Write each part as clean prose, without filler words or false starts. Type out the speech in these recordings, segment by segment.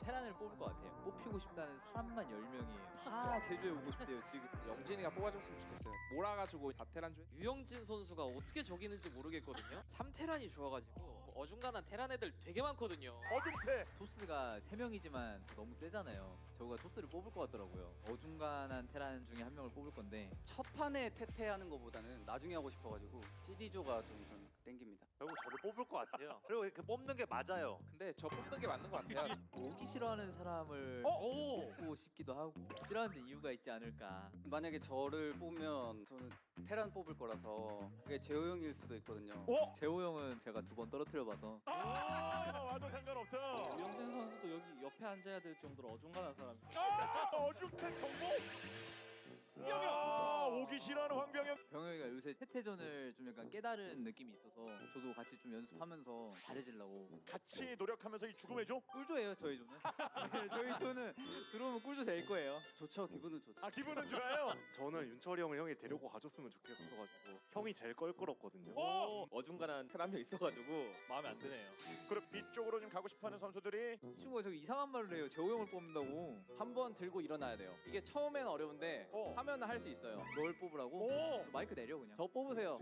테란을 뽑을 것 같아요. 뽑히고 싶다는 사람만 10명이 다 제주에 오고 싶대요 지금. 영진이가 뽑아줬으면 좋겠어요. 몰아가지고 4테란 중. 유영진 선수가 어떻게 저기는지 모르겠거든요. 3테란이 좋아가지고 어중간한 테란 애들 되게 많거든요. 어중패. 토스가 3명이지만 너무 세잖아요. 저가 토스를 뽑을 것 같더라고요. 어중간한 테란 중에 한 명을 뽑을 건데 첫 판에 태태하는 것보다는 나중에 하고 싶어가지고 CD조가 좀 저는 땡깁니다. 결국 저를 뽑을 것 같아요. 그리고 그 뽑는 게 맞아요. 근데 저 뽑는 게 맞는 것 같아요. 오기 싫어하는 사람을 오! 뽑고 싶기도 하고 싫어하는 이유가 있지 않을까. 만약에 저를 뽑으면 저는 테란 뽑을 거라서 그게 재호 형일 수도 있거든요. 재호 형은 제가 2번 떨어뜨려봐서. 와도 상관없다. 유영진 선수도 여기 옆에 앉아야 될 정도로 어중간한 사람. 어중패 경고. 오기 싫어하는 황병영. 병영이가 요새 태태전을 좀 약간 깨달은 느낌이 있어서 저도 같이 좀 연습하면서 잘해지려고. 같이 노력하면서 이 죽음의 조. 꿀조예요 저희 조는. 네, 저희 조는 들어오면 꿀조 될 거예요. 좋죠, 기분은 좋죠. 아 기분은 좋아요. 저는 윤철이 형을 형이 데리고 가줬으면 좋겠어가지고 형이 제일 껄끄럽거든요. 어중간한 사람 한 명 있어가지고 마음에 안 드네요. 그리고 이쪽으로 좀 가고 싶어하는 선수들이 이 친구가 저기 이상한 말을 해요. 재호 형을 뽑는다고. 한번 들고 일어나야 돼요. 이게 처음엔 어려운데 하면 할 수 있어요. 널 뽑으라고? 오. 마이크 내려 그냥. 저 뽑으세요.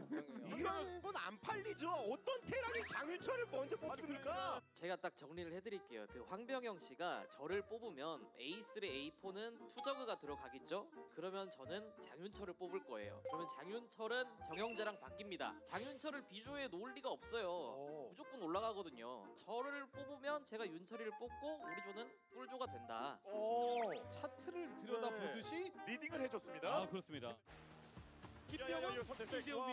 이런 건 안 팔리죠. 어떤 테란이 장윤철을 먼저 뽑습니까? 제가 딱 정리를 해드릴게요. 그 황병영 씨가 저를 뽑으면 A3, A4는 투저그가 들어가겠죠? 그러면 저는 장윤철을 뽑을 거예요. 그러면 장윤철은 정영재랑 바뀝니다. 장윤철을 비조에 놓을 리가 없어요. 무조건 올라가거든요. 저를 뽑으면 제가 윤철이를 뽑고 우리 조는 꿀조가 된다. 차트를 들여다보듯이 리딩을 해줬습니다. 그렇습니다. 김명훈 선택했고.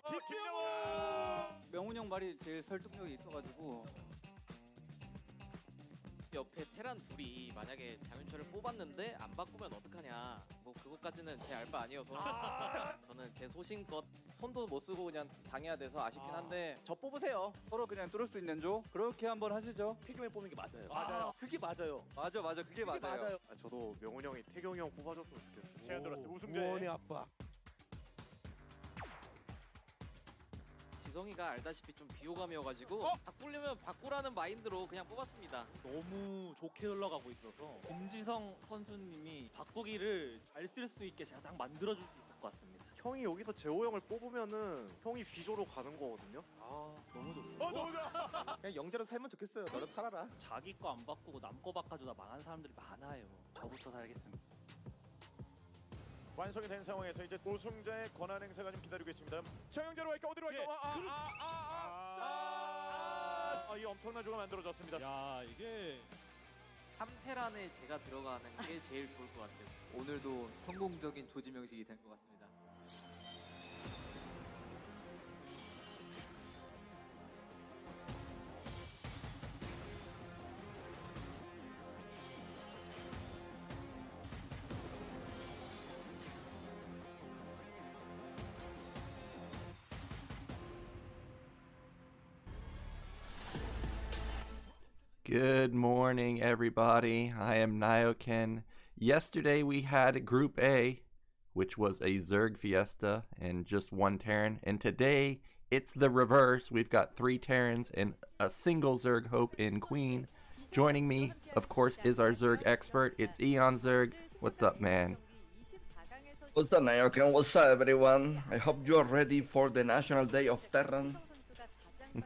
명훈 형 말이 제일 설득력이 있어가지고 옆에 테란 둘이 만약에 장윤철을 뽑았는데 안 바꾸면 어떡하냐, 뭐 그것까지는 제 알 바 아니어서 저는 제 소신껏 손도 못 쓰고 그냥 당해야 돼서 아쉽긴 한데 저 뽑으세요. 서로 그냥 뚫을 수 있는 조 그렇게 한번 하시죠. 태경이 뽑는 게 맞아요. 맞아요. 그게 맞아요. 맞아, 그게 맞아요. 저도 명훈 형이 태경이 형 뽑아줬으면 좋겠어요. 제안 들었어요. 우승자. 무언의 압박. 지성이가 알다시피 좀 비호감이어가지고 바꾸려면 바꾸라는 마인드로 그냥 뽑았습니다. 너무 좋게 흘러가고 있어서 김지성 선수님이 바꾸기를 잘 쓸 수 있게 제가 딱 만들어줄 수 있을 것 같습니다. 형이 여기서 재호 형을 뽑으면은 형이 비조로 가는 거거든요. 너무 좋습니다. 너무 좋아. 그냥 영재로 살면 좋겠어요. 너는 살아라. 자기 거 안 바꾸고 남 거 바꿔주다 망한 사람들이 많아요. 저부터 살겠습니다. 완성이 된 상황에서 이제 우승자의 권한 행사가 좀 기다리고 있습니다. 정영재로 갈까 어디로 갈까? 이 엄청난 조가 만들어졌습니다. 야, 이게 3테란에 제가 들어가는 게 제일 좋을 것 같아요. 오늘도 성공적인 조지 명식이 된 것 같습니다. Good morning, everybody. I am Nyoken. Yesterday we had Group A, which was a Zerg Fiesta and just one Terran. And today it's the reverse. We've got 3 Terrans and a single Zerg Hope in Queen. Joining me, of course, is our Zerg expert. It's Eonzerg. What's up, man? What's up, Nyoken? What's up, everyone? I hope you are ready for the National Day of Terran.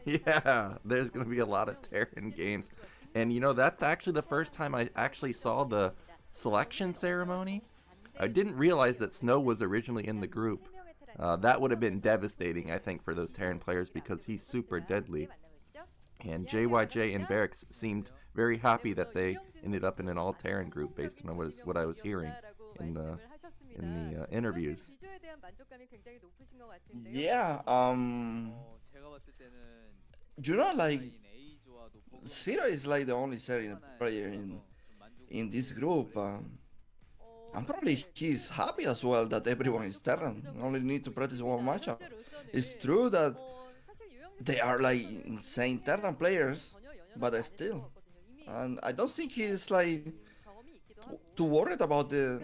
Yeah, there's going to be a lot of Terran games. And you know, that's actually the first time I actually saw the selection ceremony. I didn't realize that Snow was originally in the group. That would have been devastating, I think, for those Terran players because he's super deadly. And JYJ and Barracks seemed very happy that they ended up in an all-Terran group based on what I was hearing in the interviews. Yeah, you know, like, Zero is like the only Serbian player in this group. And probably he's happy as well that everyone is Terran. Only need to practice one matchup. It's true that they are like insane Terran players, but still. And I don't think he's like too worried about this.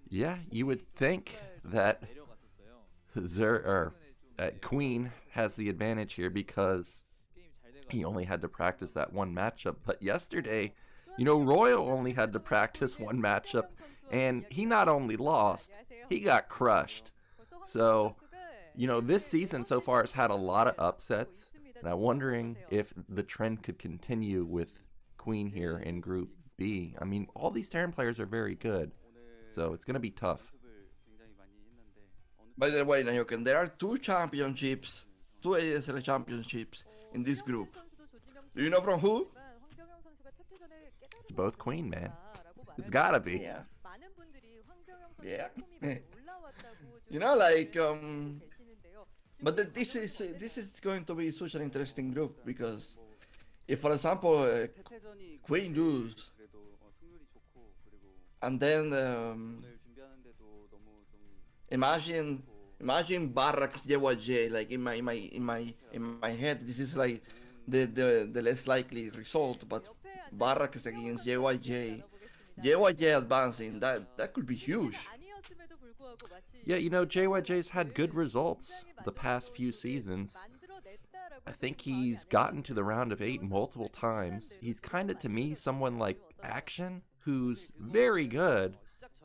Yeah, you would think that Queen has the advantage here because he only had to practice that one matchup. But yesterday, you know, Royal only had to practice one matchup, and he not only lost, he got crushed. So, you know, this season so far has had a lot of upsets, and I'm wondering if the trend could continue with Queen here in Group B. I mean, all these Terran players are very good, so it's going to be tough. By the way, Nyoken, there are two championships, two ASL championships in this group. Do you know from who? It's both Queen, man. It's gotta be. Yeah. Yeah. You know, like, but this is going to be such an interesting group because if, for example, Queen lose, and then imagine Barracks JYJ, like in my head, this is like the less likely result, but Barracks against JYJ advancing, that could be huge. Yeah, you know, JYJ's had good results the past few seasons. I think he's gotten to the round of 8 multiple times. He's kind of, to me, someone like Action, who's very good,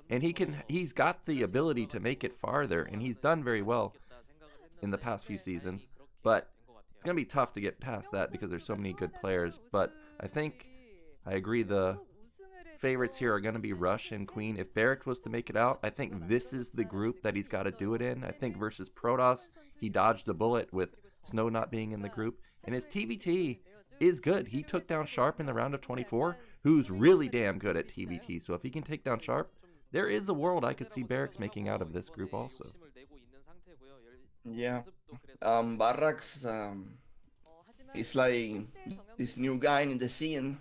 and he's got the ability to make it farther, and he's done very well in the past few seasons. But it's going to be tough to get past that because there's so many good players. But I agree the favorites here are going to be Rush and Queen. If Barracks was to make it out, I think this is the group that he's got to do it in. I think versus Protoss, he dodged a bullet with Snow not being in the group. And his TVT is good. He took down Sharp in the round of 24, who's really damn good at TVT. So if he can take down Sharp, there is a world I could see Barracks making out of this group also. Yeah. Barracks is like this new guy in the scene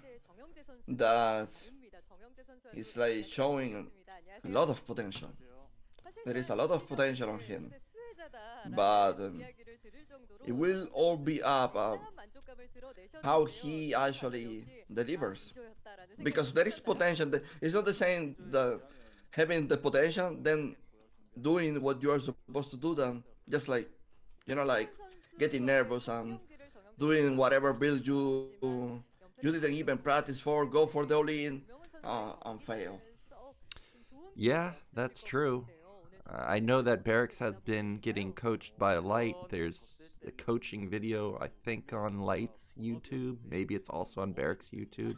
that is like showing a lot of potential. There is a lot of potential on him, but it will all be up how he actually delivers, because there is potential. It's not the same that having the potential then doing what you are supposed to do, then just like, you know, like getting nervous and doing whatever build you didn't even practice for, go for the all-in and fail. Yeah, that's true. I know that Barracks has been getting coached by Light. There's a coaching video, I think, on Light's YouTube. Maybe it's also on Barracks' YouTube.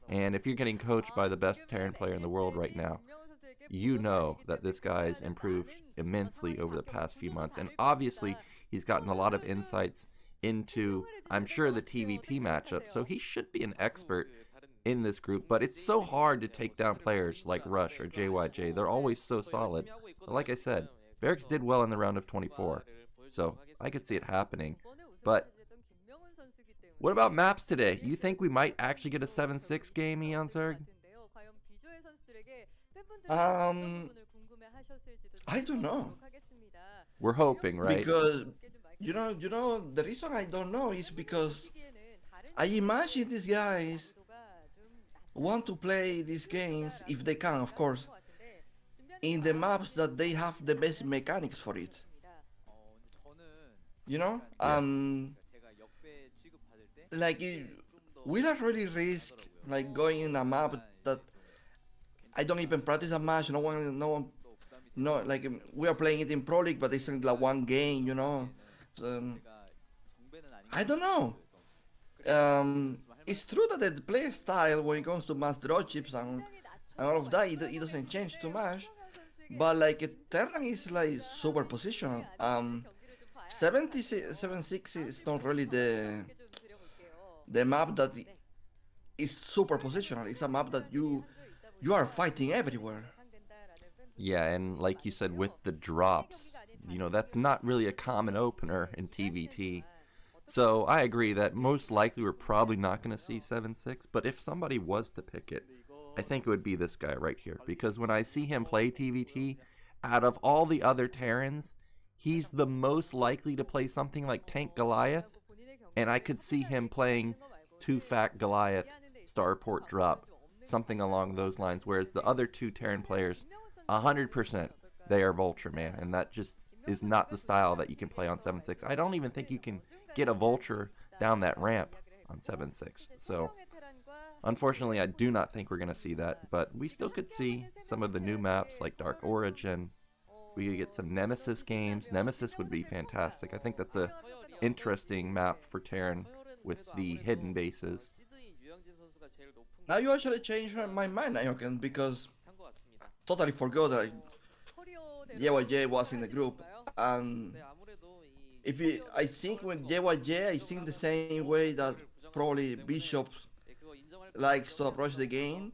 And if you're getting coached by the best Terran player in the world right now, you know that this guy's improved immensely over the past few months. And obviously, he's gotten a lot of insights into, I'm sure, the TVT matchup. So he should be an expert in this group. But it's so hard to take down players like Rush or JYJ. They're always so solid. But like I said, Barracks did well in the round of 24. So I could see it happening. But what about maps today? You think we might actually get a 7-6 game, Eonzerg? I don't know. We're hoping, right? Because you know the reason I don't know is because I imagine these guys want to play these games, if they can, of course, in the maps that they have the best mechanics for it. You know, like we don't really risk like going in a map that I don't even practice a match. No one, like we are playing it in Pro League, but it's like one game, you know. I don't know. It's true that the play style when it comes to mass dropships and all of that, it doesn't change too much. But like Terran is like super positional. 7-6 is not really the map that is super positional. It's a map that you are fighting everywhere. Yeah, and like you said, with the drops, you know, that's not really a common opener in TVT. So I agree that most likely we're probably not going to see 7-6, but if somebody was to pick it, I think it would be this guy right here. Because when I see him play TVT, out of all the other Terrans, he's the most likely to play something like Tank Goliath, and I could see him playing 2-Fact Goliath, Starport Drop, something along those lines, whereas the other two Terran players, 100%, they are Vulture, man, and that just is not the style that you can play on 7-6. I don't even think you can get a Vulture down that ramp on 7-6. So unfortunately, I do not think we're going to see that, but we still could see some of the new maps like Dark Origin. We could get some Nemesis games. Nemesis would be fantastic. I think that's a interesting map for Terran with the hidden bases. Now you actually changed my mind, Nyoken, because totally forgot that JYJ was in the group, and I think with JYJ, I think the same way that probably Bishop likes to approach the game,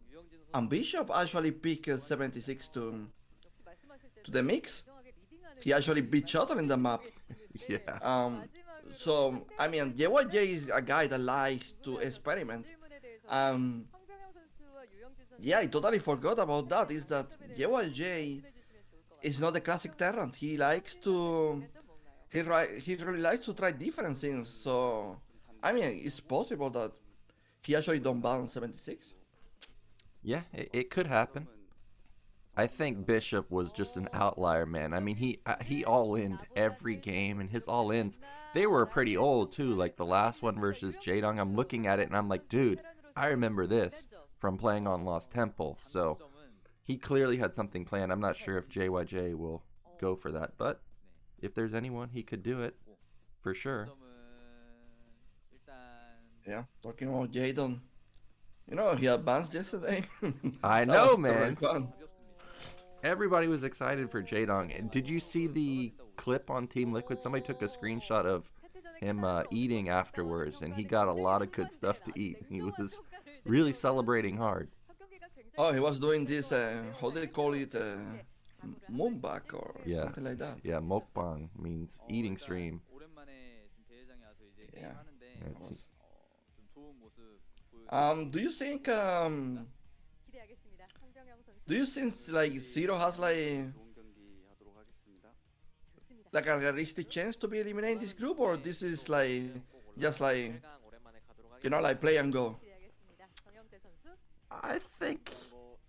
and Bishop actually picked 76 to the mix. He actually beat Shuttle in the map. Yeah. So I mean, JYJ is a guy that likes to experiment. Yeah, I totally forgot about that. Is that JYJ is not the classic Terran. He likes to he really likes to try different things. So I mean, it's possible that he actually don't balance 76. Yeah, it could happen. I think Bishop was just an outlier, man. I mean, he all-in'd every game, and his all-ins, they were pretty old too. Like the last one versus Jaedong, I'm looking at it and I'm like, dude, I remember this from playing on Lost Temple. So he clearly had something planned. I'm not sure if JYJ will go for that, but if there's anyone, he could do it for sure. Yeah, talking about Jaedong, you know, he advanced yesterday. I know, man. Everybody was excited for Jaedong. And did you see the clip on Team Liquid? Somebody took a screenshot of him eating afterwards, and he got a lot of good stuff to eat. He was really celebrating hard. Oh, he was doing this, how do they call it, mukbang or something like that. Yeah, mukbang means eating stream. Yeah. It's, do you think like Zero has like a realistic chance to be eliminated in this group, or this is like just like, you know, like play and go? I think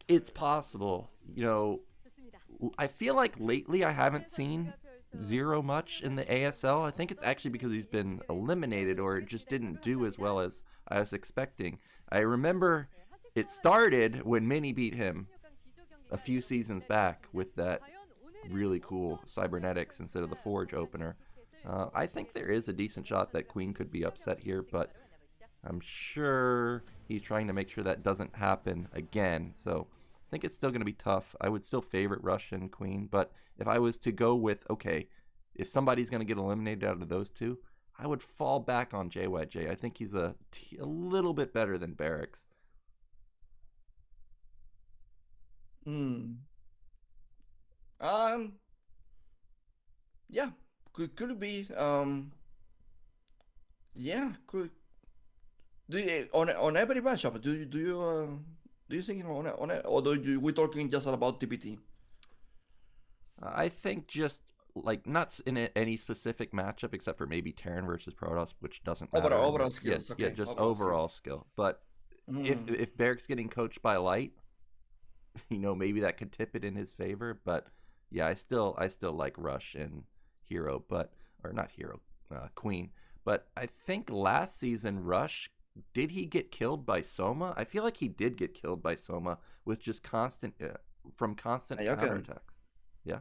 it's possible. You know, I feel like lately I haven't seen Zero much in the ASL. I think it's actually because he's been eliminated or just didn't do as well as I was expecting. I remember it started when Mini beat him a few seasons back with that really cool cybernetics instead of the Forge opener. I think there is a decent shot that Queen could be upset here, but I'm sure he's trying to make sure that doesn't happen again. So I think it's still going to be tough. I would still favorite Russian Queen, but if I was to go with, okay, if somebody's going to get eliminated out of those two, I would fall back on JYJ. I think he's a little bit better than Barracks. Yeah, could be. Yeah, could. Do you, on every matchup? Do you think on it, or we talking just about TPT? I think just like not in any specific matchup except for maybe Terran versus Protoss, which doesn't matter. Overall skills. Yeah, okay. yeah, just overall skill. But if Barracks getting coached by Light, you know, maybe that could tip it in his favor. But yeah, I still like Rush and Hero, Queen. But I think last season Rush, did he get killed by Soma? I feel like he did get killed by Soma with just constant counterattacks. Yeah.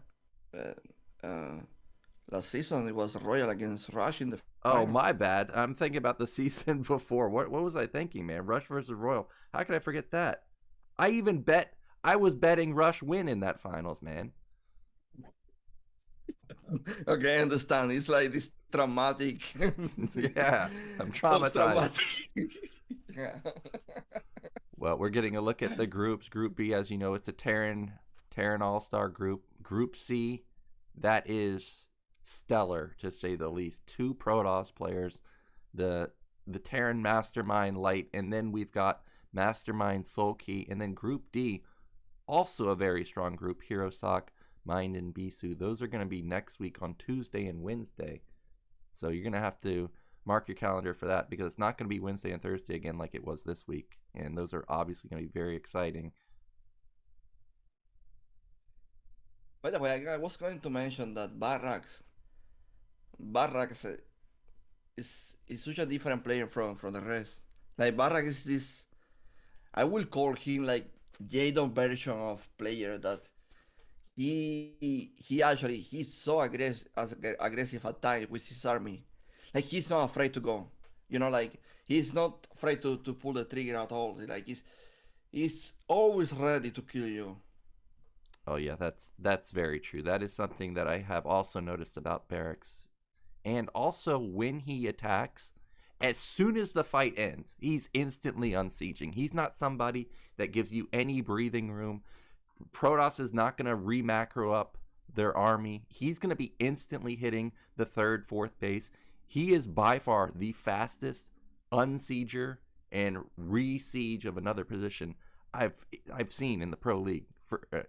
Last season it was Royal against Rush in the. Oh, my bad. I'm thinking about the season before. What was I thinking, man? Rush versus Royal. How could I forget that? I was betting Rush win in that finals, man. Okay, I understand. It's like this traumatic. Yeah, I'm traumatized. Yeah. Well, we're getting a look at the groups. Group B, as you know, it's a Terran All-Star group. Group C, that is stellar to say the least. 2 Protoss players, the Terran Mastermind Light, and then we've got Mastermind Soulkey, and then Group D, also a very strong group, Hirosak, Mind, and Bisu. Those are going to be next week on Tuesday and Wednesday. So you're going to have to mark your calendar for that because it's not going to be Wednesday and Thursday again like it was this week. And those are obviously going to be very exciting. By the way, I was going to mention that Barracks is such a different player from the rest. Like Barracks is this, I will call him like Jadon version of player that he's so aggressive at times with his army. Like he's not afraid to go. You know, like he's not afraid to pull the trigger at all. Like he's always ready to kill you. Oh yeah, that's very true. That is something that I have also noticed about Barracks. And also when he attacks, as soon as the fight ends, he's instantly unsieging. He's not somebody that gives you any breathing room. Protoss is not going to re-macro up their army. He's going to be instantly hitting the 3rd, 4th base. He is by far the fastest unsieger and re-siege of another position I've seen in the pro league,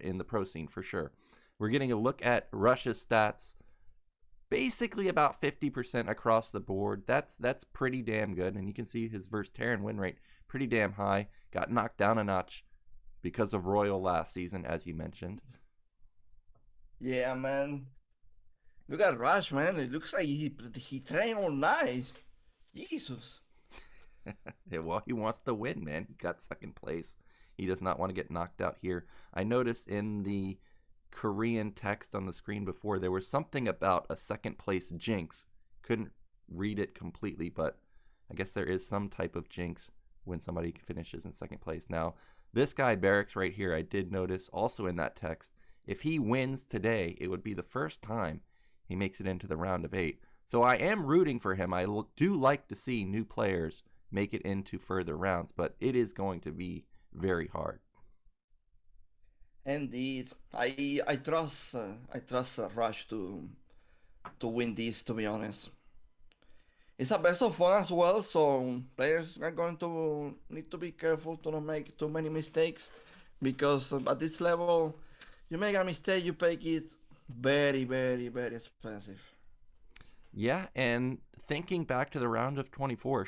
in the pro scene for sure. We're getting a look at Russia's stats. Basically about 50% across the board. That's pretty damn good. And you can see his versus Terran win rate pretty damn high. Got knocked down a notch because of Royal last season, as you mentioned. Yeah, man. Look at Rush, man. It looks like he trained all night. Jesus. Yeah, well, he wants to win, man. He got 2nd place. He does not want to get knocked out here. I noticed in the Korean text on the screen before, there was something about a 2nd place jinx. Couldn't read it completely, but I guess there is some type of jinx when somebody finishes in 2nd place. Now, this guy, Barracks, right here, I did notice also in that text, if he wins today, it would be the first time he makes it into the round of 8. So I am rooting for him. I do like to see new players make it into further rounds, but it is going to be very hard. Indeed, I trust Rush to win this. To be honest, it's a best of 1 as well, so players are going to need to be careful to not make too many mistakes, because at this level, you make a mistake, you pay it very, very, very expensive. Yeah, and thinking back to the round of 24,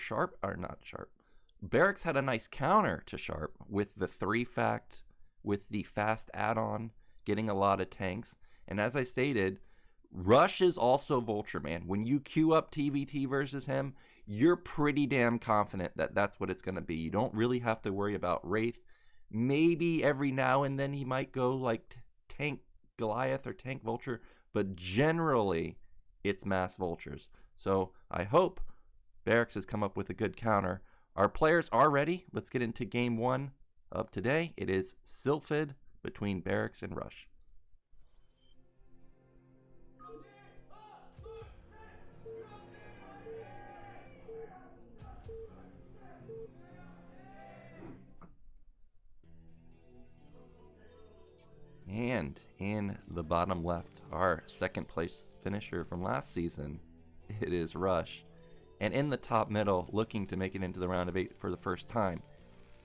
Barracks had a nice counter to Sharp with the 3-fact, with the fast add-on, getting a lot of tanks. And as I stated, Rush is also Vulture Man. When you queue up TVT versus him, you're pretty damn confident that that's what it's going to be. You don't really have to worry about Wraith. Maybe every now and then he might go like tank Goliath or tank Vulture, but generally it's mass Vultures. So I hope Barracks has come up with a good counter. Our players are ready. Let's get into game 1 of today. It is Sylphid between Barracks and Rush. And in the bottom left, our 2nd place finisher from last season, it is Rush. And in the top middle, looking to make it into the round of 8 for the first time,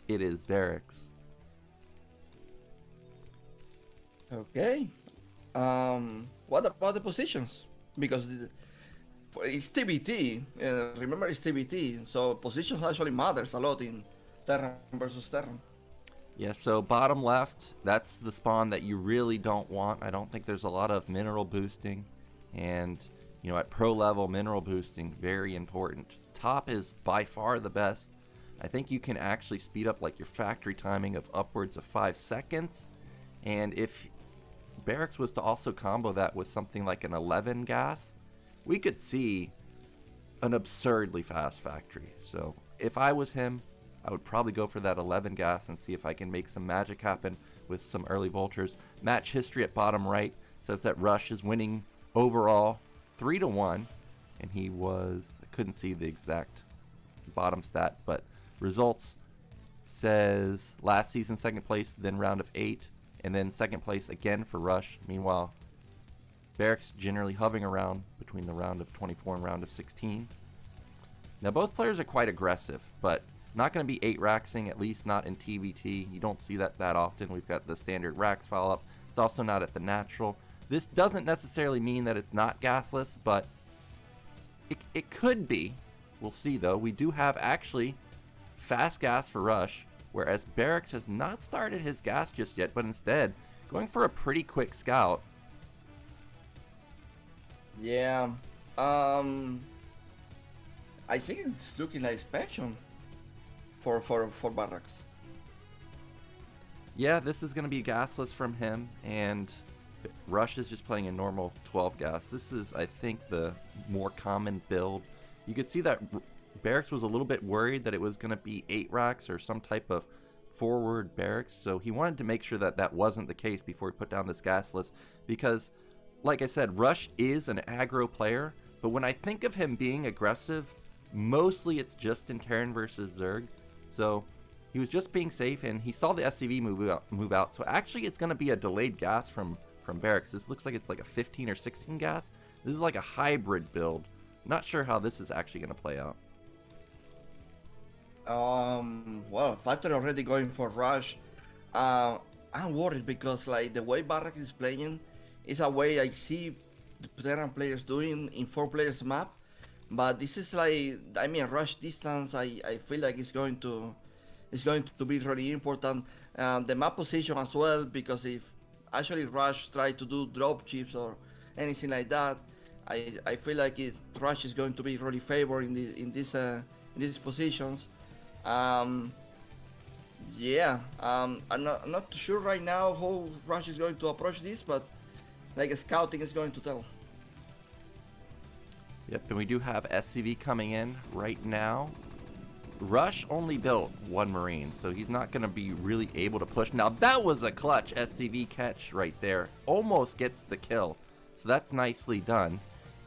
it is Barracks. Okay. What about the positions? Because it's TBT. Remember, it's TBT. So positions actually matters a lot in Terran versus Terran. Yeah, so bottom left, that's the spawn that you really don't want. I don't think there's a lot of mineral boosting. And, you know, at pro level, mineral boosting, very important. Top is by far the best. I think you can actually speed up like your factory timing of upwards of 5 seconds. And if Barracks was to also combo that with something like an 11 gas, we could see an absurdly fast factory. So if I was him, I would probably go for that 11 gas and see if I can make some magic happen with some early vultures. Match history at bottom right says that Rush is winning overall 3-1, and he was, I couldn't see the exact bottom stat, but results says last season 2nd place, then round of 8, and then 2nd place again for Rush. Meanwhile, Barracks generally hovering around between the round of 24 and round of 16. Now both players are quite aggressive, but not going to be 8-raxing, at least not in TVT. You don't see that often. We've got the standard rax follow-up. It's also not at the natural. This doesn't necessarily mean that it's not gasless, but it could be. We'll see, though. We do have actually fast gas for Rush, whereas Barracks has not started his gas just yet, but instead going for a pretty quick scout. Yeah. I think it's looking like expansion for Barracks. Yeah, this is going to be gasless from him, and Rush is just playing a normal 12 gas. This is, I think, the more common build. You could see that Barracks was a little bit worried that it was going to be 8 racks or some type of forward Barracks, so he wanted to make sure that that wasn't the case before he put down this gasless, because, like I said, Rush is an aggro player, but when I think of him being aggressive, mostly it's just in Terran versus Zerg, so he was just being safe, and he saw the SCV move out. So actually, it's going to be a delayed gas from Barracks. This looks like it's like a 15 or 16 gas. This is like a hybrid build. Not sure how this is actually going to play out. Well, Factory already going for Rush. I'm worried because like the way Barracks is playing is a way I see the Terran players doing in 4 players map. But this is like, I mean, Rush distance. I feel like it's going to be really important. The map position as well, because if actually Rush try to do drop chips or anything like that, I feel like Rush is going to be really favored in these positions. Yeah, I'm not too sure right now how Rush is going to approach this, but like scouting is going to tell. Yep, and we do have SCV coming in right now. Rush only built 1 Marine, so he's not going to be really able to push. Now, that was a clutch SCV catch right there. Almost gets the kill, so that's nicely done.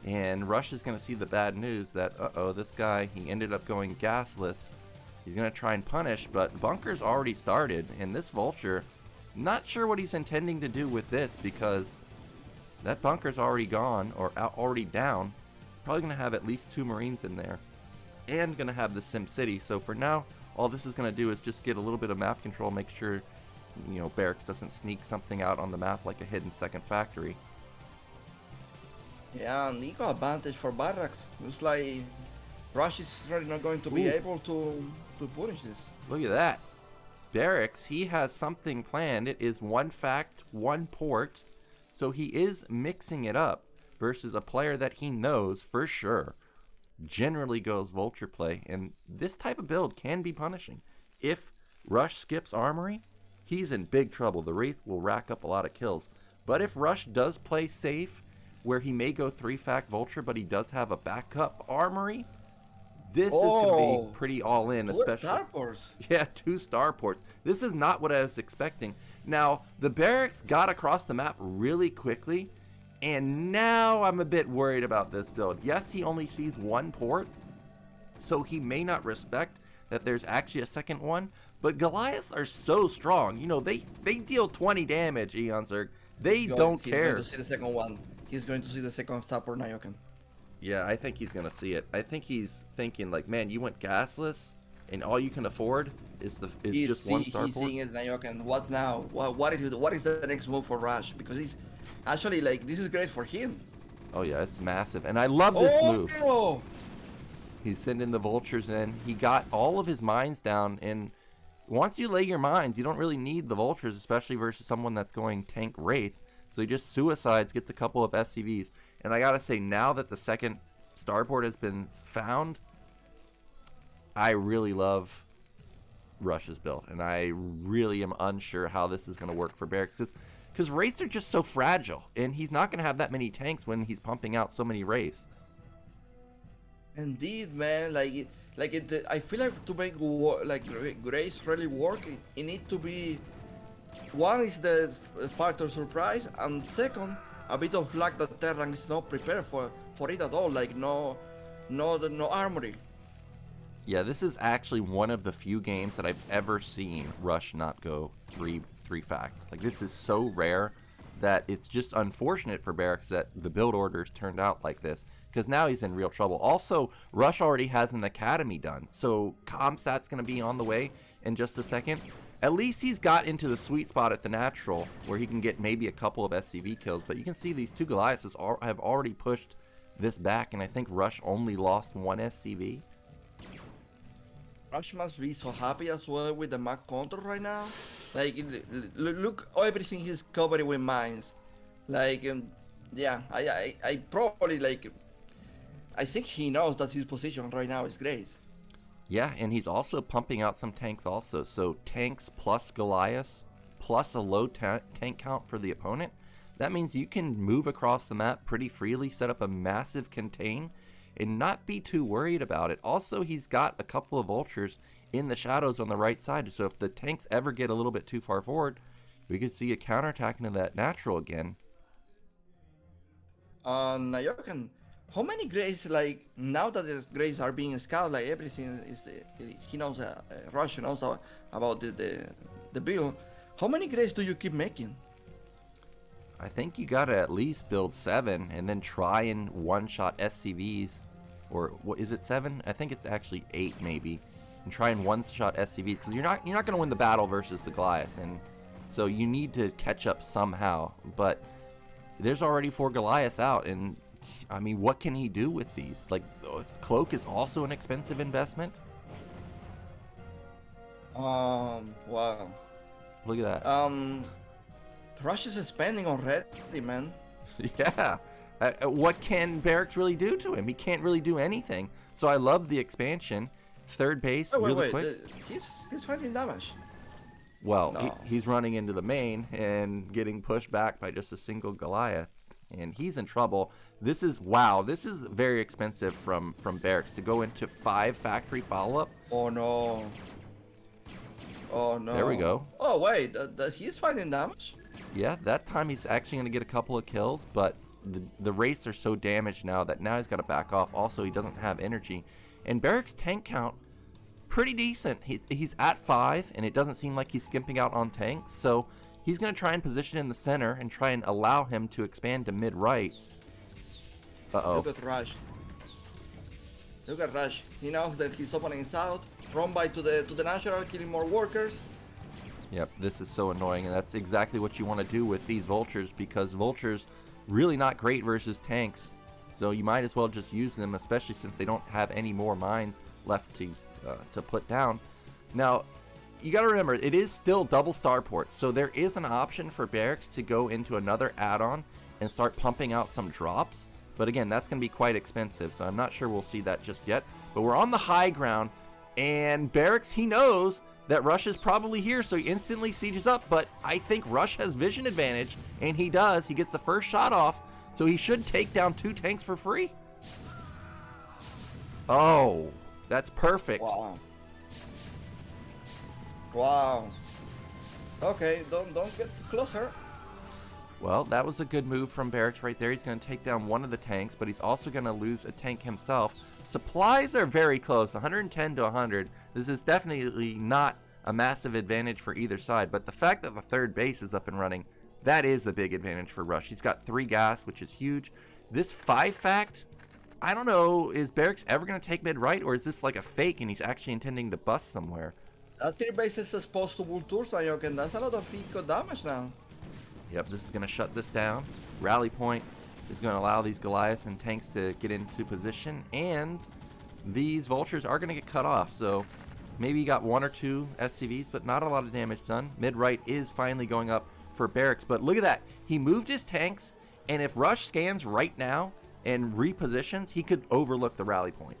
And Rush is going to see the bad news that, uh-oh, this guy, he ended up going gasless. He's going to try and punish, but Bunker's already started, and this Vulture, not sure what he's intending to do with this, because that Bunker's already gone, or already down. He's probably going to have at least 2 Marines in there, and going to have the Sim City. So for now, all this is going to do is just get a little bit of map control, make sure, you know, Barracks doesn't sneak something out on the map like a hidden second factory. Yeah, and equal advantage for Barracks. Looks like Rush is really not going to be able to punish this. Look at that. Barracks, he has something planned. It is 1 fact, 1 port. So he is mixing it up versus a player that he knows for sure generally goes Vulture play. And this type of build can be punishing. If Rush skips Armory, he's in big trouble. The Wraith will rack up a lot of kills. But if Rush does play safe, where he may go 3 fact Vulture, but he does have a backup Armory, this is going to be pretty all in, especially. 2 starports. Yeah, 2 starports. This is not what I was expecting. Now, the Barracks got across the map really quickly, and now I'm a bit worried about this build. Yes, he only sees 1 port, so he may not respect that there's actually a second one, but Goliaths are so strong. You know, they deal 20 damage, Eonzerg. They don't care. He's going to see the second one. He's going to see the second starport Nyoken. Yeah, I think he's going to see it. I think he's thinking like, man, you went gasless, and all you can afford is just 1 starport. He's seeing it Nyoken. What now? What is the next move for Rush? Because he's actually like, this is great for him. Oh yeah, it's massive, and I love this move. No. He's sending the Vultures in. He got all of his mines down, and once you lay your mines, you don't really need the Vultures, especially versus someone that's going tank Wraith. So he just suicides, gets a couple of SCVs. And I gotta say, now that the second starport has been found, I really love Rush's build. And I really am unsure how this is going to work for Barracks. Because Wraiths are just so fragile. And he's not going to have that many tanks when he's pumping out so many Wraiths. Indeed, man. I feel like to make Grace really work, it need to be, one is the factor surprise, and second, a bit of luck that Terran is not prepared for it at all. Like no armory. Yeah, this is actually one of the few games that I've ever seen Rush not go three fact. Like, this is so rare that it's just unfortunate for Barracks that the build orders turned out like this, because now he's in real trouble. Also, Rush already has an academy done, so Comsat's going to be on the way in just a second. At least he's got into the sweet spot at the natural, where he can get maybe a couple of SCV kills. But you can see these 2 Goliaths have already pushed this back, and I think Rush only lost 1 SCV. Rush must be so happy as well with the map control right now. Like, look everything he's covering with mines. Like, yeah, I probably like, I think he knows that his position right now is great. Yeah, and he's also pumping out some tanks also. So tanks plus Goliaths plus a low tank count for the opponent. That means you can move across the map pretty freely, set up a massive contain, and not be too worried about it. Also, he's got a couple of vultures in the shadows on the right side. So if the tanks ever get a little bit too far forward, we could see a counterattack into that natural again. Nyoken, how many Greys, like, now that the Greys are being scouted, like, everything is, he knows, Rush knows about the build. How many Greys do you keep making? I think you gotta at least build 7 and then try and one-shot SCVs. Or what is it, 7? I think it's actually 8 maybe. And try and one-shot SCVs, because you're not gonna win the battle versus the Goliaths, and so you need to catch up somehow. But there's already 4 Goliaths out, and I mean, what can he do with these? Like, Cloak is also an expensive investment. Wow. Look at that. Rush is spending already, man. Yeah. What can Barracks really do to him? He can't really do anything. So I love the expansion. Third base, really quick. He's fighting damage. Well, No. he's running into the main and getting pushed back by just a single Goliath. And he's in trouble. This is very expensive from Barracks to go into 5 factory follow-up. Oh no. Oh no. There we go. Oh wait, he's fighting damage? Yeah, that time he's actually going to get a couple of kills, but the wraiths are so damaged now that now he's got to back off. Also, he doesn't have energy. And Barracks' tank count, pretty decent. He's at 5, and it doesn't seem like he's skimping out on tanks. So he's going to try and position in the center and try and allow him to expand to mid-right. Uh-oh. Look at Rush. Look at Rush. He knows that his opening is out. Run by to the natural, killing more workers. Yep, this is so annoying, and that's exactly what you want to do with these vultures, because vultures really not great versus tanks. So you might as well just use them, especially since they don't have any more mines left to put down. Now, you got to remember, it is still double starport, so there is an option for Barracks to go into another add-on and start pumping out some drops. But again, that's going to be quite expensive, so I'm not sure we'll see that just yet. But we're on the high ground, and Barracks, he knows that Rush is probably here, so he instantly sieges up. But I think Rush has vision advantage, and he does. He gets the first shot off, so he should take down 2 tanks for free. Oh, that's perfect. Wow. Okay, don't get closer. Well, that was a good move from Barracks right there. He's going to take down one of the tanks, but he's also going to lose a tank himself. Supplies are very close, 110 to 100. This is definitely not a massive advantage for either side, but the fact that the third base is up and running, that is a big advantage for Rush. He's got 3 gas, which is huge. This 5 fact, I don't know, is Barracks ever going to take mid-right, or is this like a fake and he's actually intending to bust somewhere? That 3 base is exposed to vultures, Nyoken. That's a lot of eco damage now. Yep, this is going to shut this down. Rally point is going to allow these Goliaths and tanks to get into position, and these vultures are going to get cut off. So maybe he got 1 or 2 SCVs, but not a lot of damage done. Mid-right is finally going up for Barracks, but look at that. He moved his tanks, and if Rush scans right now and repositions, he could overlook the rally point.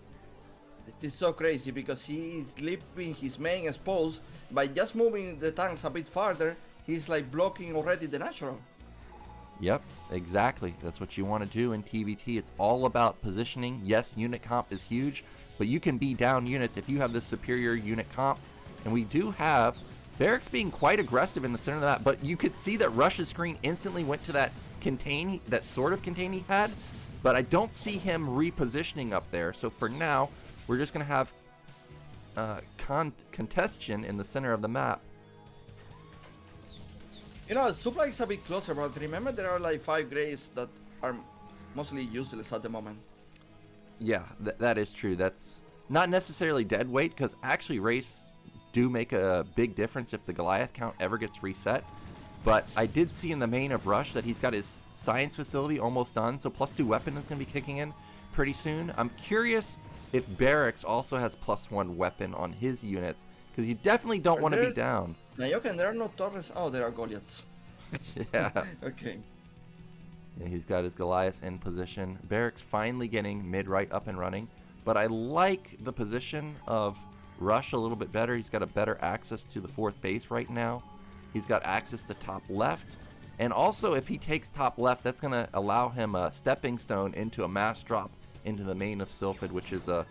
It's so crazy because he is leaving his main exposed. By just moving the tanks a bit farther, he's like blocking already the natural. Yep, exactly. That's what you want to do in TVT. It's all about positioning. Yes, unit comp is huge, but you can be down units if you have this superior unit comp. And we do have Barracks being quite aggressive in the center of that, but you could see that Rush's screen instantly went to that contain, that sort of contain he had, but I don't see him repositioning up there. So for now, we're just going to have congestion in the center of the map. You know, supply is a bit closer, but remember there are like 5 Greys that are mostly useless at the moment. Yeah, that is true. That's not necessarily dead weight, because actually race do make a big difference if the Goliath count ever gets reset. But I did see in the main of Rush that he's got his science facility almost done, so +2 weapon is going to be kicking in pretty soon. I'm curious if Barracks also has +1 weapon on his units, because you definitely don't want to be down. Nyoken, there are no torres. Oh, there are Goliaths. Yeah. Okay. Yeah, he's got his Goliath in position. Barracks finally getting mid-right up and running. But I like the position of Rush a little bit better. He's got a better access to the 4th base right now. He's got access to top left. And also, if he takes top left, that's going to allow him a stepping stone into a mass drop into the main of Sylphid, which is a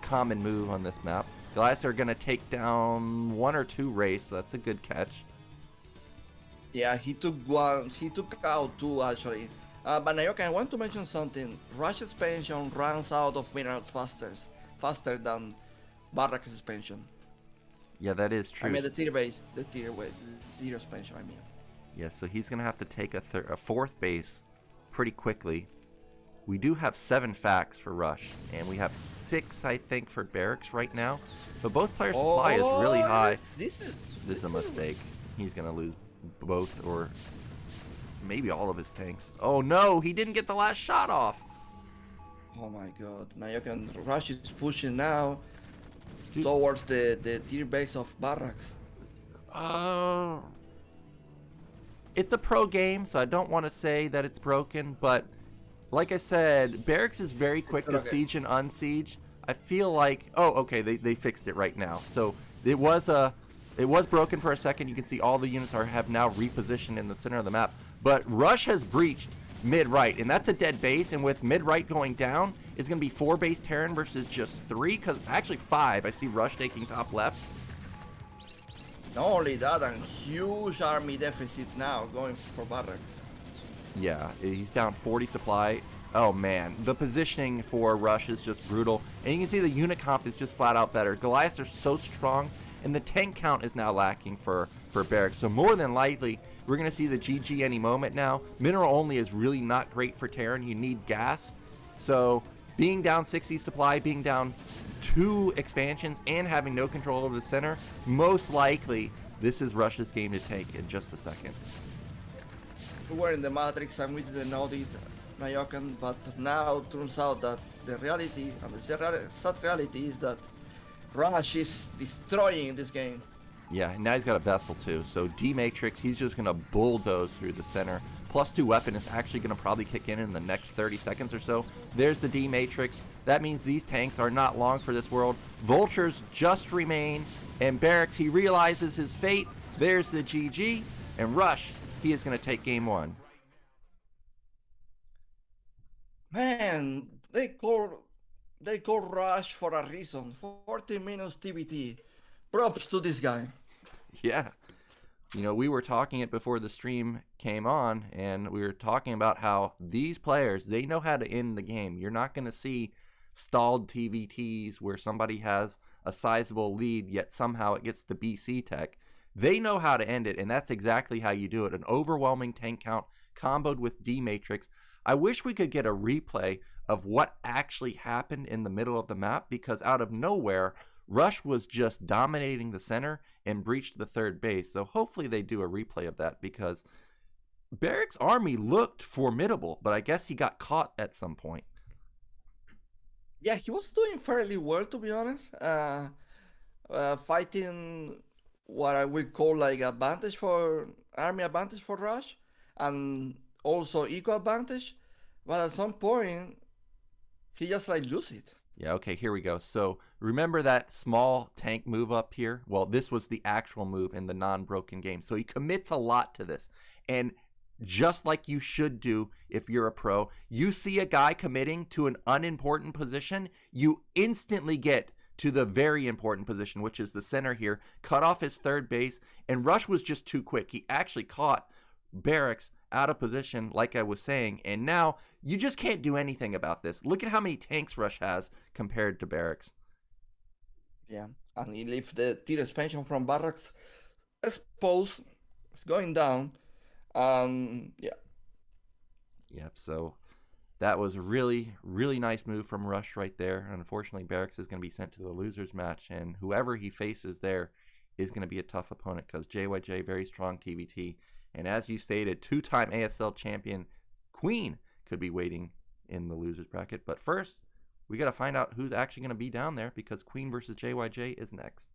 common move on this map. Goliaths are going to take down 1 or 2 Wraiths, so that's a good catch. Yeah, he took one. He took out 2 actually. But Nyoken, I want to mention something. Rush expansion runs out of minerals faster than Barracks expansion. Yeah, that is true. I mean the tier expansion. I mean. Yeah, so he's going to have to take a 4th base pretty quickly. We do have 7 facts for Rush, and we have 6, I think, for Barracks right now. But both players' supply is really high. This is a mistake. He's going to lose both or maybe all of his tanks. Oh no, he didn't get the last shot off. Oh my god. Nyoken Rush is pushing now towards the tier base of Barracks. It's a pro game, so I don't want to say that it's broken, but like I said, Barracks is very quick to siege and unsiege. I feel like, oh, okay, they fixed it right now. So it was broken for a second. You can see all the units have now repositioned in the center of the map. But Rush has breached mid-right, and that's a dead base. And with mid-right going down, it's going to be 4 base Terran versus just 3, because actually 5. I see Rush taking top left. Not only that, and huge army deficit now going for Barracks. Yeah, he's down 40 supply. Oh man, the positioning for Rush is just brutal. And you can see the unit comp is just flat out better. Goliaths are so strong, and the tank count is now lacking for Barracks. So more than likely, we're going to see the GG any moment now. Mineral only is really not great for Terran. You need gas. So being down 60 supply, being down 2 expansions, and having no control over the center, most likely this is Rush's game to take in just a second. We were in the Matrix and we didn't know it, Nyoken, but now it turns out that the reality, and the sad reality, is that Rush is destroying this game. Yeah, and now he's got a vessel too. So D-Matrix, he's just going to bulldoze through the center. +2 weapon is actually going to probably kick in the next 30 seconds or so. There's the D-Matrix. That means these tanks are not long for this world. Vultures just remain. And Barracks, he realizes his fate. There's the GG. And Rush, he is going to take game 1. Man, they call Rush for a reason. 40 minutes TBT. Props to this guy. Yeah. You know, we were talking it before the stream came on, and we were talking about how these players, they know how to end the game. You're not going to see stalled TVTs where somebody has a sizable lead, yet somehow it gets to BC tech. They know how to end it, and that's exactly how you do it. An overwhelming tank count comboed with D-Matrix. I wish we could get a replay of what actually happened in the middle of the map, because out of nowhere, Rush was just dominating the center and breached the 3rd base. So hopefully they do a replay of that, because Barracks' army looked formidable, but I guess he got caught at some point. Yeah, he was doing fairly well, to be honest. Fighting what I would call like army advantage for Rush, and also eco advantage. But at some point, he just like lose it. Yeah, okay, here we go. So remember that small tank move up here? Well, this was the actual move in the non-broken game. So he commits a lot to this. And just like you should do if you're a pro, you see a guy committing to an unimportant position, you instantly get to the very important position, which is the center here, cut off his 3rd base, and Rush was just too quick. He actually caught Barracks out of position, like I was saying, and now you just can't do anything about this. Look at how many tanks Rush has compared to Barracks. Yeah, and he left the tier expansion from Barracks exposed. It's going down. Yeah. Yep, so that was a really, really nice move from Rush right there. Unfortunately, Barracks is going to be sent to the losers match, and whoever he faces there is going to be a tough opponent, because JYJ, very strong TVT. And as you stated, 2-time ASL champion Queen could be waiting in the losers bracket. But first, we got to find out who's actually going to be down there, because Queen versus JYJ is next.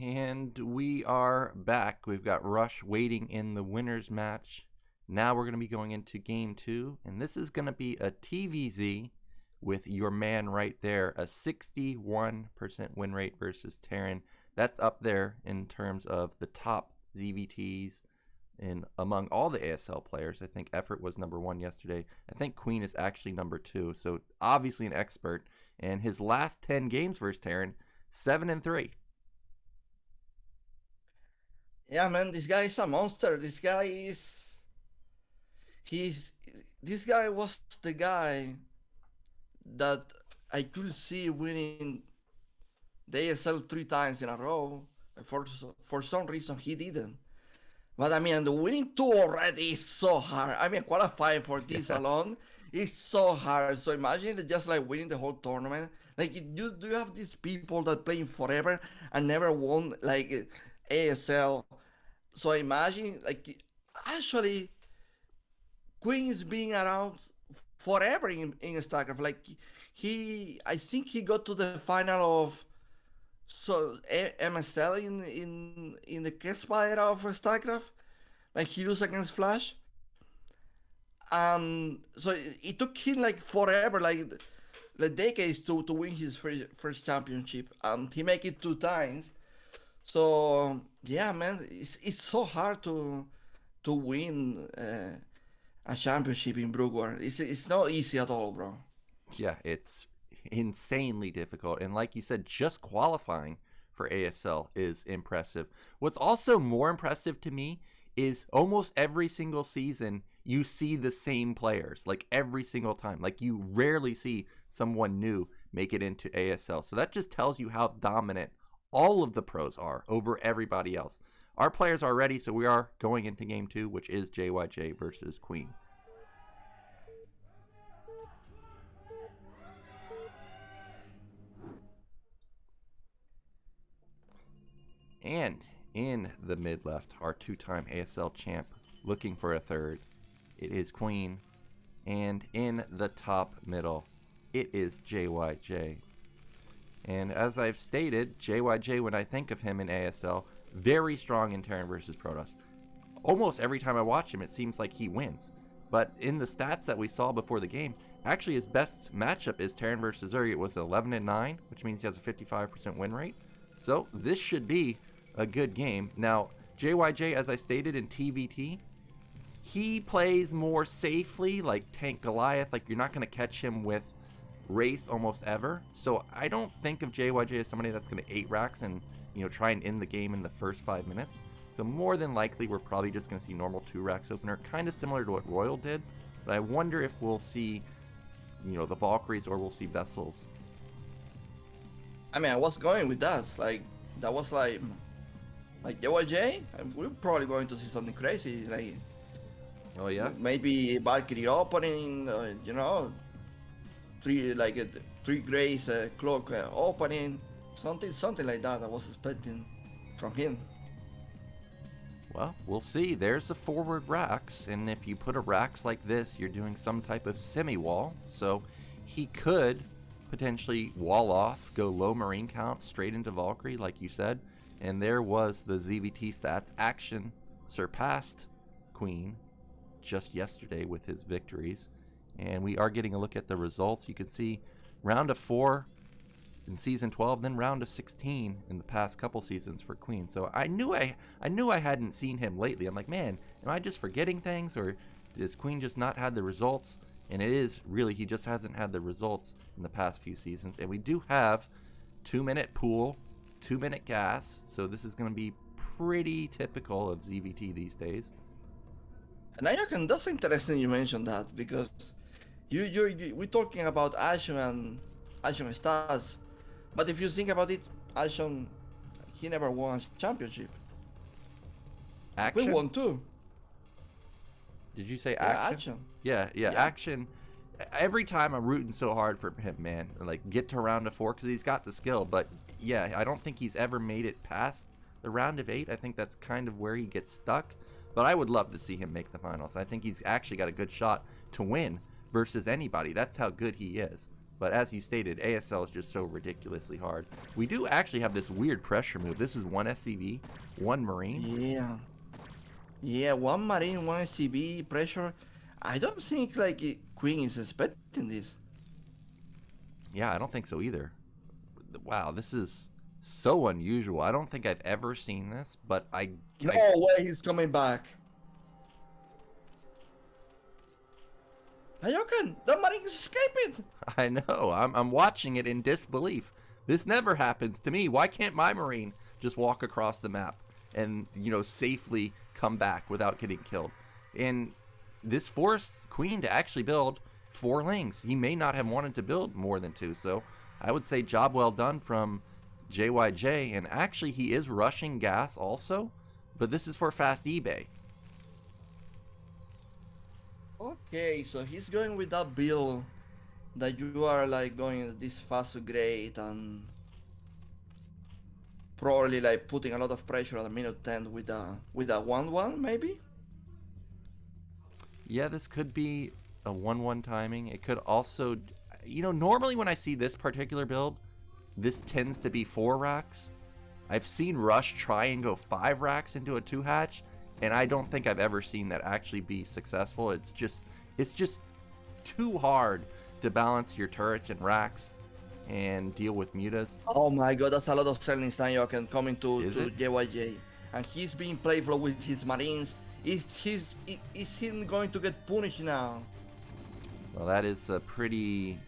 And we are back. We've got Rush waiting in the winner's match. Now we're going to be going into game 2, and this is going to be a TVZ with your man right there, a 61% win rate versus Terran. That's up there in terms of the top ZVTs in among all the ASL players. I think Effort was number 1 yesterday. I think Queen is actually number 2, so obviously an expert. And his last 10 games versus Terran, 7-3. Yeah, man, this guy is a monster. This guy was the guy that I could see winning the ASL 3 times in a row. For some reason, he didn't. But I mean, the winning 2 already is so hard. I mean, qualifying for this alone is so hard. So imagine just like winning the whole tournament. Like, do you have these people that playing forever and never won like ASL? So imagine, like, actually, Queen is being around forever in StarCraft. Like, I think he got to the final of MSL in the Kespire of StarCraft. Like, he lost against Flash. So it took him like forever, like the decades to win his first championship. He made it 2 times. So yeah, man, it's so hard to win a championship in Brookwood. It's not easy at all, bro. Yeah, it's insanely difficult. And like you said, just qualifying for ASL is impressive. What's also more impressive to me is almost every single season you see the same players, like every single time. Like, you rarely see someone new make it into ASL. So that just tells you how dominant all of the pros are over everybody else. Our players are ready, so we are going into game 2, which is JYJ versus Queen. And in the mid left, our 2-time ASL champ looking for a third. It is Queen. And in the top middle, it is JYJ. And as I've stated, JYJ, when I think of him in ASL, very strong in Terran versus Protoss. Almost every time I watch him, it seems like he wins. But in the stats that we saw before the game, actually his best matchup is Terran versus Zerg. It was 11-9, which means he has a 55% win rate. So this should be a good game. Now, JYJ, as I stated in TVT, he plays more safely, like Tank Goliath. Like, you're not going to catch him with race almost ever. So I don't think of JYJ as somebody that's going to 8 racks and, you know, try and end the game in the first 5 minutes. So more than likely, we're probably just going to see normal 2 racks opener, kind of similar to what Royal did. But I wonder if we'll see, you know, the Valkyries or we'll see Vessels. I mean, I was going with that. Like, that was like JYJ. We're probably going to see something crazy. Like, oh yeah, maybe Valkyrie opening. You know, 3 Grace cloak opening. Something like that. I was expecting from him. Well, we'll see. There's the forward racks, and if you put a racks like this, you're doing some type of semi-wall. So he could potentially wall off, go low marine count, straight into Valkyrie, like you said. And there was the ZVT stats. Action surpassed Queen just yesterday with his victories. And we are getting a look at the results. You can see round of 4 in season 12, then round of 16 in the past couple seasons for Queen. So I knew I hadn't seen him lately. I'm like, man, am I just forgetting things, or does Queen just not have the results? And it is really, he just hasn't had the results in the past few seasons. And we do have 2-minute pool, 2-minute gas. So this is going to be pretty typical of ZVT these days. And Nyoken, that's interesting you mentioned that, because we're talking about Arjun stats, but if you think about it, Arjun, he never won a championship. Action? We won 2. Did you say Yeah, Action? Yeah, Action. Every time I'm rooting so hard for him, man. Like, get to round of 4 because he's got the skill. But yeah, I don't think he's ever made it past the round of 8. I think that's kind of where he gets stuck. But I would love to see him make the finals. I think he's actually got a good shot to win versus anybody. That's how good he is. But as you stated, ASL is just so ridiculously hard. We do actually have this weird pressure move. This is one SCV, one Marine. Yeah. Yeah, one Marine, one SCV pressure. I don't think like Queen is expecting this. Yeah, I don't think so either. Wow, this is so unusual. I don't think I've ever seen this, but No way he's coming back. Nyoken, the Marine is escaping. I know. I'm watching it in disbelief. This never happens to me. Why can't my Marine just walk across the map and, you know, safely come back without getting killed? And this forced Queen to actually build 4 lings. He may not have wanted to build more than 2, so I would say job well done from JYJ. And actually, he is rushing gas also, but this is for fast eBay. Okay, so he's going with that build that you are like going this fast grade and probably like putting a lot of pressure at minute 10 with a 1-1 maybe? Yeah, this could be a 1-1 timing. It could also, you know, normally when I see this particular build, this tends to be 4 racks. I've seen Rush try and go 5 racks into a 2-hatch, and I don't think I've ever seen that actually be successful. It's just too hard to balance your turrets and racks and deal with mutas. Oh my god, that's a lot of sellings Nyoken coming to it? JYJ. And he's being playful with his Marines. Is he going to get punished now? Well, that is a pretty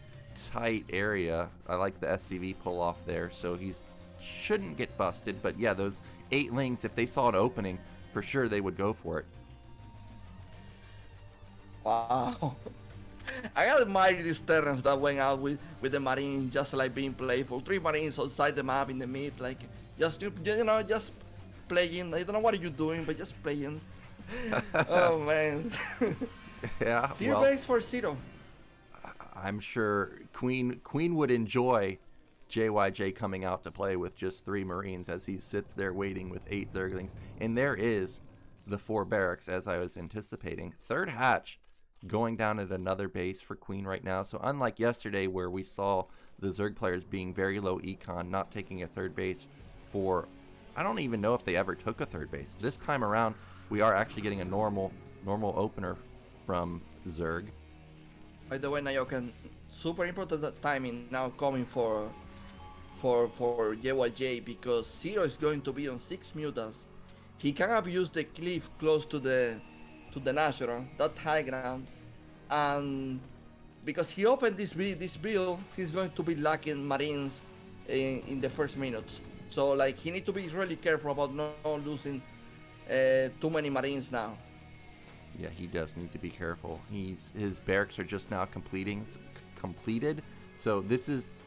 tight area. I like the SCV pull off there, so he's shouldn't get busted. But yeah, those 8 lings, if they saw an opening, for sure they would go for it. Wow. I admire these Terrans that went out with the Marines just like being playful. 3 Marines outside the map in the mid, like just, you know, just playing. I don't know what you're doing, but just playing. Oh man. Yeah. Tier Well, base for 0. I'm sure Queen would enjoy JYJ coming out to play with just 3 Marines as he sits there waiting with 8 Zerglings. And there is the 4 barracks as I was anticipating. 3rd hatch going down at another base for Queen right now. So unlike yesterday where we saw the Zerg players being very low econ, not taking a 3rd base for, I don't even know if they ever took a 3rd base. This time around, we are actually getting a normal opener from Zerg. By the way, Nyoken, super important that timing now coming for JYJ because 0 is going to be on 6 mutas. He can abuse the cliff close to the natural, that high ground, and because he opened this build, he's going to be lacking Marines in the first minutes. So like he needs to be really careful about not losing too many Marines now. Yeah, he does need to be careful. His barracks are just now completed. So this is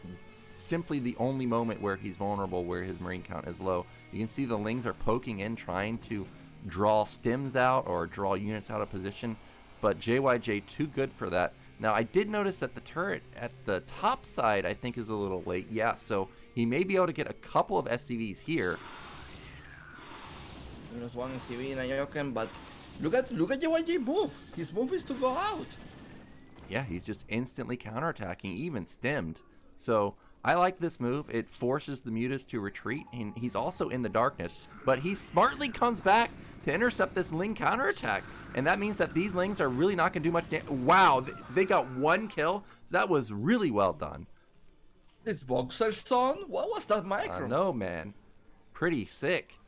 simply the only moment where he's vulnerable, where his Marine count is low. You can see the lings are poking in, trying to draw stims out or draw units out of position, but JYJ too good for that. Now I did notice that the turret at the top side I think is a little late. Yeah, so he may be able to get a couple of SCVs here. Minus 1 SCV in Nyoken, but look at JYJ move. His move is to go out. Yeah, he's just instantly counterattacking, even stemmed. So I like this move. It forces the mutas to retreat, and he's also in the darkness, but he smartly comes back to intercept this ling counterattack, and that means that these lings are really not going to do much damage. Wow, they got 1 kill, so that was really well done. This boxer son? What was that micro? I know, man. Pretty sick.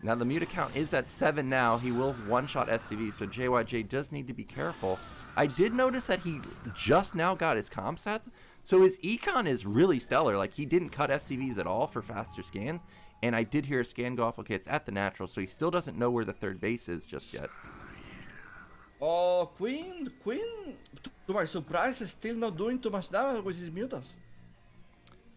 Now the muta count is at 7 now. He will one-shot SCV, so JYJ does need to be careful. I did notice that he just now got his comp stats, so his econ is really stellar. Like, he didn't cut SCVs at all for faster scans, and I did hear a scan go off. Okay, it's at the natural, so he still doesn't know where the 3rd base is just yet. Oh, Queen, to my surprise, is still not doing too much damage with his mutas.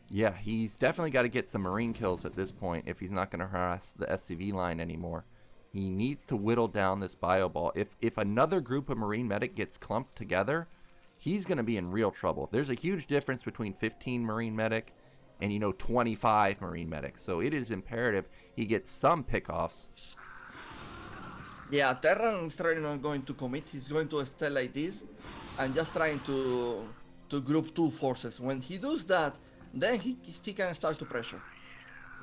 Yeah, he's definitely got to get some Marine kills at this point if he's not going to harass the SCV line anymore. He needs to whittle down this bio ball. If another group of Marine medic gets clumped together, he's going to be in real trouble. There's a huge difference between 15 Marine medic and, you know, 25 Marine medic. So it is imperative he gets some pickoffs. Yeah, Terran is trying not going to commit. He's going to stay like this and just trying to to group 2 forces. When he does that, then he can start to pressure.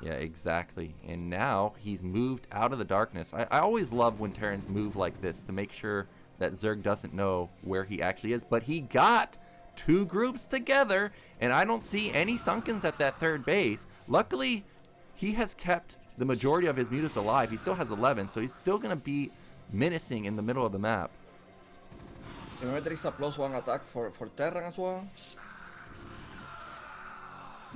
Yeah, exactly. And now he's moved out of the darkness. I always love when Terrans move like this to make sure that Zerg doesn't know where he actually is. But he got 2 groups together, and I don't see any Sunkens at that third base. Luckily, he has kept the majority of his mutas alive. He still has 11, so he's still going to be menacing in the middle of the map. Remember, there is a +1 attack for Terran as well.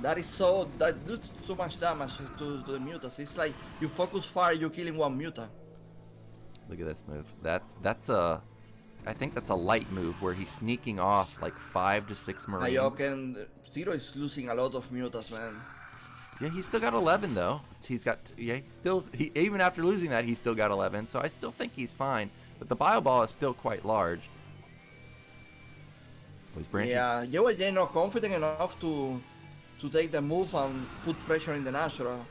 That does so much damage to the mutas. It's like you focus fire, you're killing 1 muta. Look at this move. I think that's a light move where he's sneaking off like 5 to 6 Marines. Nyoken Zero is losing a lot of mutas, man. Yeah, he's still got 11 though. He's got, even after losing that, he's still got 11. So I still think he's fine. But the bio ball is still quite large. Oh, he's branching. Yeah, JYJ not confident enough to take the move and put pressure in the natural.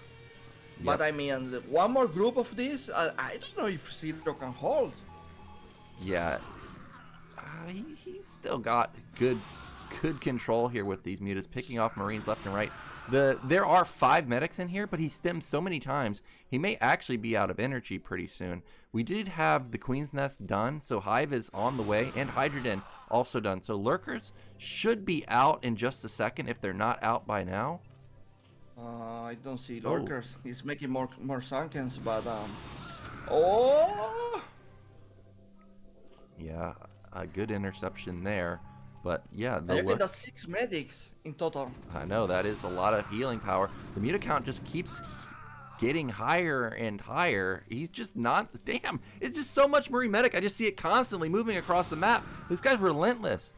Yep. But I mean, one more group of this, I don't know if Zero can hold. Yeah, he's still got good control here with these mutas, picking off Marines left and right. There are 5 medics in here, but he stemmed so many times, he may actually be out of energy pretty soon. We did have the Queen's Nest done, so Hive is on the way, and Hydrogen also done. So Lurkers should be out in just a second if they're not out by now. I don't see Lurkers. He's making more Sunkens, but oh! Yeah, a good interception there. But yeah, that's 6 medics in total. I know, that is a lot of healing power. The muta count just keeps getting higher and higher. He's just not, damn, it's just so much Marine medic. I just see it constantly moving across the map. This guy's relentless.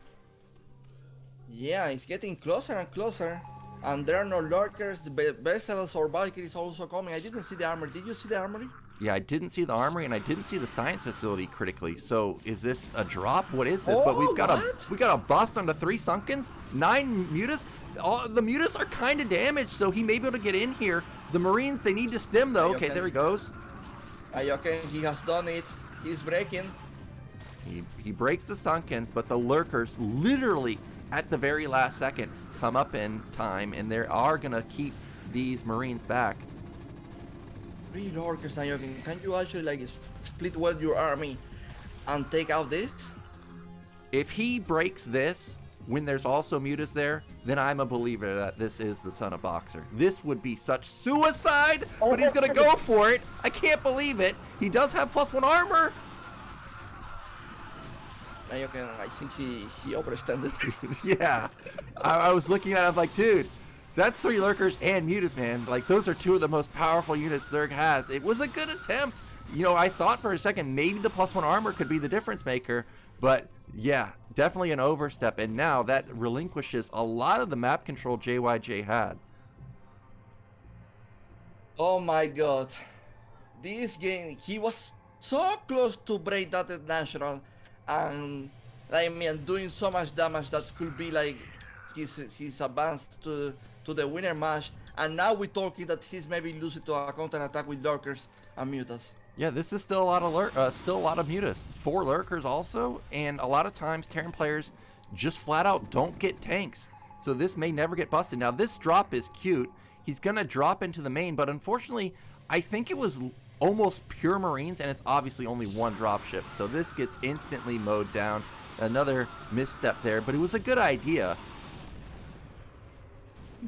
Yeah, it's getting closer and closer. And there are no lurkers, the vessels or Valkyries also coming. I didn't see the armor. Did you see the armory? Yeah, I didn't see the armory and I didn't see the science facility critically. So is this a drop? What is this? Oh, but we got a bust onto 3 Sunkens, 9 mutas. All the mutas are kind of damaged, so he may be able to get in here. The Marines, they need to stem though. Okay, there he goes. Okay, he has done it. He's breaking. He breaks the Sunkens, but the Lurkers literally at the very last second come up in time, and they are gonna keep these Marines back. 3 Lurkers, Nyoken. Can you actually like split well your army and take out this? If he breaks this when there's also mutas there, then I'm a believer that this is the son of Boxer. This would be such suicide, but he's gonna go for it. I can't believe it. He does have +1 armor. Nyoken, I think he overextended. Yeah, I was looking at it, I'm like, dude, that's 3 Lurkers and mutas, man. Like, those are 2 of the most powerful units Zerg has. It was a good attempt. You know, I thought for a second maybe the +1 armor could be the difference maker, but yeah, definitely an overstep. And now that relinquishes a lot of the map control JYJ had. Oh my god. This game, he was so close to break that natural, and I mean doing so much damage that could be like his advance to the winner match, and now we're talking that he's maybe losing to a counter attack with lurkers and mutas. Yeah, this is still a lot of mutas. 4 Lurkers also, and a lot of times Terran players just flat out don't get tanks. So this may never get busted. Now this drop is cute. He's gonna drop into the main, but unfortunately, I think it was almost pure Marines, and it's obviously only 1 dropship. So this gets instantly mowed down. Another misstep there, but it was a good idea.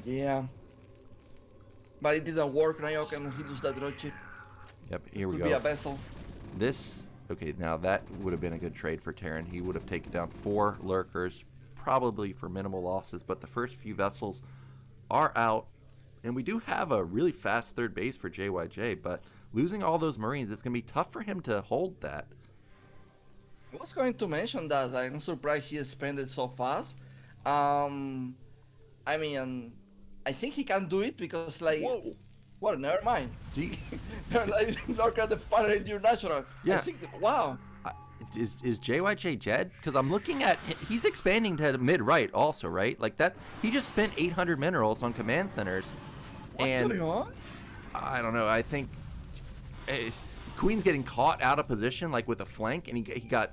Yeah. But it didn't work, Nyoken. He loses that dropship. Yep, here we Could go. be a vessel. This, okay, now that would have been a good trade for Terran. He would have taken down 4 Lurkers, probably for minimal losses, but the first few vessels are out. And we do have a really fast third base for JYJ, but losing all those Marines, it's going to be tough for him to hold that. I was going to mention that. I'm surprised he spent it so fast. I mean, I think he can do it because, like, Whoa. Well, never mind. They're like, look at the fire in your natural. Yeah. I think, wow. Is JYJ dead? Because I'm looking at, he's expanding to mid-right also, right? Like he just spent 800 minerals on command centers. What's going on? I don't know. I think Queen's getting caught out of position, like with a flank, and he got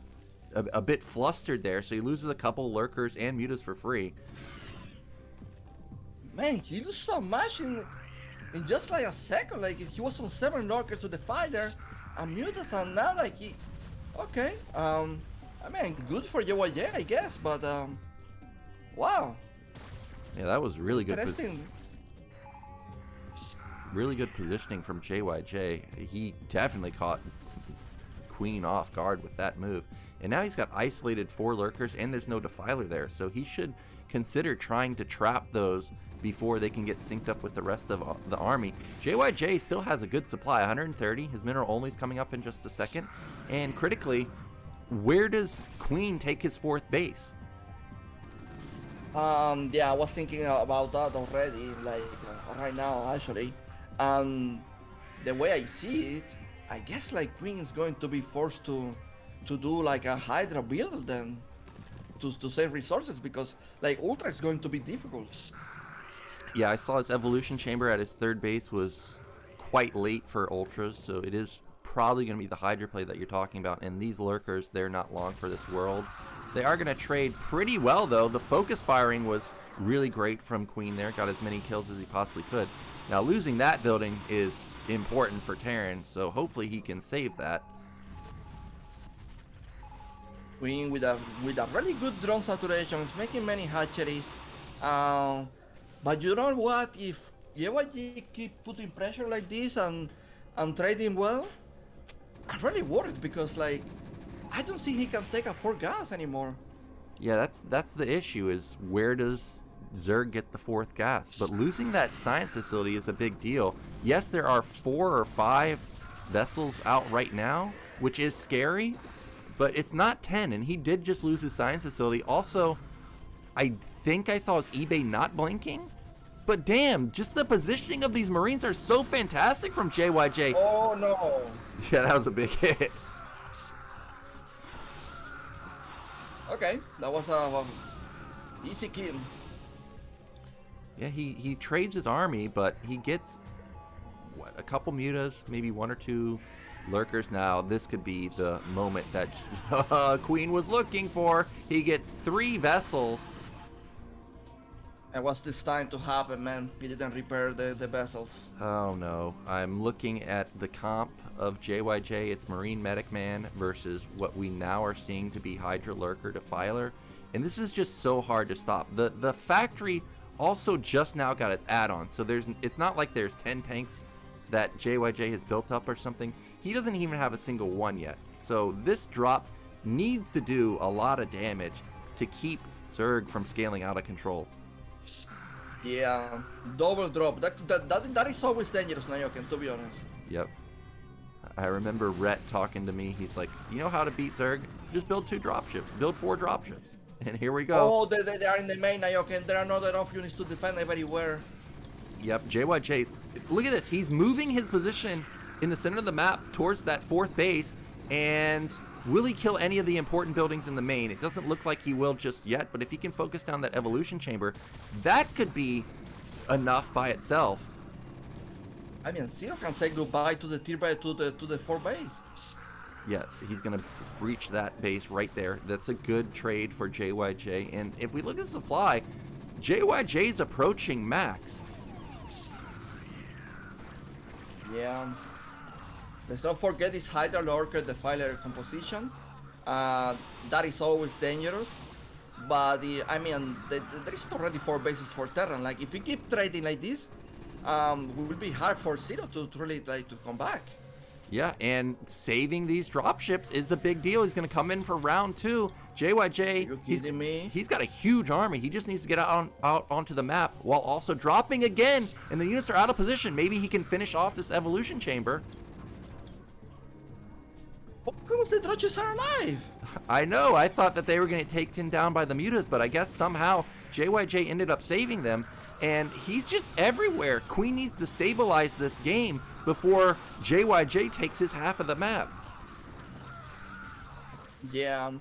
a bit flustered there, so he loses a couple lurkers and mutas for free. Man, he loses so much in just like a second. Like he was on 7 lurkers with the fighter, and mutas, and now like he. Okay. I mean, good for JYJ, I guess, but wow. Yeah, that was really good. Interesting. Really good positioning from JYJ. He definitely caught Queen off guard with that move. And now he's got isolated 4 lurkers and there's no defiler there. So he should consider trying to trap those before they can get synced up with the rest of the army. JYJ still has a good supply, 130. His mineral only is coming up in just a second. And critically, where does Queen take his 4th base? Yeah, I was thinking about that already, like right now actually. And the way I see it, I guess like Queen is going to be forced to do like a Hydra build then to save resources, because like Ultra is going to be difficult. Yeah, I saw his evolution chamber at his 3rd base was quite late for Ultras, so it is probably going to be the Hydra play that you're talking about. And these lurkers, they're not long for this world. They are going to trade pretty well, though. The focus firing was really great from Queen there. Got as many kills as he possibly could. Now, losing that building is important for Terran, so hopefully he can save that. Queen with a really good drone saturation, is making many hatcheries. But you know what? If JYJ keep putting pressure like this and trading well, I'm really worried, because like I don't think he can take a 4 gas anymore. Yeah, that's the issue, is where does Zerg get the 4th gas? But losing that science facility is a big deal. Yes, there are 4 or 5 vessels out right now, which is scary, but it's not 10, and he did just lose his science facility. Also, I think I saw his eBay not blinking, but damn, just the positioning of these Marines are so fantastic from JYJ. Oh no. Yeah, that was a big hit. Okay, that was a easy kill. Yeah, he trades his army, but he gets, what, a couple mutas, maybe 1 or 2 lurkers. Now, this could be the moment that Queen was looking for. He gets 3 vessels. And what's this time to happen, man? He didn't repair the vessels. Oh no, I'm looking at the comp of JYJ. It's Marine Medic Man versus what we now are seeing to be Hydra Lurker Defiler. And this is just so hard to stop. The factory also just now got its add-on, so it's not like there's 10 tanks that JYJ has built up or something. He doesn't even have a single one yet. So this drop needs to do a lot of damage to keep Zerg from scaling out of control. Yeah, double drop. That is always dangerous, Nyoken, to be honest. Yep. I remember Rhett talking to me. He's like, you know how to beat Zerg? Just build 2 dropships. Build 4 dropships. And here we go. Oh, they are in the main, Nyoken. There are not enough units to defend everywhere. Yep, JYJ. Look at this. He's moving his position in the center of the map towards that 4th base. And will he kill any of the important buildings in the main? It doesn't look like he will just yet, but if he can focus down that evolution chamber, that could be enough by itself. I mean, Zero can say goodbye to the tier base, to the 4 base. Yeah, he's gonna breach that base right there. That's a good trade for JYJ. And if we look at supply, JYJ's approaching max. Yeah. Let's not forget this Hydra Lurker Defiler composition. That is always dangerous. But I mean, there is already 4 bases for Terran. Like, if we keep trading like this, it will be hard for Zero to really like to come back. Yeah, and saving these dropships is a big deal. He's going to come in for round 2. JYJ, he's got a huge army. He just needs to get out onto the map while also dropping again. And the units are out of position. Maybe he can finish off this evolution chamber. How come the Drudges are alive? I know. I thought that they were going to take him down by the mutas, but I guess somehow JYJ ended up saving them. And he's just everywhere. Queen needs to stabilize this game before JYJ takes his half of the map. Yeah.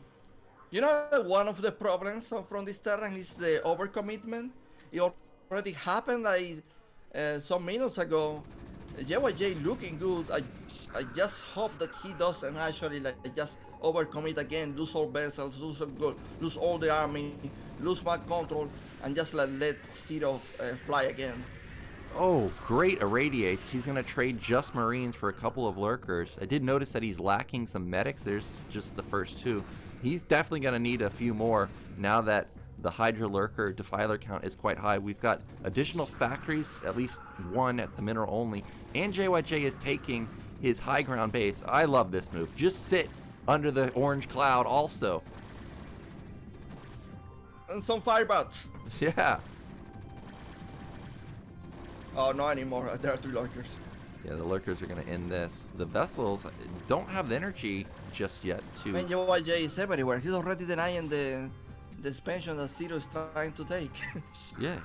You know, one of the problems from this Terran is the overcommitment. It already happened like some minutes ago. JYJ looking good. I just hope that he doesn't actually like just overcommit again, lose all vessels, lose all the army, lose map control, and just let Zero fly again. Oh, great irradiates. He's going to trade just Marines for a couple of Lurkers. I did notice that he's lacking some medics. There's just the first 2. He's definitely going to need a few more now that the Hydra Lurker Defiler count is quite high. We've got additional factories, at least 1 at the mineral only, and JYJ is taking his high ground base. I love this move. Just sit under the orange cloud also. And some firebots. Yeah. Oh, not anymore. There are 3 Lurkers. Yeah, the Lurkers are going to end this. The vessels don't have the energy just yet to... Man, JYJ is everywhere. He's already denying the expansion that Zero is trying to take. Yeah,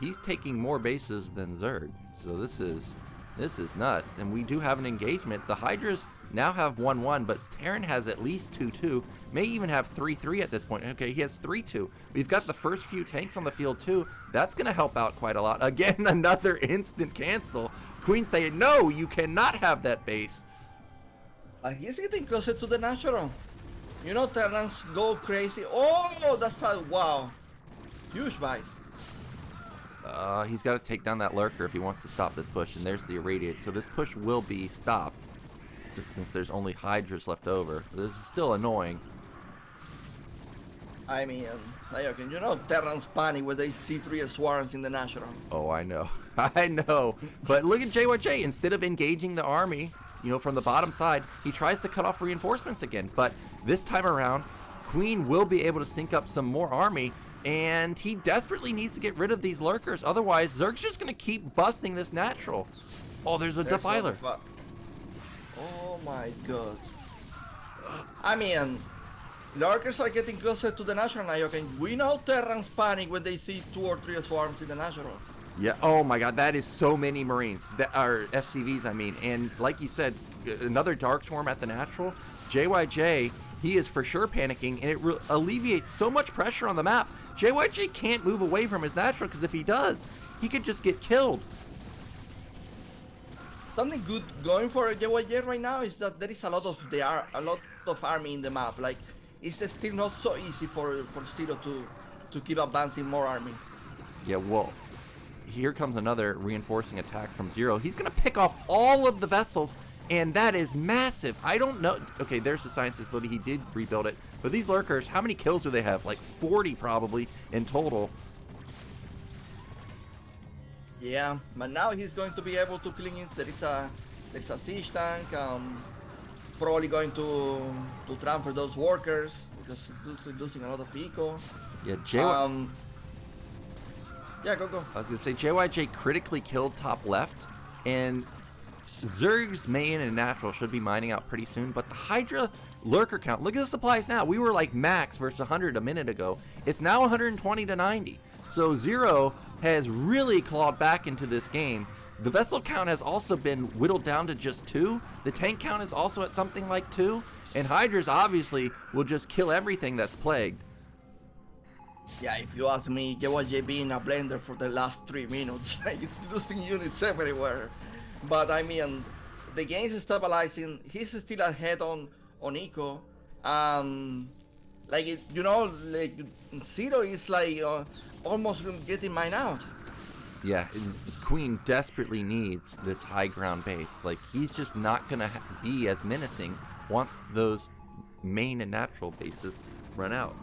he's taking more bases than Zerg. So this is nuts. And we do have an engagement. The Hydras now have 1-1, but Terran has at least 2-2. May even have 3-3 at this point. Okay, he has 3-2. We've got the first few tanks on the field too. That's going to help out quite a lot. Again, another instant cancel. Queen saying, no, you cannot have that base. He's getting closer to the natural. You know, Terrans go crazy. Oh, that's a wow. Huge bite. He's got to take down that Lurker if he wants to stop this push. And there's the irradiate. So this push will be stopped since there's only Hydras left over. This is still annoying. I mean, Nyoken, you know Terrans panic when they see 3 swarms in the natural. Oh, I know. I know. But look at JYJ. Instead of engaging the army, you know, from the bottom side, he tries to cut off reinforcements again. But this time around, Queen will be able to sync up some more army, and he desperately needs to get rid of these Lurkers. Otherwise, Zerg's just going to keep busting this natural. Oh, there's a Defiler. Oh my god. I mean, Lurkers are getting closer to the natural now. Okay, we know Terrans panic when they see 2 or 3 swarms in the natural. Yeah, oh my god, that is so many Marines. That are SCVs, I mean. And like you said, another Dark Swarm at the natural. JYJ, he is for sure panicking, and it alleviates so much pressure on the map. JYJ can't move away from his natural, because if he does, he could just get killed. Something good going for JYJ right now is that there is a lot of army in the map. Like, it's still not so easy for Zero to keep advancing more army. Yeah, well, here comes another reinforcing attack from Zero. He's going to pick off all of the vessels, and that is massive. I don't know. Okay, there's the science facility. He did rebuild it. But these Lurkers, how many kills do they have? Like 40 probably in total. Yeah, but now he's going to be able to clean it. There's a siege tank. Probably going to transfer those workers because he's losing a lot of eco. Yeah, yeah, go. I was going to say, JYJ critically killed top left, and Zerg's main and natural should be mining out pretty soon, but the Hydra Lurker count, look at the supplies now. We were like max versus 100 a minute ago. It's now 120 to 90. So Zero has really clawed back into this game. The vessel count has also been whittled down to just 2. The tank count is also at something like 2. And Hydras obviously will just kill everything that's plagued. Yeah, if you ask me, JYJ being a blender for the last 3 minutes. He's losing units everywhere. But I mean, the game is stabilizing. He's still ahead on eco. Like, you know, like Zero is like almost getting mined out. Yeah, Queen desperately needs this high ground base. Like, he's just not going to be as menacing once those main and natural bases run out.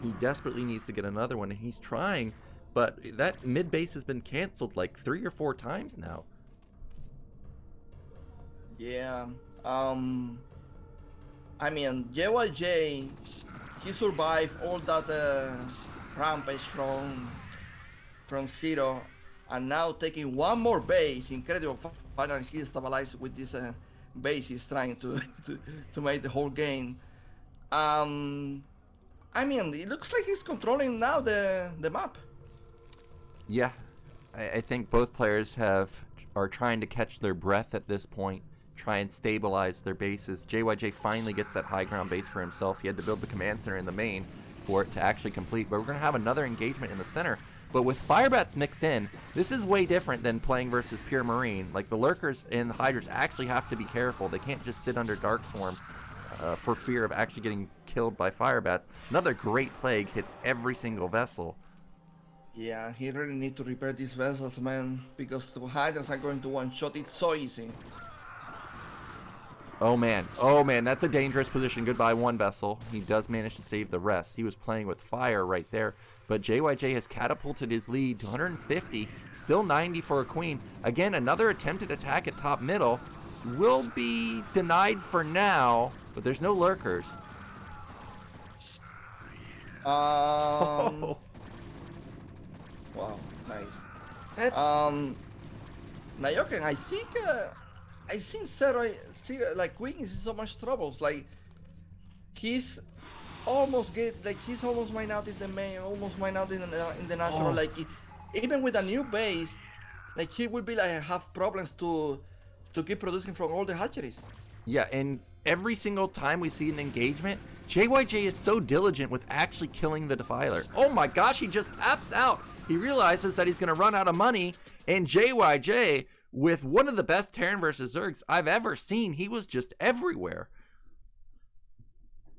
He desperately needs to get another one, and he's trying, but that mid base has been canceled like 3 or 4 times now. Yeah, I mean, JYJ, he survived all that rampage from Zero, and now taking one more base. Incredible. Finally, he stabilized with this base. He's trying to make the whole game. I mean, it looks like he's controlling now the map. Yeah, I think both players are trying to catch their breath at this point, try and stabilize their bases. JYJ finally gets that high ground base for himself. He had to build the command center in the main for it to actually complete, but we're going to have another engagement in the center. But with Firebats mixed in, this is way different than playing versus pure Marine. Like, the Lurkers and the Hydras actually have to be careful. They can't just sit under Dark Swarm for fear of actually getting killed by fire bats. Another great plague hits every single vessel. Yeah, he really need to repair these vessels, man, because the hydras are going to one-shot it so easy. Oh man, that's a dangerous position. Goodbye, one vessel. He does manage to save the rest. He was playing with fire right there, but JYJ has catapulted his lead to 150, still 90 for a queen. Again, another attempted attack at top middle will be denied for now, but there's no lurkers. Wow, nice. That's Nyoken, I think Zero, like Queen is in so much troubles. Like he's almost mined out in the main, almost mined out in the natural. Like even with a new base, like he will be like have problems to keep producing from all the hatcheries. Yeah, and every single time we see an engagement, JYJ is so diligent with actually killing the Defiler. Oh my gosh, he just taps out. He realizes that he's going to run out of money, and JYJ, with one of the best Terran versus Zergs I've ever seen, he was just everywhere.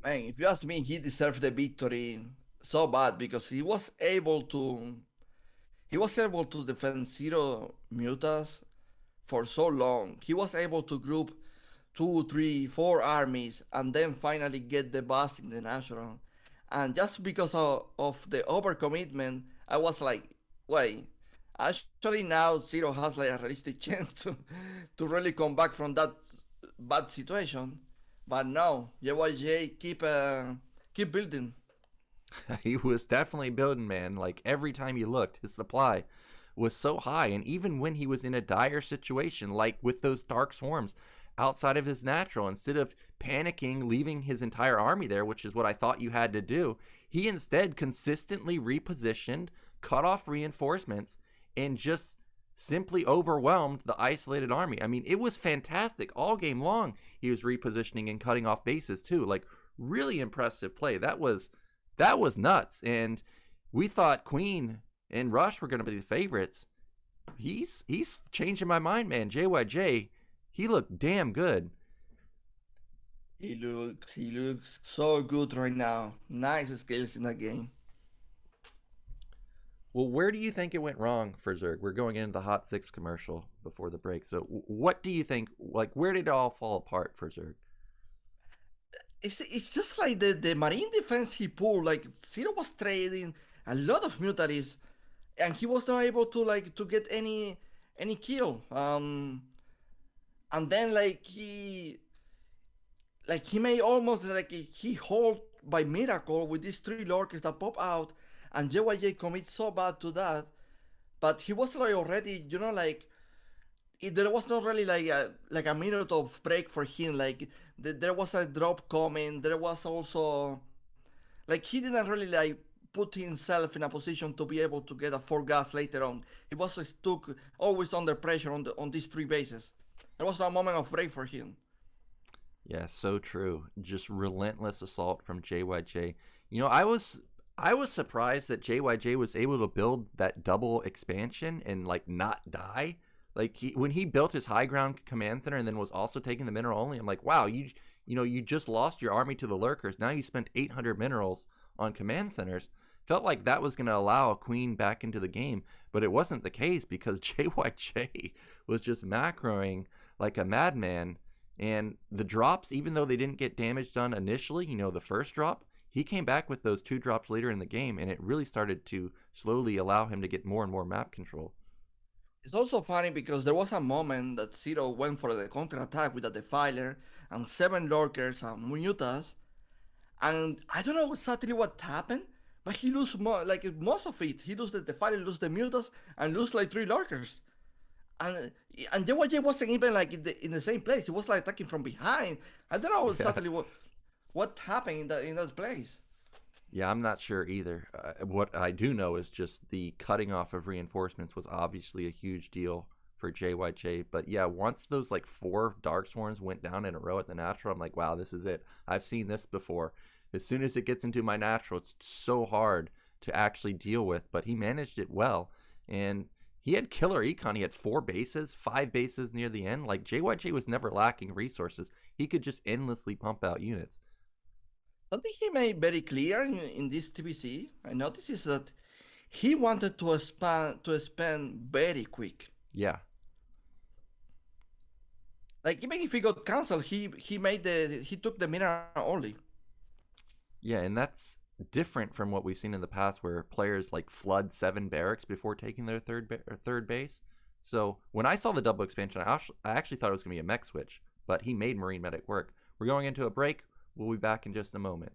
Man, if you ask me, he deserved the victory so bad because he was able to defend 0 mutas for so long. He was able to group 2, 3, 4 armies and then finally get the bust in the natural. And just because of the overcommitment, I was like, wait, actually now Zero has like a realistic chance to really come back from that bad situation. But no, JYJ keep building. He was definitely building, man. Like every time you looked, his supply was so high. And even when he was in a dire situation, like with those dark swarms outside of his natural, instead of panicking, leaving his entire army there, which is what I thought you had to do, he instead consistently repositioned, cut off reinforcements, and just simply overwhelmed the isolated army. I mean, it was fantastic all game long. He was repositioning and cutting off bases too. Like really impressive play. That was nuts. And we thought Queen and Rush were going to be the favorites. He's changing my mind, man. JYJ, he looked damn good. He looks so good right now. Nice skills in that game. Well, where do you think it went wrong for Zerg? We're going into the Hot 6 commercial before the break. So what do you think, like, where did it all fall apart for Zerg? It's just like the marine defense he pulled. Like Zero was trading a lot of mutaries, and he was not able to get any kill. And then he made almost like he hold by miracle with these 3 lurkers that pop out, and JYJ commits so bad to that. But he was like already, there was not really like a minute of break for him. Like there was a drop coming. There was also like he didn't really put himself in a position to be able to get a 4 gas later on. He was stuck always under pressure on these 3 bases. There was a moment of break for him. Yeah, so true. Just relentless assault from JYJ. You know, I was surprised that JYJ was able to build that double expansion and not die. Like when he built his high ground command center and then was also taking the mineral only, I'm like, wow, you just lost your army to the lurkers. Now you spent 800 minerals on command centers. Felt like that was going to allow a queen back into the game, but it wasn't the case because JYJ was just macroing like a madman. And the drops, even though they didn't get damage done initially, the first drop, he came back with those 2 drops later in the game, and it really started to slowly allow him to get more and more map control. It's also funny because there was a moment that Zero went for the counter-attack with a Defiler and 7 lurkers and mutas, and I don't know exactly what happened, but he lose most of it. He lose the Defiler, lose the mutas, and lose 3 lurkers. And JYJ wasn't even in the same place. He was attacking from behind. I don't know exactly what happened in that place. Yeah, I'm not sure either. What I do know is just the cutting off of reinforcements was obviously a huge deal for JYJ. But yeah, once those 4 Dark Swarms went down in a row at the natural, I'm like, wow, this is it. I've seen this before. As soon as it gets into my natural, it's so hard to actually deal with. But he managed it well. And He had killer econ. He had 4 bases, 5 bases near the end. Like, JYJ was never lacking resources. He could just endlessly pump out units. Something he made very clear in this TBC, I noticed, is that he wanted to expand very quick. Yeah. Like, even if he got cancelled, he took the mineral only. Yeah, and that's different from what we've seen in the past, where players like flood 7 barracks before taking their third base. So when I saw the double expansion, I actually thought it was going to be a mech switch, but he made Marine Medic work. We're going into a break. We'll be back in just a moment.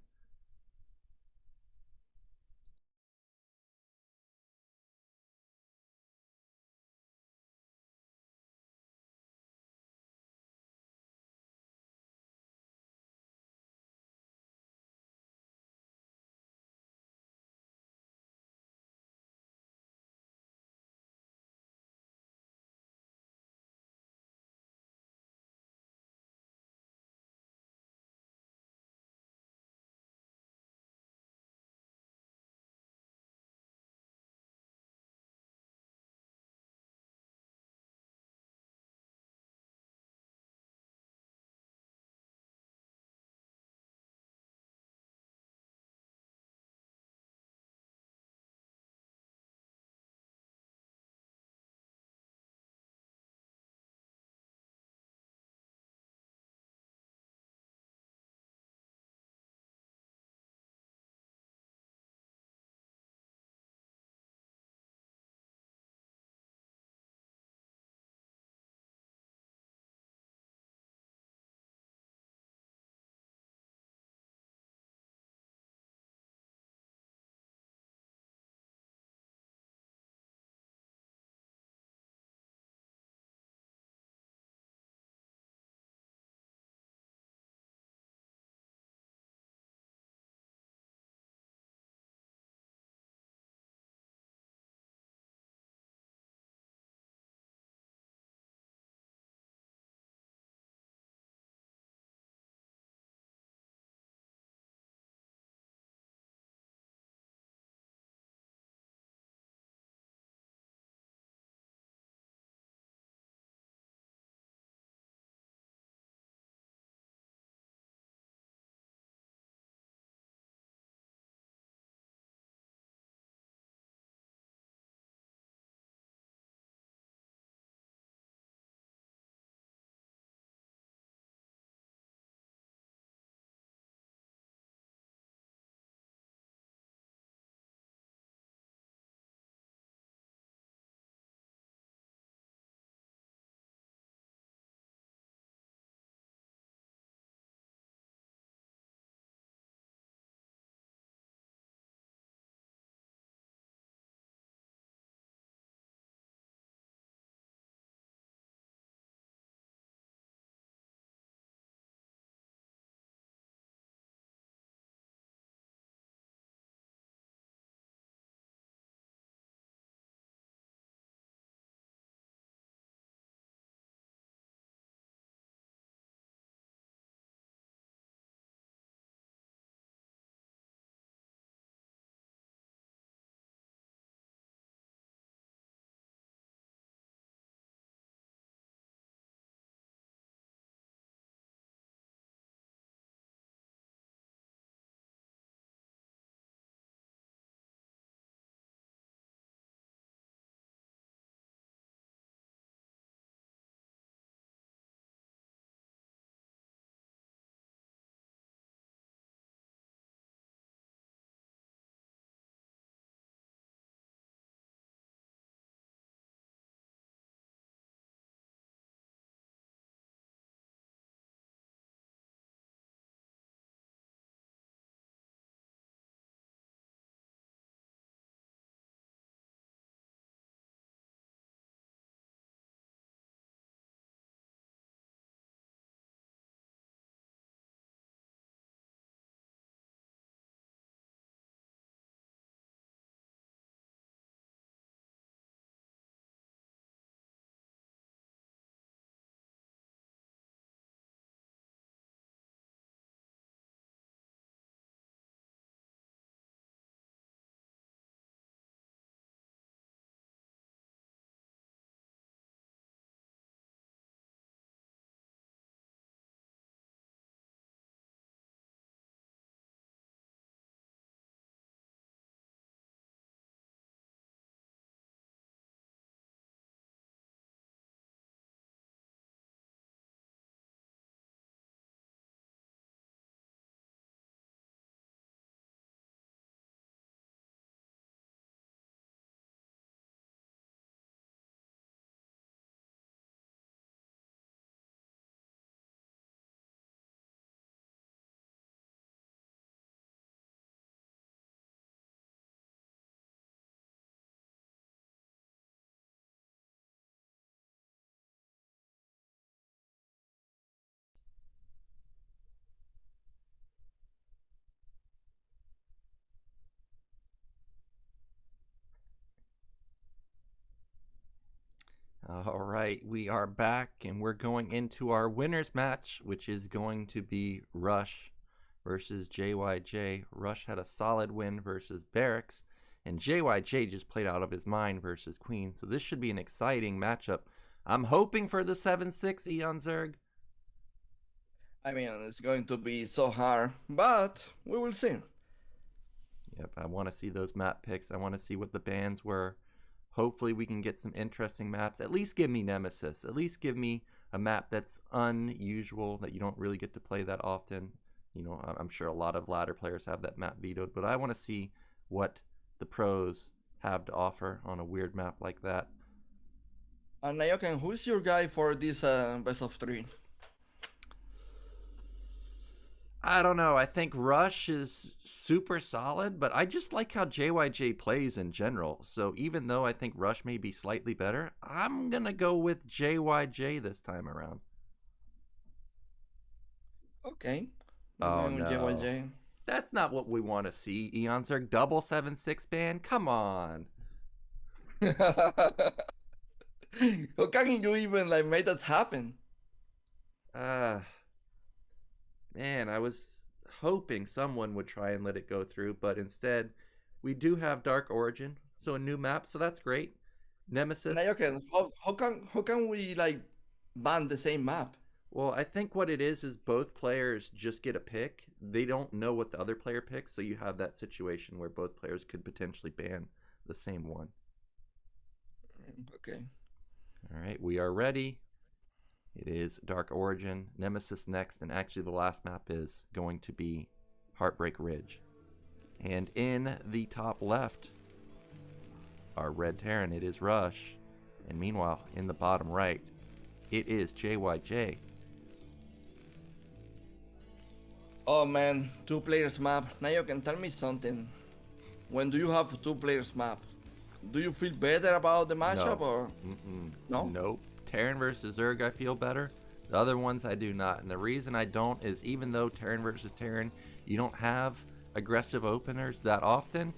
right, we are back and we're going into our winners match, which is going to be Rush versus JYJ. Rush had a solid win versus Barracks, and JYJ just played out of his mind versus Queen. So this should be an exciting matchup. I'm hoping for the 7-6 Eonzerg. I mean, it's going to be so hard, but we will see. Yep, I want to see those map picks. I want to see what the bans were. Hopefully we can get some interesting maps. At least give me Nemesis. At least give me a map that's unusual, that you don't really get to play that often. You know, I'm sure a lot of ladder players have that map vetoed, but I want to see what the pros have to offer on a weird map like that. Nyoken, who's your guy for this best of 3? I don't know. I think Rush is super solid, but I just like how JYJ plays in general. So even though I think Rush may be slightly better, I'm going to go with JYJ this time around. Okay. Oh, no. JYJ. That's not what we want to see. Eonzerg double 7-6 ban? Come on. How can you even like make that happen? Man, I was hoping someone would try and let it go through, but instead, we do have Dark Origin, so a new map, so that's great. Nemesis. Nyoken, how can we like ban the same map? Well, I think what it is both players just get a pick. They don't know what the other player picks, so you have that situation where both players could potentially ban the same one. Okay. All right, we are ready. It is Dark Origin, Nemesis next, and actually the last map is going to be Heartbreak Ridge. And in the top left, our Red Terran, it is Rush. And meanwhile, in the bottom right, it is JYJ. Oh man, 2 players map. Now you can tell me something. When do you have 2 players map? Do you feel better about the matchup or? No? Nope. Terran versus Zerg, I feel better. The other ones I do not. And the reason I don't is even though Terran versus Terran, you don't have aggressive openers that often.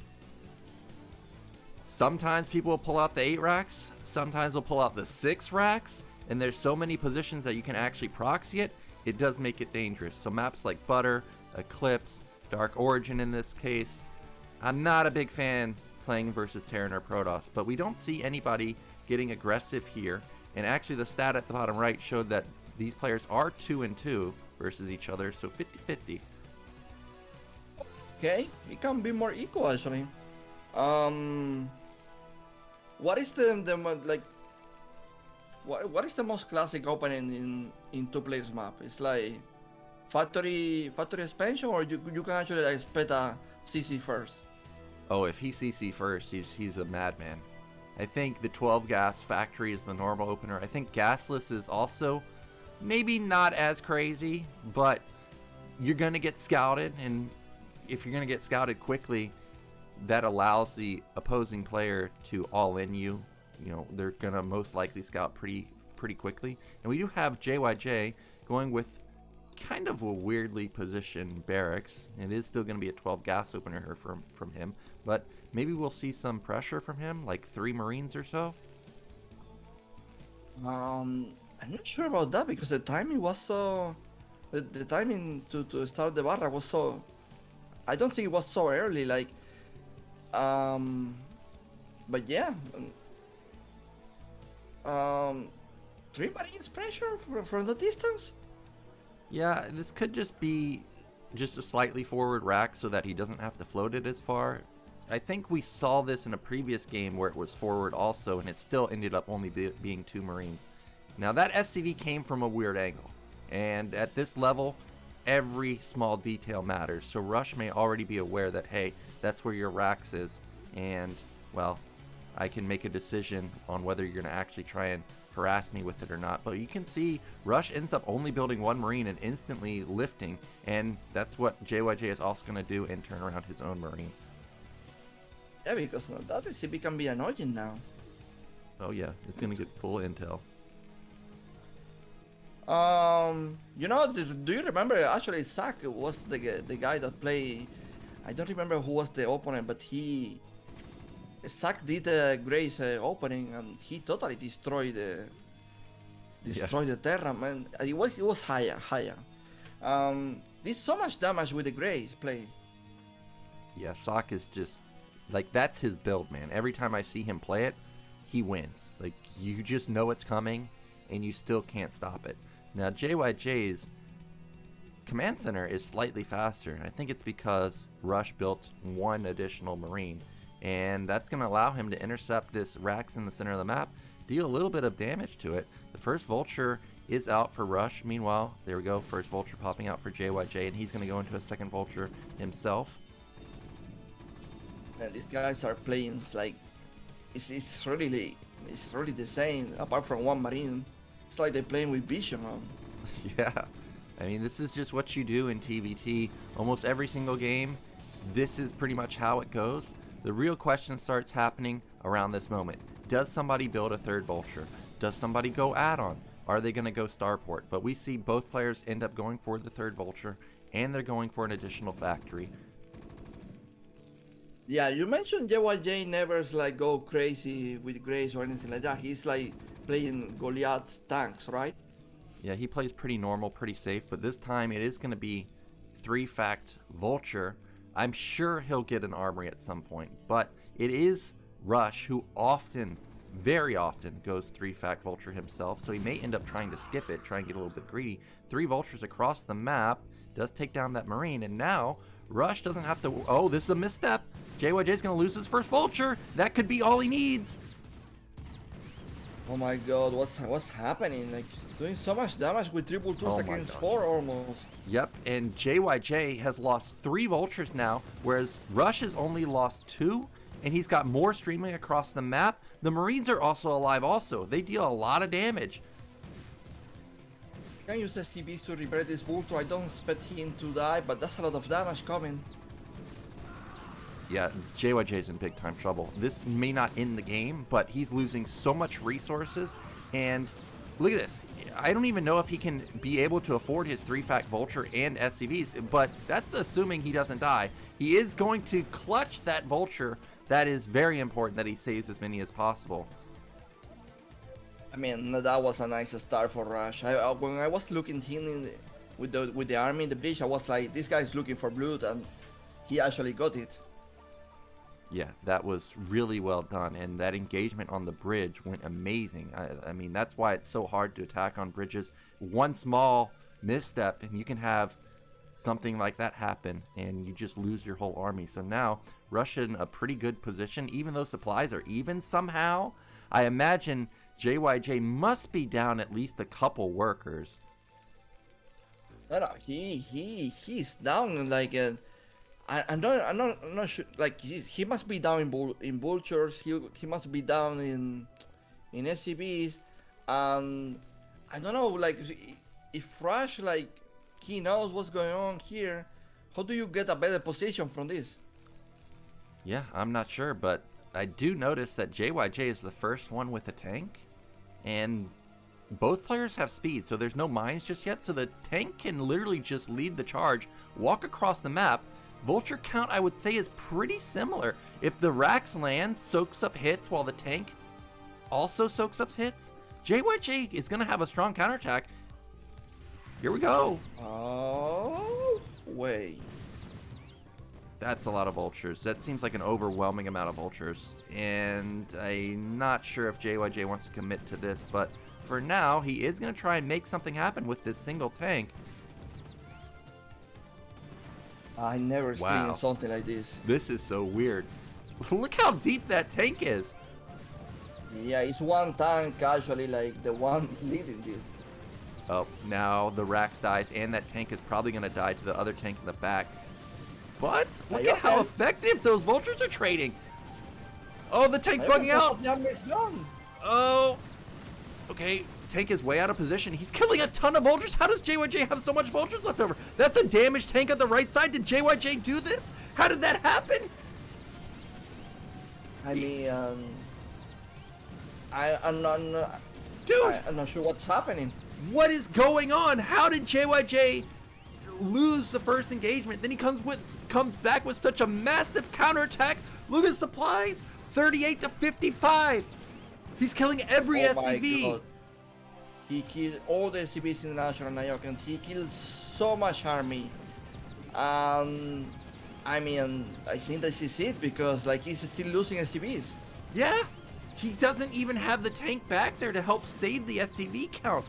Sometimes people will pull out the 8 racks. Sometimes they'll pull out the 6 racks. And there's so many positions that you can actually proxy it. It does make it dangerous. So maps like Butter, Eclipse, Dark Origin in this case. I'm not a big fan playing versus Terran or Protoss. But we don't see anybody getting aggressive here. And actually the stat at the bottom right showed that these players are 2-2 versus each other, so 50-50. Okay, it can be more equal actually. What is the like? What is the most classic opening in 2 players map? It's like factory expansion, or you can actually like expect a CC first. Oh, if he CC first, he's a madman. I think the 12 gas factory is the normal opener. I think gasless is also maybe not as crazy, but you're going to get scouted, and if you're going to get scouted quickly, that allows the opposing player to all in you. You know, they're going to most likely scout pretty quickly. And we do have JYJ going with kind of a weirdly positioned Barracks. It is still going to be a 12 gas opener here from him, but maybe we'll see some pressure from him, like 3 Marines or so. I'm not sure about that because the timing was so. The timing to start the barra was so. I don't think it was so early. Like, but yeah. 3 Marines pressure from the distance. Yeah, this could just be just a slightly forward rack so that he doesn't have to float it as far. I think we saw this in a previous game where it was forward also, and it still ended up only being 2 Marines. Now that SCV came from a weird angle, and at this level, every small detail matters. So Rush may already be aware that, hey, that's where your racks is, and, well, I can make a decision on whether you're going to actually try and harass me with it or not. But you can see Rush ends up only building 1 Marine and instantly lifting, and that's what JYJ is also going to do and turn around his own Marine. Yeah, because that SCP can be annoying now. Oh yeah, it's going to get full intel. You know, do you remember actually Zack was the guy that played? I don't remember who was the opponent, but Zack did a Grace opening and he totally destroyed destroy the Terra, man. It was higher. Did so much damage with the Grace play. Yeah, Sock is just like, that's his build, man. Every time I see him play it, he wins. Like, you just know it's coming and you still can't stop it. Now JYJ's command center is slightly faster. I think it's because Rush built one additional Marine, and that's going to allow him to intercept this Rax in the center of the map, deal a little bit of damage to it. The first Vulture is out for Rush. Meanwhile, there we go, first Vulture popping out for JYJ, and he's going to go into a second Vulture himself. And these guys are playing like it's really the same. Apart from one Marine, it's like they're playing with Vision on. Yeah, I mean, this is just what you do in TVT. Almost every single game, this is pretty much how it goes. The real question starts happening around this moment. Does somebody build a third Vulture? Does somebody go add-on? Are they going to go Starport? But we see both players end up going for the third Vulture, and they're going for an additional factory. Yeah, you mentioned JYJ never's like go crazy with Grace or anything like that. He's like playing Goliath tanks, right? Yeah, he plays pretty normal, pretty safe, but this time it is going to be 3-fact Vulture. I'm sure he'll get an armory at some point, but it is Rush who often, very often, goes 3-fact Vulture himself, so he may end up trying to skip it, try and get a little bit greedy. 3 Vultures across the map, does take down that Marine, and now Rush doesn't have to... Oh, this is a misstep. JYJ's going to lose his first Vulture. That could be all he needs. Oh my god, what's happening? Like, doing so much damage with triple twos against 4 almost. Yep, and JYJ has lost 3 Vultures now, whereas Rush has only lost 2, and he's got more streaming across the map. The Marines are also alive also. They deal a lot of damage. Can use SCBs to repair this Vulture. I don't expect him to die, but that's a lot of damage coming. Yeah, JYJ's in big time trouble. This may not end the game, but he's losing so much resources. And look at this. I don't even know if he can be able to afford his 3-fact Vulture and SCVs, but that's assuming he doesn't die. He is going to clutch that Vulture. That is very important that he saves as many as possible. I mean, that was a nice start for Rush. When I was looking him with the army in the bridge, I was like, this guy's looking for blood, and he actually got it. Yeah, that was really well done, and that engagement on the bridge went amazing. I mean, that's why it's so hard to attack on bridges. One small misstep, and you can have something like that happen, and you just lose your whole army. So now, Rush in a pretty good position, even though supplies are even somehow. I imagine JYJ must be down at least a couple workers. No, he's down like I'm not sure. Like he must be down in Vultures. He must be down in SCVs, and I don't know. Like if Rush like he knows what's going on here, how do you get a better position from this? Yeah, I'm not sure, but I do notice that JYJ is the first one with a tank, and both players have speed, so there's no mines just yet, so the tank can literally just lead the charge, walk across the map. Vulture count, I would say, is pretty similar. If the Rax lands, soaks up hits while the tank also soaks up hits, JYJ is going to have a strong counterattack. Here we go. Oh, wait. That's a lot of Vultures. That seems like an overwhelming amount of Vultures. And I'm not sure if JYJ wants to commit to this, but for now, he is going to try and make something happen with this single tank. I never seen something like this. This is so weird. Look how deep that tank is. Yeah, it's one tank actually, like the one leading this. Oh, now the Rax dies, and that tank is probably going to die to the other tank in the back. But look at how effective those Vultures are trading. Oh, the tank's bugging out. Oh, okay. Tank is way out of position. He's killing a ton of Vultures. How does JYJ have so much Vultures left over? That's a damaged tank on the right side. Did JYJ do this? How did that happen? I mean, I'm not, dude, I'm not sure what's happening. What is going on? How did JYJ lose the first engagement? Then he comes back with such a massive counterattack. Look at the supplies, 38 to 55. He's killing every SCV. He killed all the SCVs in the National Nyoken. He killed so much army. I mean, I think this is it because like he's still losing SCVs. Yeah, he doesn't even have the tank back there to help save the SCV count.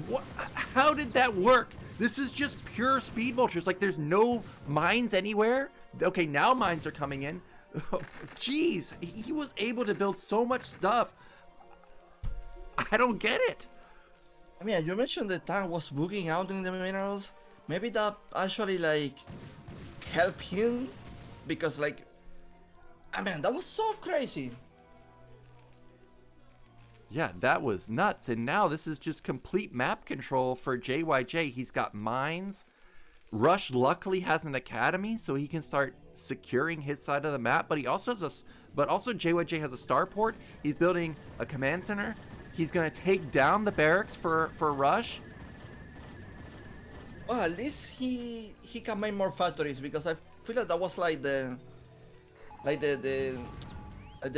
What? How did that work? This is just pure speed vultures. Like there's no mines anywhere. Okay, now mines are coming in. Jeez, he was able to build so much stuff. I don't get it. I mean, you mentioned the tank was bugging out in the minerals. Maybe that actually like helped him because like, I mean, that was so crazy. Yeah, that was nuts. And now this is just complete map control for JYJ. He's got mines. Rush luckily has an academy, so he can start securing his side of the map. But he also has also JYJ has a starport. He's building a command center. He's gonna take down the barracks for Rush. Well, at least he can make more factories because I feel like that was like the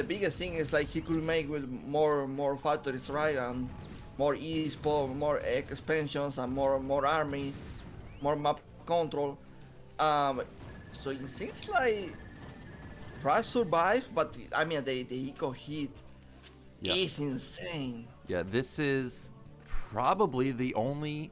biggest thing is like he could make with more factories, right? And more e-sport, more expansions, and more army, more map control. So it seems like Rush survived, but I mean the eco hit is insane. Yeah, this is probably the only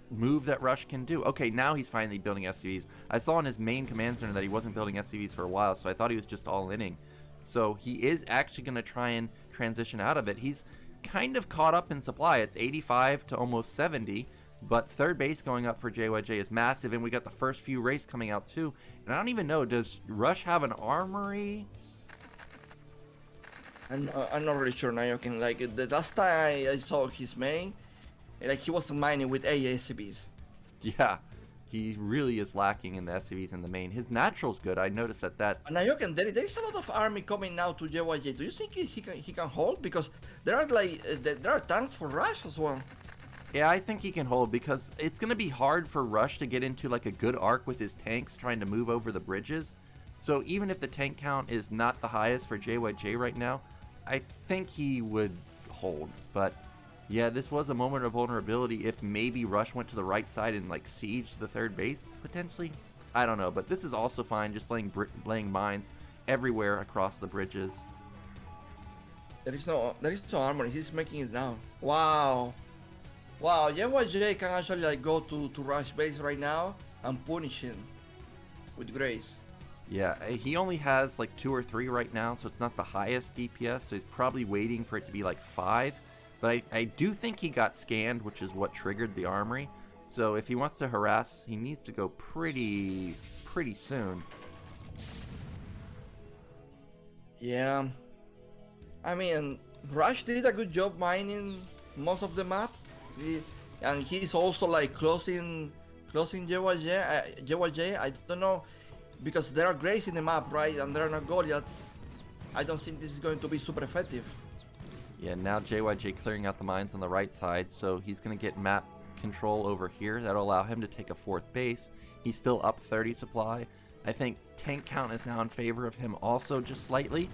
move that Rush can do. Okay, now he's finally building SCVs. I saw in his main command center that he wasn't building SCVs for a while, so I thought he was just all-inning. So he is actually going to try and transition out of it. He's kind of caught up in supply. It's 85 to almost 70, but third base going up for JYJ is massive, and we got the first few race coming out too. And I don't even know, does Rush have an armory? I'm not really sure now. You can like the last time I saw his main, like he was mining with ASCVs. Yeah, he really is lacking in the SCVs in the main. His natural's good. I noticed that that's. And Nyoken, there is a lot of army coming now to JYJ. Do you think he can hold? Because there are like there are tanks for Rush as well. Yeah, I think he can hold because it's going to be hard for Rush to get into like a good arc with his tanks trying to move over the bridges. So even if the tank count is not the highest for JYJ right now, I think he would hold. But yeah, this was a moment of vulnerability if maybe Rush went to the right side and like sieged the third base potentially. I don't know, but this is also fine, just laying mines everywhere across the bridges. There is no armor. He's making it now. Wow, JYJ can actually like go to Rush base right now and punish him with grace. Yeah, he only has like 2 or 3 right now, so it's not the highest DPS, so he's probably waiting for it to be like 5. But I do think he got scanned, which is what triggered the armory. So if he wants to harass, he needs to go pretty soon. Yeah, I mean, Rush did a good job mining most of the map, and he's also like closing JYJ. I don't know, because there are Greys in the map, right, and there are no Goliaths. I don't think this is going to be super effective. Yeah, now JYJ clearing out the mines on the right side, so he's going to get map control over here. That'll allow him to take a 4th base. He's still up 30 supply. I think tank count is now in favor of him also, just slightly.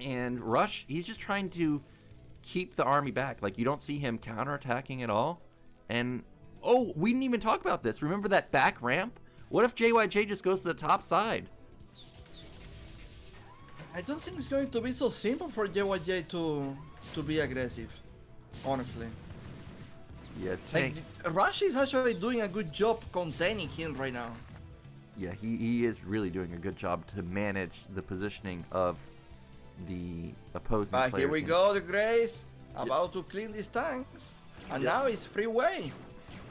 And Rush, he's just trying to keep the army back. Like, you don't see him counterattacking at all. And, oh, we didn't even talk about this. Remember that back ramp? What if JYJ just goes to the top side? I don't think it's going to be so simple for JYJ to be aggressive, honestly. Yeah, tank. Like, Rush is actually doing a good job containing him right now. Yeah, he is really doing a good job to manage the positioning of the opposing players. Here we go, the Greys, about to clean these tanks. And now it's freeway.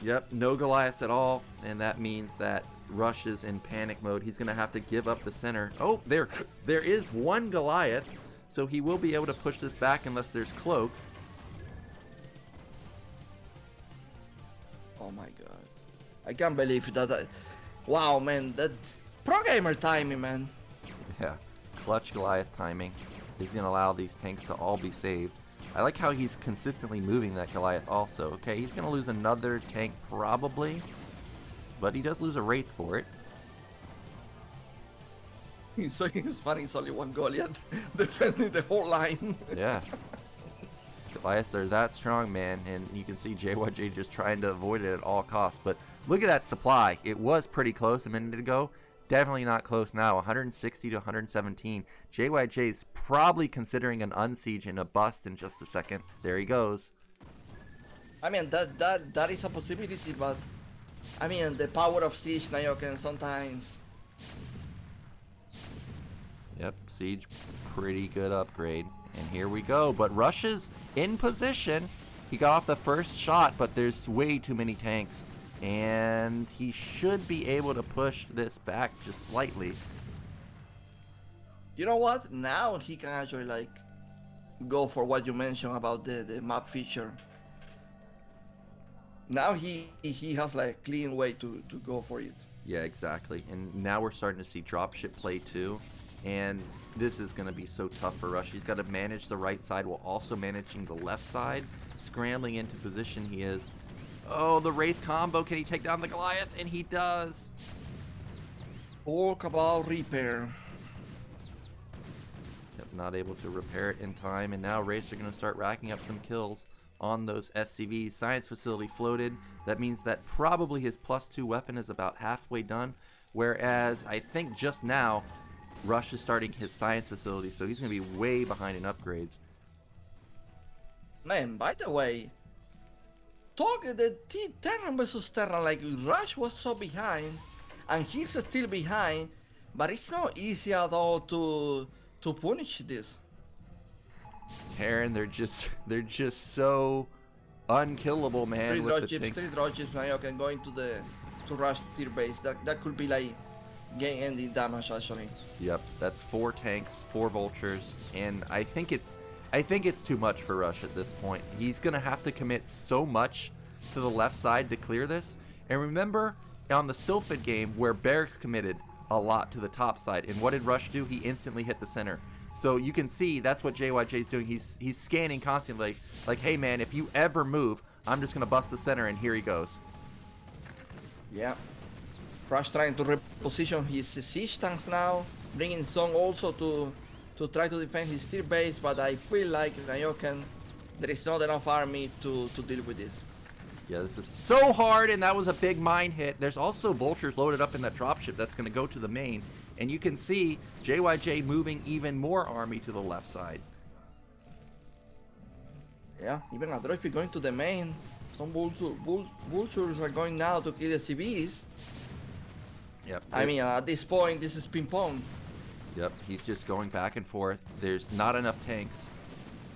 Yep, no Goliaths at all, and that means that Rush is in panic mode. He's going to have to give up the center. Oh, there is one Goliath, so he will be able to push this back unless there's Cloak. Oh my god. I can't believe that. Wow, man, that pro gamer timing, man. Yeah, clutch Goliath timing. He's going to allow these tanks to all be saved. I like how he's consistently moving that Goliath also. Okay, he's going to lose another tank probably, but he does lose a Wraith for it. So it's funny, it's only one Goliath defending the whole line. Yeah. Goliaths are that strong, man, and you can see JYJ just trying to avoid it at all costs. But look at that supply. It was pretty close a minute ago. Definitely not close now. 160 to 117. JYJ is probably considering an unsiege and a bust in just a second. There he goes. I mean, that is a possibility, but I mean, the power of siege Nyoken sometimes. Yep, siege, pretty good upgrade. And here we go. But Rush is in position. He got off the first shot, but there's way too many tanks. And he should be able to push this back just slightly. You know what? Now he can actually like go for what you mentioned about the map feature. Now he has like a clean way to go for it. Yeah, exactly. And now we're starting to see dropship play too. And this is going to be so tough for Rush. He's got to manage the right side while also managing the left side. Scrambling into position he is. Oh, the Wraith combo. Can he take down the Goliath? And he does. Talk about repair. Yep, not able to repair it in time. And now Wraiths are going to start racking up some kills on those SCVs. Science facility floated. That means that probably his +2 weapon is about halfway done. Whereas I think just now, Rush is starting his science facility, so he's going to be way behind in upgrades. Man, by the way, the Terran versus Terran, like Rush was so behind, and he's still behind, but it's not easy at all to punish this. Terran, they're just so unkillable, man. Three with dropships, Nyoken going to Rush tier base. That could be like game-ending damage actually. Yep, that's 4 tanks, 4 vultures, and I think it's too much for Rush at this point. He's gonna have to commit so much to the left side to clear this. And remember on the Sylphid game where Barracks committed a lot to the top side, and what did Rush do? He instantly hit the center. So you can see that's what JYJ is doing. He's scanning constantly, like, hey man, if you ever move, I'm just gonna bust the center, and here he goes. Yeah. Rush trying to reposition his siege tanks now, bringing some also to try to defend his tier base, but I feel like Nyoken, there is not enough army to deal with this. Yeah, this is so hard, and that was a big mine hit. There's also vultures loaded up in that dropship that's going to go to the main, and you can see JYJ moving even more army to the left side. Yeah, even a dropship going to the main. Some vultures are going now to kill the CVs. Yep. I mean, at this point, this is ping pong. Yep, he's just going back and forth. There's not enough tanks.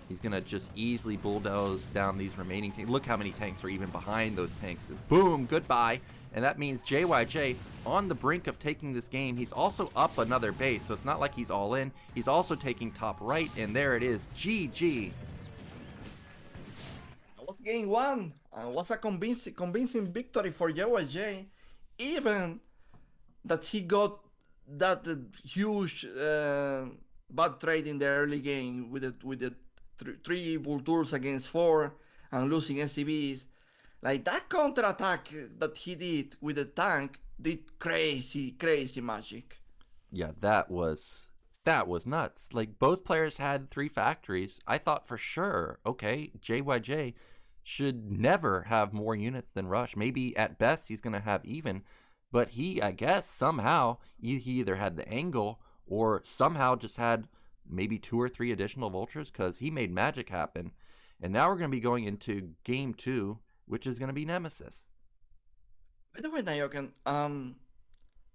He's going to just easily bulldoze down these remaining tanks. Look how many tanks are even behind those tanks. Boom, goodbye. And that means JYJ on the brink of taking this game. He's also up another base, so it's not like he's all in. He's also taking top right, and there it is. GG. That was game 1. And was a convincing victory for JYJ. Even that he got that huge bad trade in the early game with the 3 vultures against 4 and losing SCVs. Like that counter attack that he did with the tank did crazy magic. Yeah, that was nuts. Like both players had 3 factories. I thought for sure, okay, JYJ should never have more units than Rush. Maybe at best he's going to have even. But he, I guess, somehow, he either had the angle or somehow just had maybe 2 or 3 additional vultures because he made magic happen. And now we're going to be going into game 2, which is going to be Nemesis. By the way, Nyoken,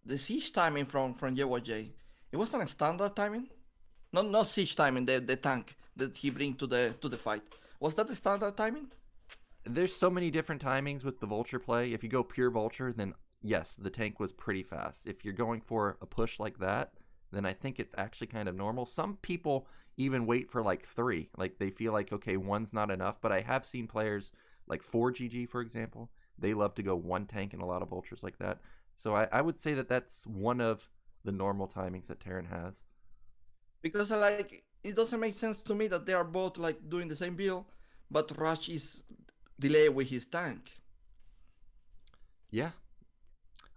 the siege timing from JYJ, it wasn't a standard timing? Not siege timing, the tank that he bring to the fight. Was that the standard timing? There's so many different timings with the vulture play. If you go pure vulture, then yes, the tank was pretty fast. If you're going for a push like that, then I think it's actually kind of normal. Some people even wait for like 3. Like they feel like, okay, 1's not enough. But I have seen players like 4GG, for example. They love to go 1 tank and a lot of vultures like that. So I would say that that's one of the normal timings that Terran has. Because like it doesn't make sense to me that they are both like doing the same build, but Rush is delayed with his tank. Yeah.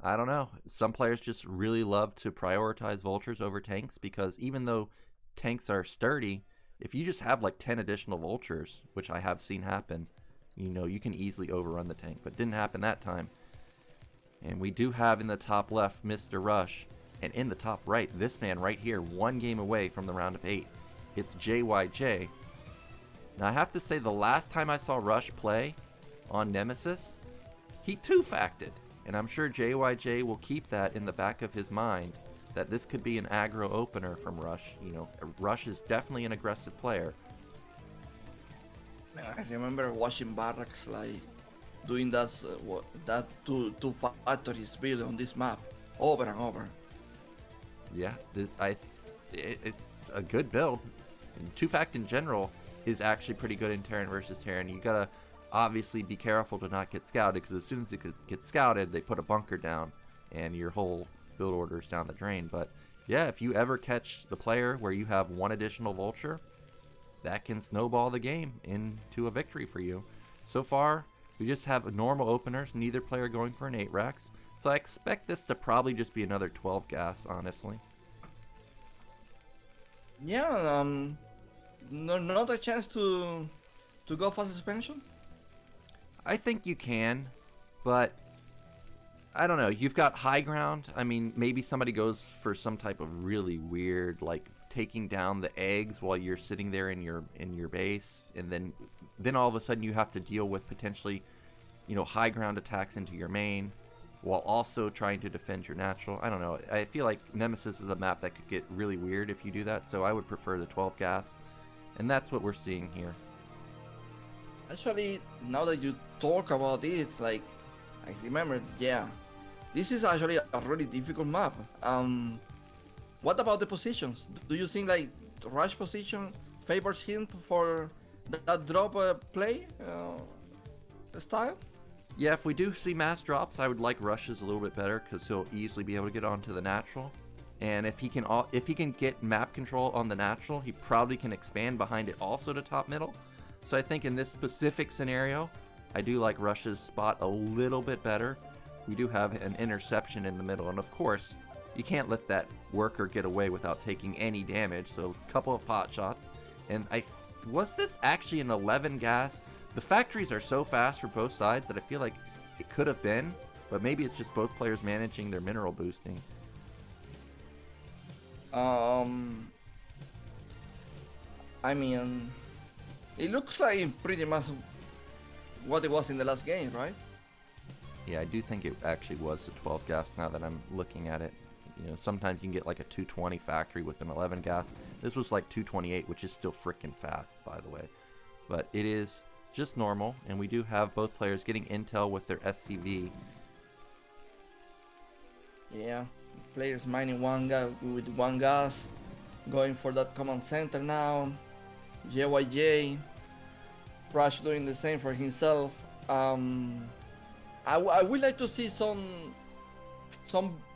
I don't know. Some players just really love to prioritize vultures over tanks because even though tanks are sturdy, if you just have like 10 additional vultures, which I have seen happen, you know, you can easily overrun the tank, but didn't happen that time. And we do have in the top left Mr. Rush, and in the top right, this man right here, 1 game away from the round of 8. It's JYJ. Now I have to say, the last time I saw Rush play on Nemesis, he 2-facted, and I'm sure JYJ will keep that in the back of his mind, that this could be an aggro opener from Rush. You know, Rush is definitely an aggressive player. Man, I remember watching Barracks like doing that two factories build on this map over and over. Yeah, it's a good build. And 2-fact in general is actually pretty good in Terran versus Terran. You gotta obviously be careful to not get scouted, because as soon as it gets scouted, they put a bunker down and your whole build order is down the drain. But yeah, if you ever catch the player where you have 1 additional vulture, that can snowball the game into a victory for you. So far, we just have normal openers, neither player going for an 8 racks. So I expect this to probably just be another 12 gas, honestly. Yeah, not a chance to go fast suspension? I think you can, but I don't know. You've got high ground. I mean, maybe somebody goes for some type of really weird, like taking down the eggs while you're sitting there in your base, and then all of a sudden you have to deal with potentially, you know, high ground attacks into your main, while also trying to defend your natural. I don't know. I feel like Nemesis is a map that could get really weird if you do that, so I would prefer the 12 gas, and that's what we're seeing here. Actually, now that you talk about it, like, I remember, yeah, this is actually a really difficult map. What about the positions? Do you think like Rush position favors him for that drop play style? Yeah, if we do see mass drops, I would like Rush's a little bit better, because he'll easily be able to get onto the natural. And if he can get map control on the natural, he probably can expand behind it also to top middle. So I think in this specific scenario, I do like Rush's spot a little bit better. We do have an interception in the middle, and of course, you can't let that worker get away without taking any damage. So a couple of pot shots, and was this actually an 11 gas? The factories are so fast for both sides that I feel like it could have been, but maybe it's just both players managing their mineral boosting. I mean, it looks like pretty much what it was in the last game, right? Yeah, I do think it actually was a 12 gas now that I'm looking at it. You know, sometimes you can get like a 220 factory with an 11 gas. This was like 228, which is still freaking fast, by the way. But it is just normal, and we do have both players getting intel with their SCV. Yeah, players mining with 1 gas, going for that command center now. JYJ, Rush doing the same for himself. I would like to see some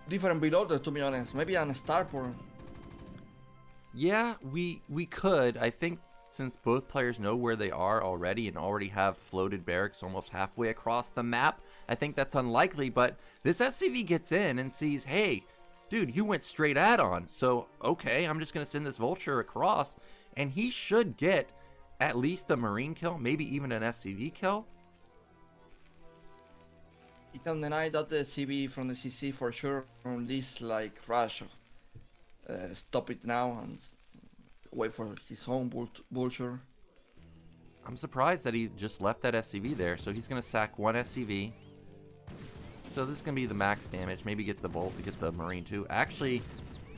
different build orders, to be honest. Maybe on a starport. Yeah, we could. I think since both players know where they are already and already have floated barracks almost halfway across the map, I think that's unlikely. But this SCV gets in and sees, hey, dude, you went straight add-on. So, okay, I'm just going to send this vulture across, and he should get at least a marine kill, maybe even an SCV kill. You can deny that the CB from the CC for sure from this like Rush. Stop it now and wait for his own vulture. I'm surprised that he just left that SCV there, so he's going to sack 1 SCV. So this is going to be the max damage, maybe get the bolt to get the marine too. Actually,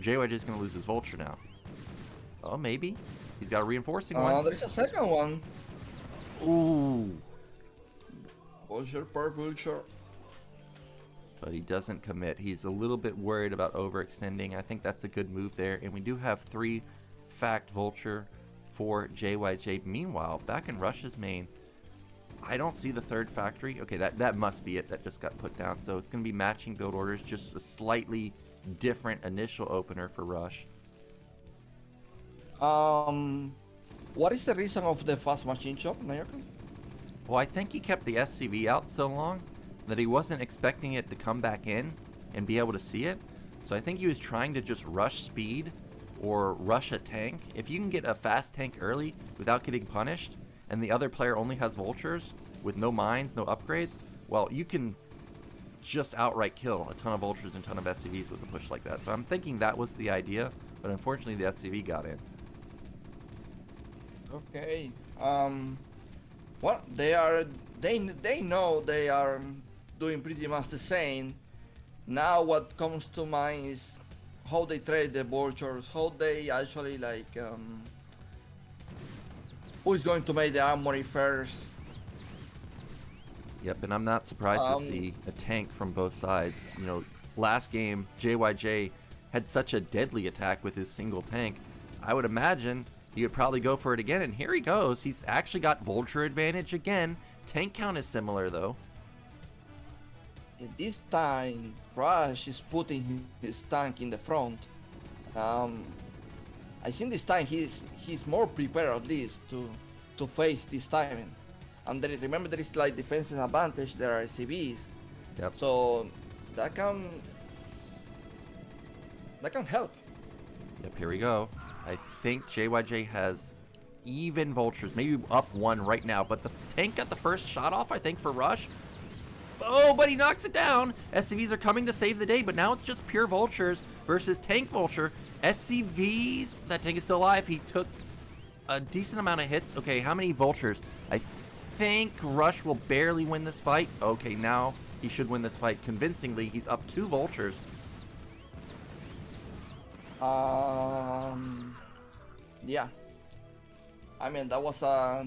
JYJ is going to lose his vulture now. Oh, maybe. He's got a reinforcing one. There's a second one. Ooh. Vulture per vulture. But he doesn't commit. He's a little bit worried about overextending. I think that's a good move there. And we do have 3 fact vulture for JYJ. Meanwhile, back in Rush's main, I don't see the 3rd factory. Okay, that must be it. That just got put down. So it's going to be matching build orders, just a slightly different initial opener for Rush. What is the reason of the fast machine shop, Nyoken? Well, I think he kept the SCV out so long that he wasn't expecting it to come back in and be able to see it. So I think he was trying to just rush speed or rush a tank, if you can get a fast tank early without getting punished, and the other player only has vultures with no mines, no upgrades, well, you can just outright kill a ton of vultures and a ton of SCVs with a push like that. So I'm thinking that was the idea, but unfortunately the SCV got in. Okay. Well, they know they are doing pretty much the same. Now what comes to mind is how they trade the vultures, how they actually like who is going to make the armory first. Yep, and I'm not surprised to see a tank from both sides. You know, last game JYJ had such a deadly attack with his single tank. I would imagine he would probably go for it again, and here he goes. He's actually got vulture advantage again. Tank count is similar though. This time, Rush is putting his tank in the front. I think this time he's more prepared at least to face this timing. And remember there is like defensive advantage, there are CVs. Yep. So that can help. Yep, here we go. I think JYJ has even vultures, maybe up one right now, but the tank got the first shot off, I think, for Rush. Oh, but he knocks it down. SCVs are coming to save the day, but now it's just pure vultures versus tank vulture. SCVs, that tank is still alive. He took a decent amount of hits. Okay, how many vultures? I think Rush will barely win this fight. Okay, now he should win this fight convincingly. He's up 2 vultures. Yeah. I mean that was a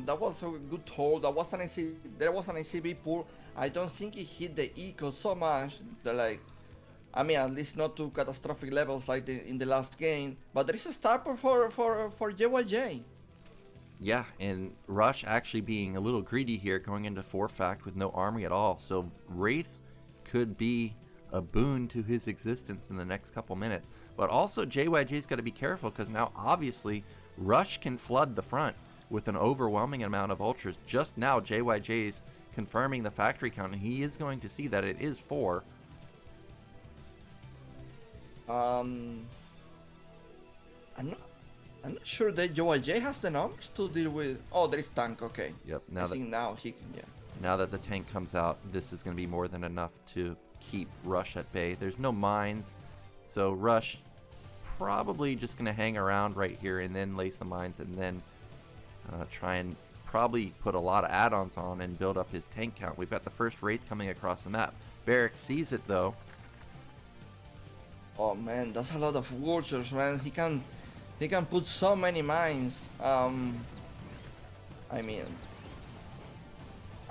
good hold. There was an ACV pull. I don't think he hit the eco so much that, like, I mean, at least not to catastrophic levels like in the last game. But there is a starper for JYJ. Yeah, and Rush actually being a little greedy here, going into 4-fact with no army at all. So Wraith could be a boon to his existence in the next couple minutes. But also JYJ's got to be careful, because now obviously Rush can flood the front with an overwhelming amount of vultures. Just now JYJ's confirming the factory count, and he is going to see that it is 4. I'm not sure that JYJ has the numbers to deal with. Oh, there is tank. Okay. Yep. I think now he can. Yeah. Now that the tank comes out, this is going to be more than enough to keep Rush at bay. There's no mines, so Rush probably just going to hang around right here and then lay some mines and then try and probably put a lot of add-ons on and build up his tank count. We've got the first Wraith coming across the map. Barracks sees it though. Oh man, that's a lot of vultures, man. He can put so many mines. I mean,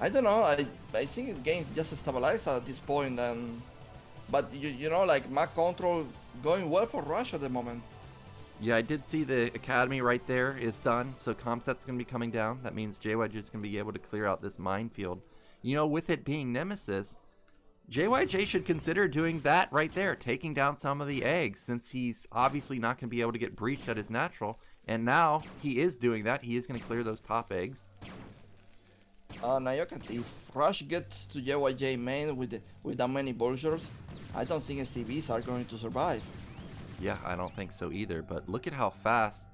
I don't know. I think the game's just stabilized at this point, but you know, like map control going well for Russia at the moment. Yeah, I did see the academy right there is done, so Comset's going to be coming down. That means JYJ is going to be able to clear out this minefield. You know, with it being Nemesis, JYJ should consider doing that right there, taking down some of the eggs, since he's obviously not going to be able to get breached at his natural. And now he is doing that. He is going to clear those top eggs. Nyoken, if Rush gets to JYJ main with that many vultures, I don't think SCVs are going to survive. Yeah, I don't think so either, but look at how fast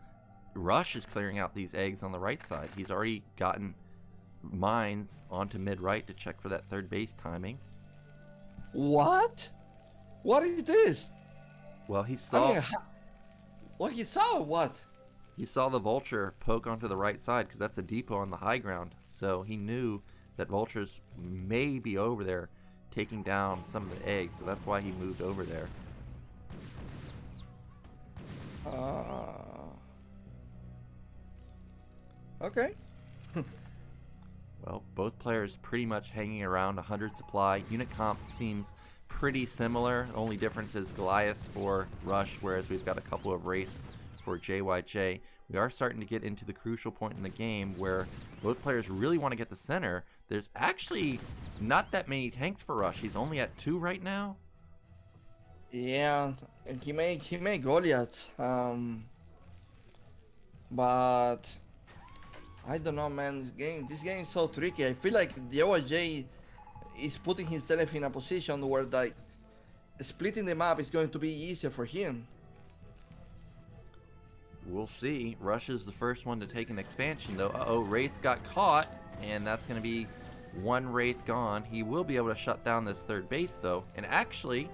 Rush is clearing out these eggs on the right side. He's already gotten mines onto mid-right to check for that third base timing. What? What is this? Well, he saw... I mean, what he saw, what? He saw the vulture poke onto the right side, because that's a depot on the high ground. So he knew that vultures may be over there taking down some of the eggs, so that's why he moved over there. Okay. Well, both players pretty much hanging around 100 supply. Unit comp seems pretty similar. The only difference is Goliath for Rush, whereas we've got a couple of Wraiths for JYJ. We are starting to get into the crucial point in the game where both players really want to get the center. There's actually not that many tanks for Rush. He's only at 2 right now. Yeah, and he made Goliath, but I don't know, man. This game is so tricky. I feel like the JYJ is putting himself in a position where like splitting the map is going to be easier for him. we'll see. Rush is the first one to take an expansion, though. Uh-oh, Wraith got caught, and that's going to be one Wraith gone. He will be able to shut down this third base, though. And actually,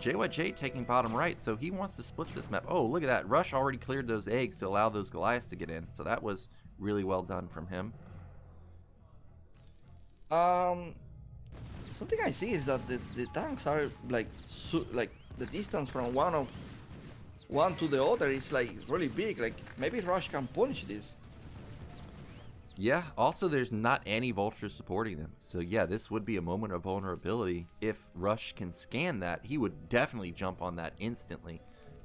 JYJ taking bottom right, so he wants to split this map. Oh, look at that. Rush already cleared those eggs to allow those Goliaths to get in, so that was really well done from him. Something I see is that the tanks are like the distance from one to the other is like really big. Like maybe Rush can punish this. Yeah, also there's not any vultures supporting them. So yeah, this would be a moment of vulnerability. If Rush can scan that, he would definitely jump on that instantly.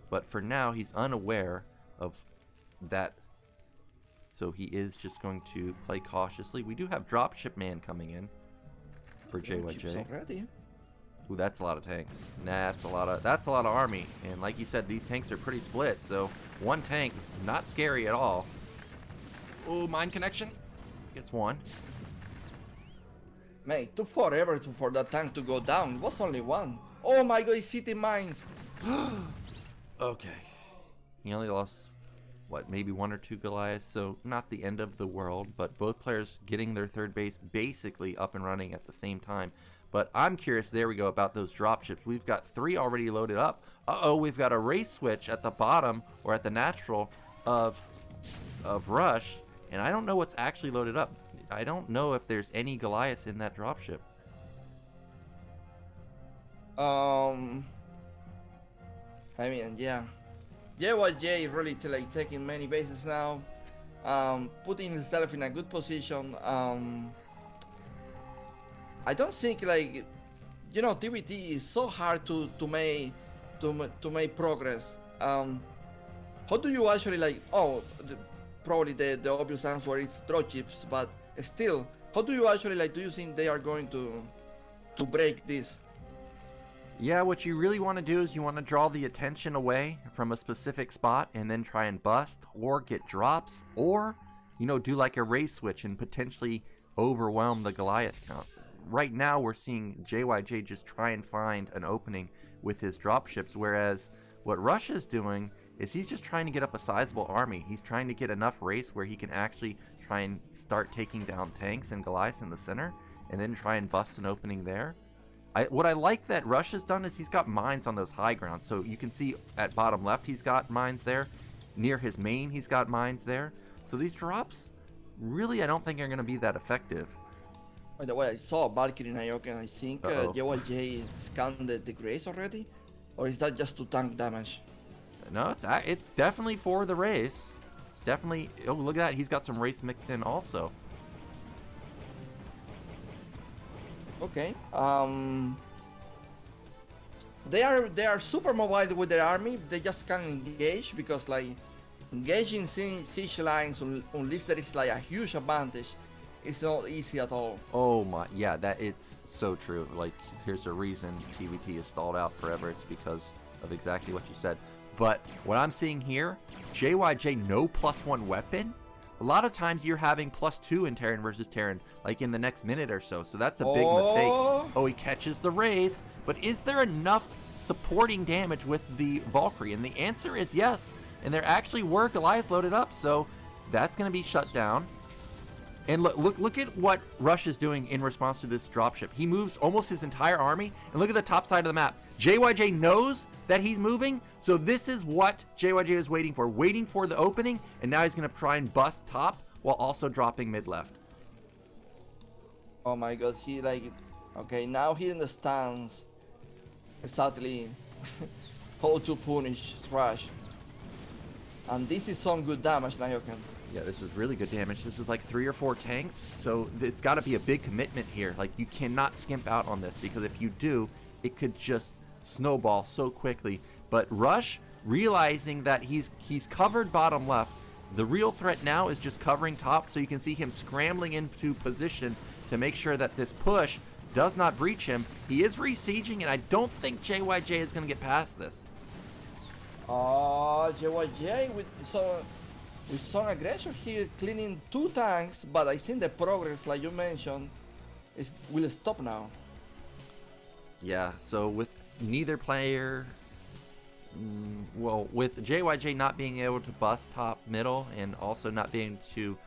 But for now, he's unaware of that. So he is just going to play cautiously. We do have Dropship Man coming in for JYJ. Already. Ooh, that's a lot of tanks. Nah, that's a lot of army. And like you said, these tanks are pretty split. So one tank, not scary at all. Oh, mine connection. Gets one. Man, it took forever for that tank to go down. It was only one. Oh my god, he's hitting mines. Okay. He only lost, what, maybe one or two Goliaths, so not the end of the world, but both players getting their third base basically up and running at the same time. But I'm curious, there we go, about those dropships. We've got 3 already loaded up. Uh-oh, we've got a race switch at the bottom, or at the natural, of Rush, and I don't know what's actually loaded up. I don't know if there's any Goliaths in that dropship. I mean, yeah. JYJ is really like taking many bases now, putting himself in a good position. I don't think, like, you know, TVT is so hard to make progress. How do you actually, like, probably the obvious answer is dropships, but still, how do you actually, like, do you think they are going to break this? Yeah, what you really want to do is you want to draw the attention away from a specific spot and then try and bust or get drops, or, you know, do like a race switch and potentially overwhelm the Goliath count. Right now we're seeing JYJ just try and find an opening with his dropships, whereas what Rush is doing is he's just trying to get up a sizable army. He's trying to get enough race where he can actually try and start taking down tanks and Goliaths in the center and then try and bust an opening there. What I like that Rush has done is he's got mines on those high grounds. So you can see at bottom left he's got mines there. Near his main he's got mines there. So these drops, really I don't think are going to be that effective. By the way, I saw Valkyrie Nyoken. I think JYJ scanned the Grace already? Or is that just to tank damage? No, it's definitely for the race. It's definitely... Oh, look at that. He's got some race mixed in also. Okay. They are super mobile with their army. They just can't engage because, like, engaging siege lines unless there is like a huge advantage, it's not easy at all. Oh my, yeah, that it's so true. Like, here's a reason TVT is stalled out forever. It's because of exactly what you said. But what I'm seeing here, JYJ no +1 weapon. A lot of times you're having +2 in Terran versus Terran, like in the next minute or so. So that's a big mistake. Oh, he catches the race. But is there enough supporting damage with the Valkyrie? And the answer is yes. And there actually were Goliaths loaded up. So that's going to be shut down. And look at what Rush is doing in response to this dropship. He moves almost his entire army. And look at the top side of the map. JYJ knows that he's moving. So this is what JYJ is waiting for the opening. And now he's going to try and bust top while also dropping mid left. Oh my god, he like... Okay, now he understands exactly how to punish Thrash. And this is some good damage, Nyoken. Yeah, this is really good damage. This is like 3 or 4 tanks, so it's got to be a big commitment here. Like, you cannot skimp out on this, because if you do, it could just snowball so quickly. But Rush, realizing that he's covered bottom left, the real threat now is just covering top, so you can see him scrambling into position to make sure that this push does not breach him. He is re-sieging, and I don't think JYJ is going to get past this. JYJ with some aggression here, cleaning 2 tanks, but I think the progress, like you mentioned, will stop now. Yeah, so with neither player well, with JYJ not being able to bust top middle and also not being able to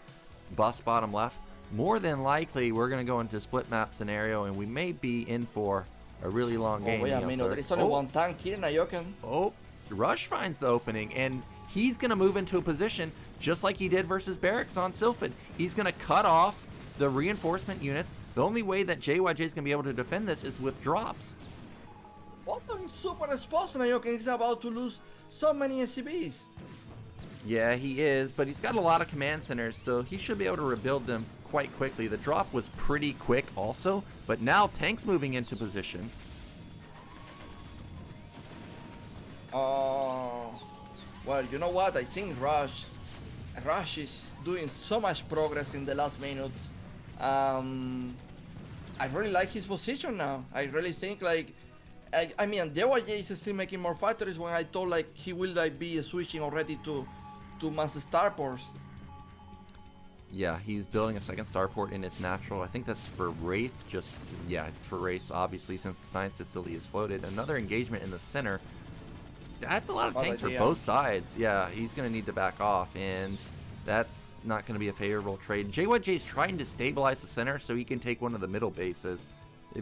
bust bottom left, more than likely we're going to go into split map scenario, and we may be in for a really long game. Wait a minute, there is only one tank here, Nyoken. Oh, Rush finds the opening, and he's going to move into a position just like he did versus Barracks on Sylphid. He's going to cut off the reinforcement units. The only way that JYJ is going to be able to defend this is with drops. Bottom is super exposed, Nyoken. He's about to lose so many SCBs. Yeah, he is, but he's got a lot of command centers, so he should be able to rebuild them quite quickly. The drop was pretty quick also, but now Tank's moving into position. Well, you know what? I think Rush is doing so much progress in the last minutes. I really like his position now. I really think like, I mean, JYJ is still making more factories when I thought like he will like be switching already to mass starports. Yeah, he's building a second starport in its natural. I think that's for Wraith. It's for Wraith, obviously, since the science facility is floated. Another engagement in the center. That's a lot of tanks for both sides. Yeah, he's going to need to back off, and that's not going to be a favorable trade. JYJ is trying to stabilize the center so he can take one of the middle bases.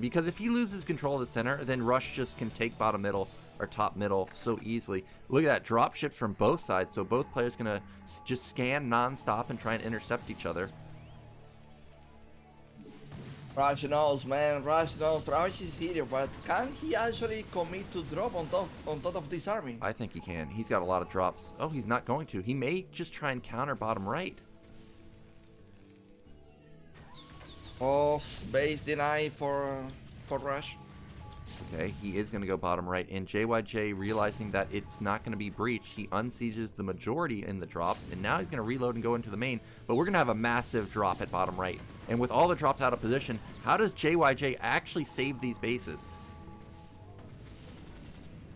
Because if he loses control of the center, then Rush just can take bottom middle or top middle so easily. Look at that, drop ships from both sides, so both players going to just scan non-stop and try and intercept each other. Rush knows, man. Rush knows. Rush is here, but can he actually commit to drop on top of this army? I think he can. He's got a lot of drops. Oh, he's not going to. He may just try and counter bottom right. Oh, base deny for Rush. Okay, he is going to go bottom right, and JYJ, realizing that it's not going to be breached, he unsieges the majority in the drops, and now he's going to reload and go into the main, but we're going to have a massive drop at bottom right. And with all the drops out of position, how does JYJ actually save these bases?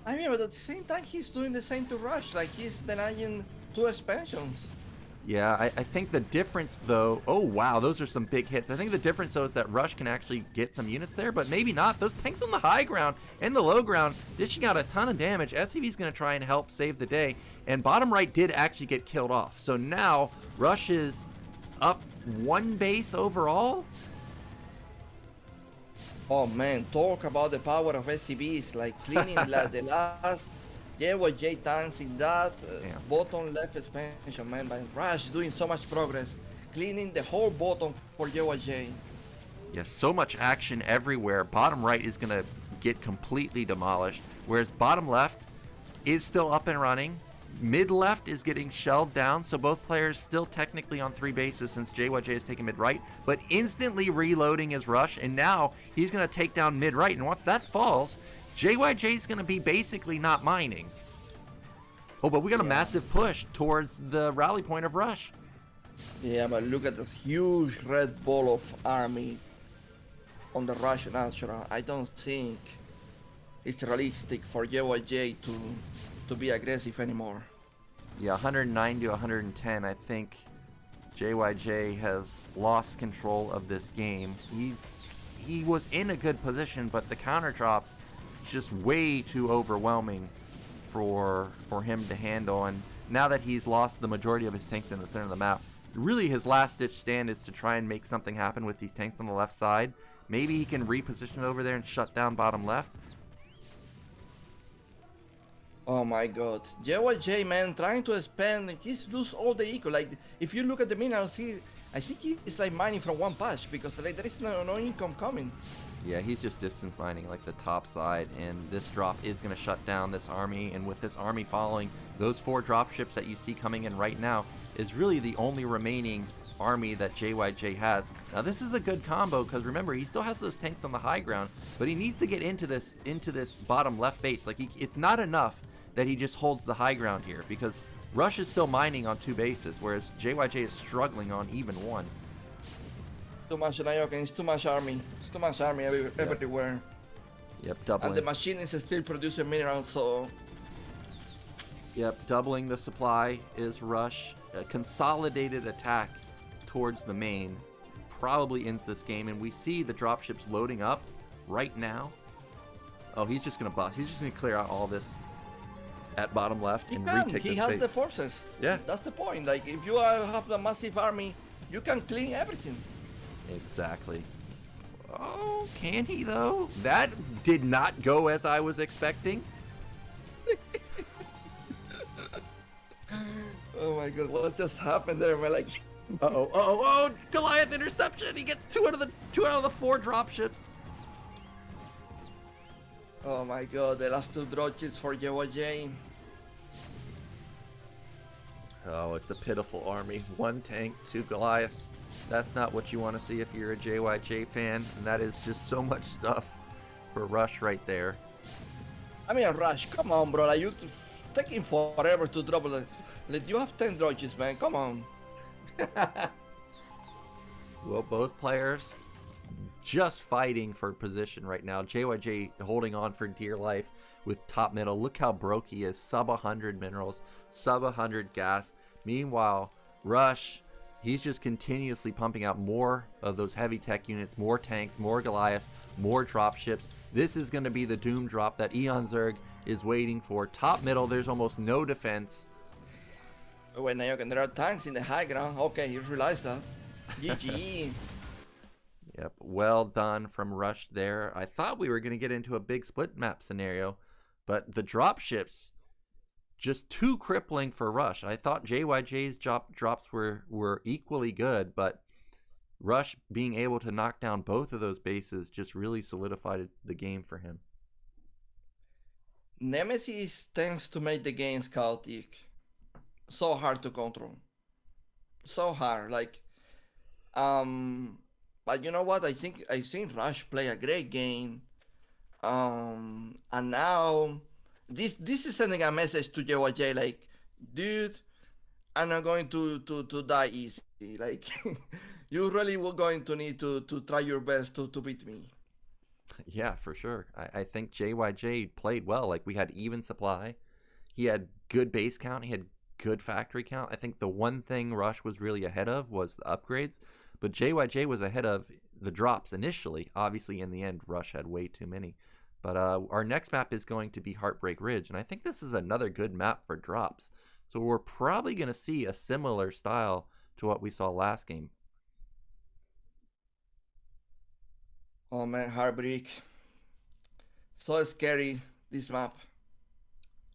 I mean, but at the same time, he's doing the same to Rush, like he's denying 2 expansions. Yeah, I think the difference, though... Oh, wow, those are some big hits. I think the difference, though, is that Rush can actually get some units there, but maybe not. Those tanks on the high ground and the low ground dishing out a ton of damage. SCV's going to try and help save the day, and bottom right did actually get killed off. So now, Rush is up 1 base overall? Oh, man, talk about the power of SCVs, like cleaning the last... JYJ tanks in that bottom left expansion, man. But Rush doing so much progress, cleaning the whole bottom for JYJ. Yes, so much action everywhere. Bottom right is going to get completely demolished, whereas bottom left is still up and running. Mid left is getting shelled down, so both players still technically on 3 bases since JYJ is taking mid right, but instantly reloading his Rush, and now he's going to take down mid right, and once that falls, JYJ is going to be basically not mining. Oh, but we got a massive push towards the rally point of Rush. Yeah, but look at the huge red ball of army on the Rush natural. I don't think it's realistic for JYJ to be aggressive anymore. Yeah, 109 to 110. I think JYJ has lost control of this game. He was in a good position, but the counter drops just way too overwhelming for him to handle, and now that he's lost the majority of his tanks in the center of the map, really his last ditch stand is to try and make something happen with these tanks on the left side. Maybe he can reposition over there and shut down bottom left. Oh my god, JYJ, man, trying to expand, he's lose all the eco. Like if you look at the minerals, I think he's like mining from 1 patch because like, there is no income coming. Yeah, he's just distance mining like the top side, and this drop is going to shut down this army, and with this army following, those 4 drop ships that you see coming in right now is really the only remaining army that JYJ has. Now this is a good combo because remember, he still has those tanks on the high ground, but he needs to get into this bottom left base. Like it's not enough that he just holds the high ground here because Rush is still mining on 2 bases, whereas JYJ is struggling on even 1. Too much Nyoken, it's too much army. It's too much army everywhere. Yep, doubling. And the machine is still producing minerals, so... Yep, doubling the supply is Rush. A consolidated attack towards the main probably ends this game, and we see the dropships loading up right now. Oh, he's just going to bust. He's just going to clear out all this at bottom left He and can. retake He the has space. the forces. Yeah. That's the point. Like, if you have a massive army, you can clean everything. Exactly. Oh, can he though? That did not go as I was expecting. Oh my god, what just happened there, man? Like, Oh, Goliath interception. He gets two out of the 4 dropships. oh my god, the last 2 droches for JYJ. Oh, it's a pitiful army. 1 tank, 2 Goliaths. That's not what you want to see if you're a JYJ fan, and that is just so much stuff for Rush right there. I mean, Rush, come on, bro. Like, you taking forever to drop it. Like, you have 10 droches, man. Come on. Well, both players just fighting for position right now. JYJ holding on for dear life with top middle. Look how broke he is. Sub 100 minerals, sub 100 gas. Meanwhile, Rush, he's just continuously pumping out more of those heavy tech units, more tanks, more Goliaths, more dropships. This is going to be the doom drop that Eonzerg is waiting for. Top middle, there's almost no defense. When Nyoken, there are tanks in the high ground. Okay, you realize that. GG. Yep, well done from Rush there. I thought we were going to get into a big split map scenario, but the dropships, just too crippling for Rush. I thought JYJ's drops were equally good, but Rush being able to knock down both of those bases just really solidified the game for him. Nemesis tends to make the games chaotic. So hard to control. So hard. Like, but you know what? I think Rush play a great game. And now this is sending a message to JYJ like, dude, I'm not going to die easy. Like, you really were going to need to try your best to beat me. Yeah, for sure. I think JYJ played well. Like, we had even supply. He had good base count. He had good factory count. I think the one thing Rush was really ahead of was the upgrades, but JYJ was ahead of the drops initially. Obviously, in the end, Rush had way too many. But our next map is going to be Heartbreak Ridge, and I think this is another good map for drops. So we're probably going to see a similar style to what we saw last game. Oh man, Heartbreak. So scary, this map.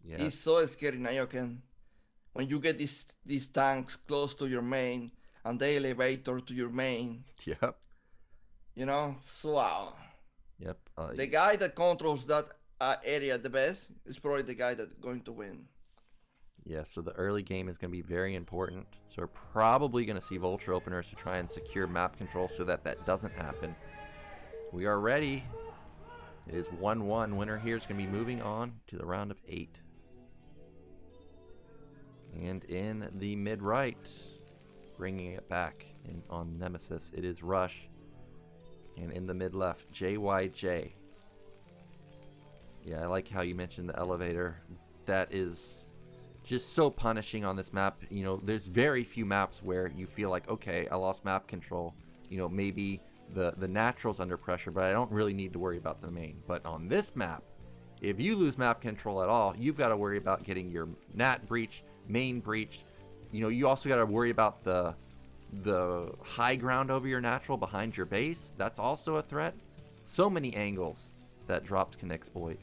Yeah. It's so scary, Nyoken. When you get these tanks close to your main and the elevator to your main. Yep. You know, so wow. Yep. The guy that controls that area the best is probably the guy that's going to win. Yeah, so the early game is going to be very important. So we're probably going to see Vulture openers to try and secure map control so that that doesn't happen. We are ready. It is 1-1. Winner here is going to be moving on to the round of 8. And in the mid-right, bringing it back on Nemesis, it is Rush. And in the mid-left, JYJ. Yeah, I like how you mentioned the elevator. That is just so punishing on this map. You know, there's very few maps where you feel like, okay, I lost map control. You know, maybe the natural's under pressure, but I don't really need to worry about the main. But on this map, if you lose map control at all, you've got to worry about getting your nat breached, main breached. You know, you also got to worry about the high ground over your natural behind your base. That's also a threat. So many angles that drops can exploit.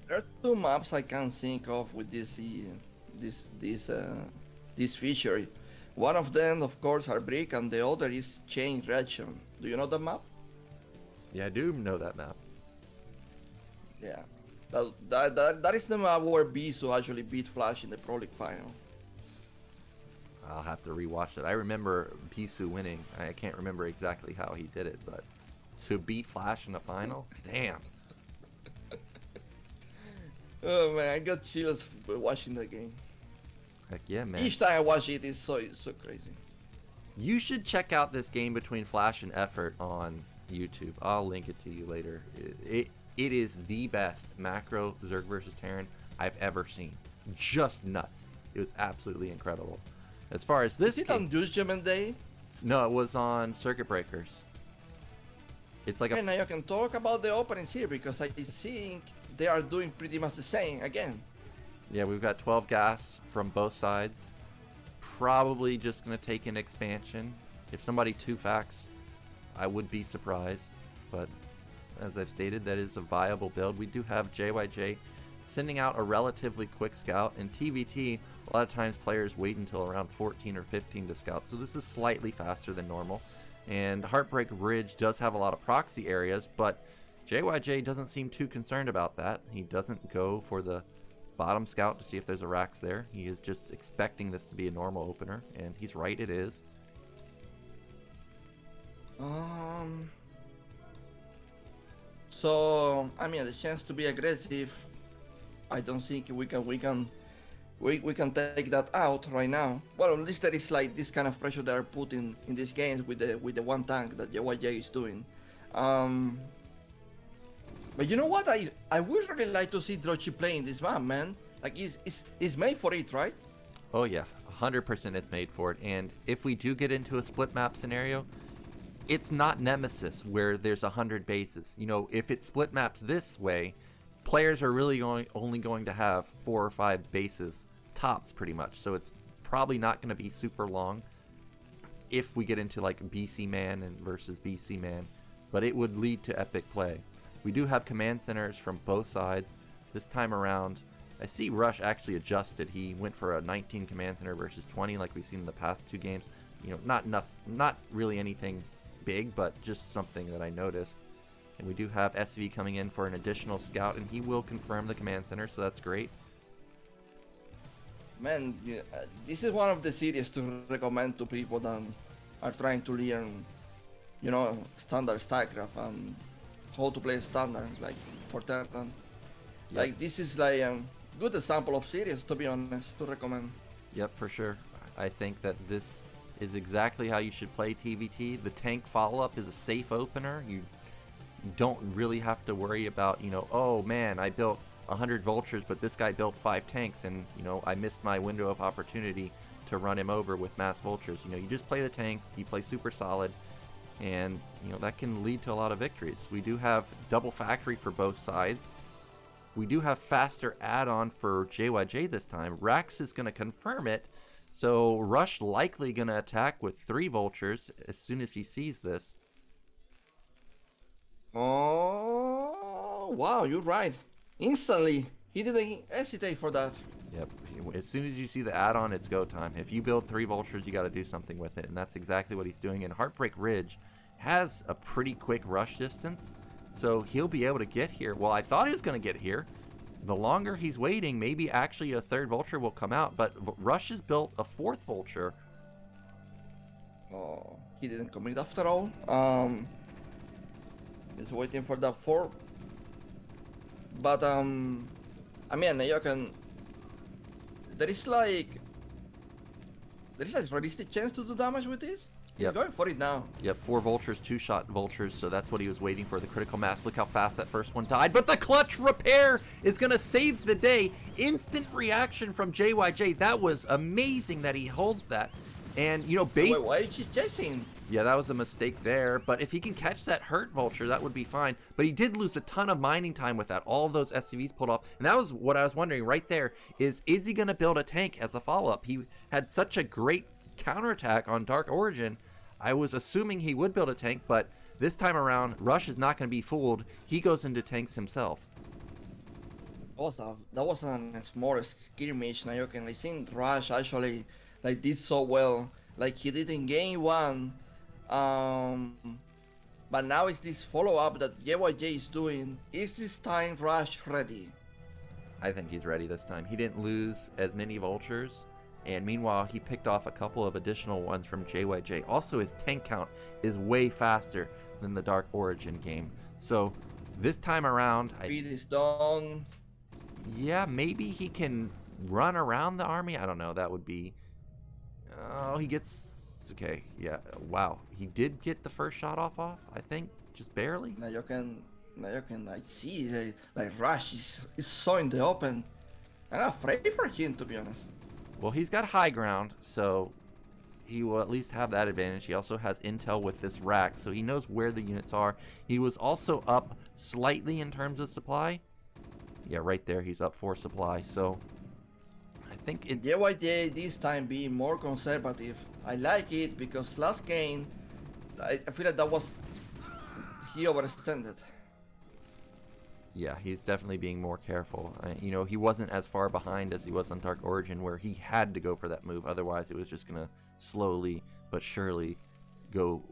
There are 2 maps I can think of with this feature. One of them, of course, Heartbreak, and the other is Chain Reaction. Do you know that map? Yeah, I do know that map. Yeah. That is the map where Bisu actually beat Flash in the Pro League final. I'll have to rewatch it. I remember Pisu winning. I can't remember exactly how he did it, but to beat Flash in the final? Damn. Oh man, I got chills watching the game. Heck yeah, man. Each time I watch it, it's so crazy. You should check out this game between Flash and Effort on YouTube. I'll link it to you later. It is the best macro Zerg versus Terran I've ever seen. Just nuts. It was absolutely incredible. As far as this Is it game, on Judgment Day? No, it was on Circuit Breakers. It's like And now you can talk about the openings here because I think they are doing pretty much the same again. Yeah, we've got 12 gas from both sides. Probably just going to take an expansion. If somebody 2-fax, I would be surprised. But as I've stated, that is a viable build. We do have JYJ sending out a relatively quick scout. In TVT, a lot of times players wait until around 14 or 15 to scout. So this is slightly faster than normal. And Heartbreak Ridge does have a lot of proxy areas, but JYJ doesn't seem too concerned about that. He doesn't go for the bottom scout to see if there's a Rax there. He is just expecting this to be a normal opener, and he's right, it is. So I mean, the chance to be aggressive, I don't think we can take that out right now. Well, at least there is like this kind of pressure they are putting in these games with the one tank that JYJ is doing. But you know what? I would really like to see Drochi playing this map, man. Like, it's made for it, right? Oh yeah, 100% it's made for it. And if we do get into a split map scenario, it's not Nemesis where there's 100 bases. You know, if it split maps this way, players are really only going to have 4 or 5 bases tops pretty much. So it's probably not going to be super long if we get into like BC man and versus BC man, but it would lead to epic play. We do have command centers from both sides. This time around, I see Rush actually adjusted. He went for a 19 command center versus 20 like we've seen in the past 2 games. You know, not really anything big, but just something that I noticed. And we do have SV coming in for an additional scout, and he will confirm the command center, so that's great. Man, this is one of the series to recommend to people that are trying to learn, you know, standard StarCraft and how to play standard, like for Terran. Yep. Like, this is like a good example of series, to be honest, to recommend. Yep, for sure. I think that this is exactly how you should play TVT. The tank follow-up is a safe opener. You don't really have to worry about, you know, oh man, I built 100 vultures, but this guy built 5 tanks, and, you know, I missed my window of opportunity to run him over with mass vultures. You know, you just play the tank, you play super solid, and, you know, that can lead to a lot of victories. We do have double factory for both sides. We do have faster add-on for JYJ this time. Rax is going to confirm it, so Rush likely going to attack with 3 vultures as soon as he sees this. Oh, wow, you're right. Instantly, he didn't hesitate for that. Yep, as soon as you see the add-on, it's go time. If you build 3 vultures, you got to do something with it, and that's exactly what he's doing. And Heartbreak Ridge has a pretty quick rush distance, so he'll be able to get here. Well, I thought he was going to get here. The longer he's waiting, maybe actually a 3rd vulture will come out, but Rush has built a 4th vulture. Oh, he didn't commit after all. He's waiting for that 4. But I mean, Nyoken, there is a realistic chance to do damage with this. He's going for it now. Yep, 4 vultures, 2-shot vultures, so that's what he was waiting for, the critical mass. Look how fast that first one died, but the clutch repair is going to save the day. Instant reaction from JYJ. That was amazing that he holds that. And, you know, Wait, why is he chasing? Yeah, that was a mistake there, but if he can catch that hurt vulture, that would be fine. But he did lose a ton of mining time with that. All of those SCVs pulled off, and that was what I was wondering right there, is he going to build a tank as a follow-up? He had such a great counterattack on Dark Origin. I was assuming he would build a tank, but this time around, Rush is not going to be fooled. He goes into tanks himself. That was a small skirmish, Nyoken. I think Rush actually like did so well, like he did in game 1. But now it's this follow-up that JYJ is doing. Is this time Rush ready? I think he's ready this time. He didn't lose as many vultures, and meanwhile he picked off a couple of additional ones from JYJ. Also, his tank count is way faster than the Dark Origin game. So this time around, Speed is done. Yeah, maybe he can run around the army. I don't know. That would be. Oh, he gets. Okay, yeah. Wow, he did get the first shot off. I think just barely. Nyoken, I see like Rush is so in the open. I'm afraid for him, to be honest. Well, he's got high ground, so he will at least have that advantage. He also has intel with this rack, so he knows where the units are. He was also up slightly in terms of supply. Yeah, right there, he's up 4 supply. So think it's JYJ this time being more conservative. I like it because last game, I feel like that was he overextended. Yeah, he's definitely being more careful. You know, he wasn't as far behind as he was on Dark Origin, where he had to go for that move. Otherwise, it was just gonna slowly but surely go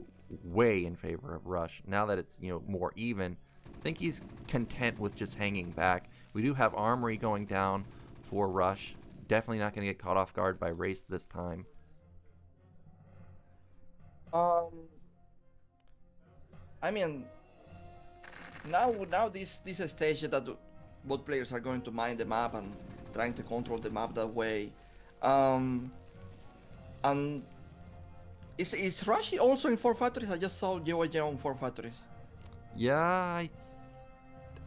way in favor of Rush. Now that it's, you know, more even, I think he's content with just hanging back. We do have Armory going down for Rush. Definitely not going to get caught off guard by Race this time. I mean, now this stage that both players are going to mine the map and trying to control the map that way. And is Rush also in 4 factories? I just saw JYJ on 4 factories. Yeah,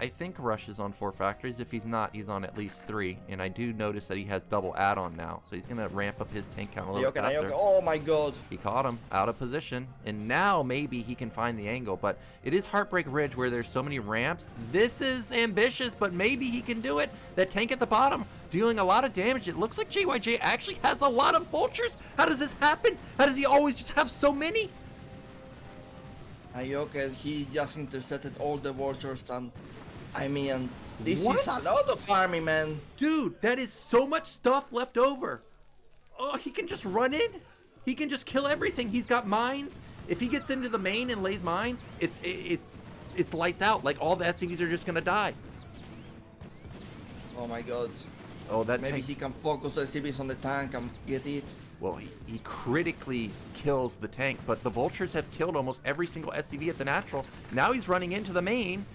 I think Rush is on 4 factories. If he's not, he's on at least 3. And I do notice that he has double add-on now, so he's gonna ramp up his tank count a little faster. Oh my god! He caught him out of position, and now maybe he can find the angle. But it is Heartbreak Ridge where there's so many ramps. This is ambitious, but maybe he can do it. That tank at the bottom dealing a lot of damage. It looks like JYJ actually has a lot of vultures. How does this happen? How does he always just have so many? Nyoken, he just intercepted all the vultures, and I mean, this What? is a lot of army, man. Dude, that is so much stuff left over. Oh, he can just run in. He can just kill everything. He's got mines. If he gets into the main and lays mines, it's lights out. Like, all the SCVs are just gonna die. Oh my god. Oh, that Maybe tank. he can focus the CVs on the tank and get it. Well, he critically kills the tank, but the vultures have killed almost every single SCV at the natural. Now he's running into the main.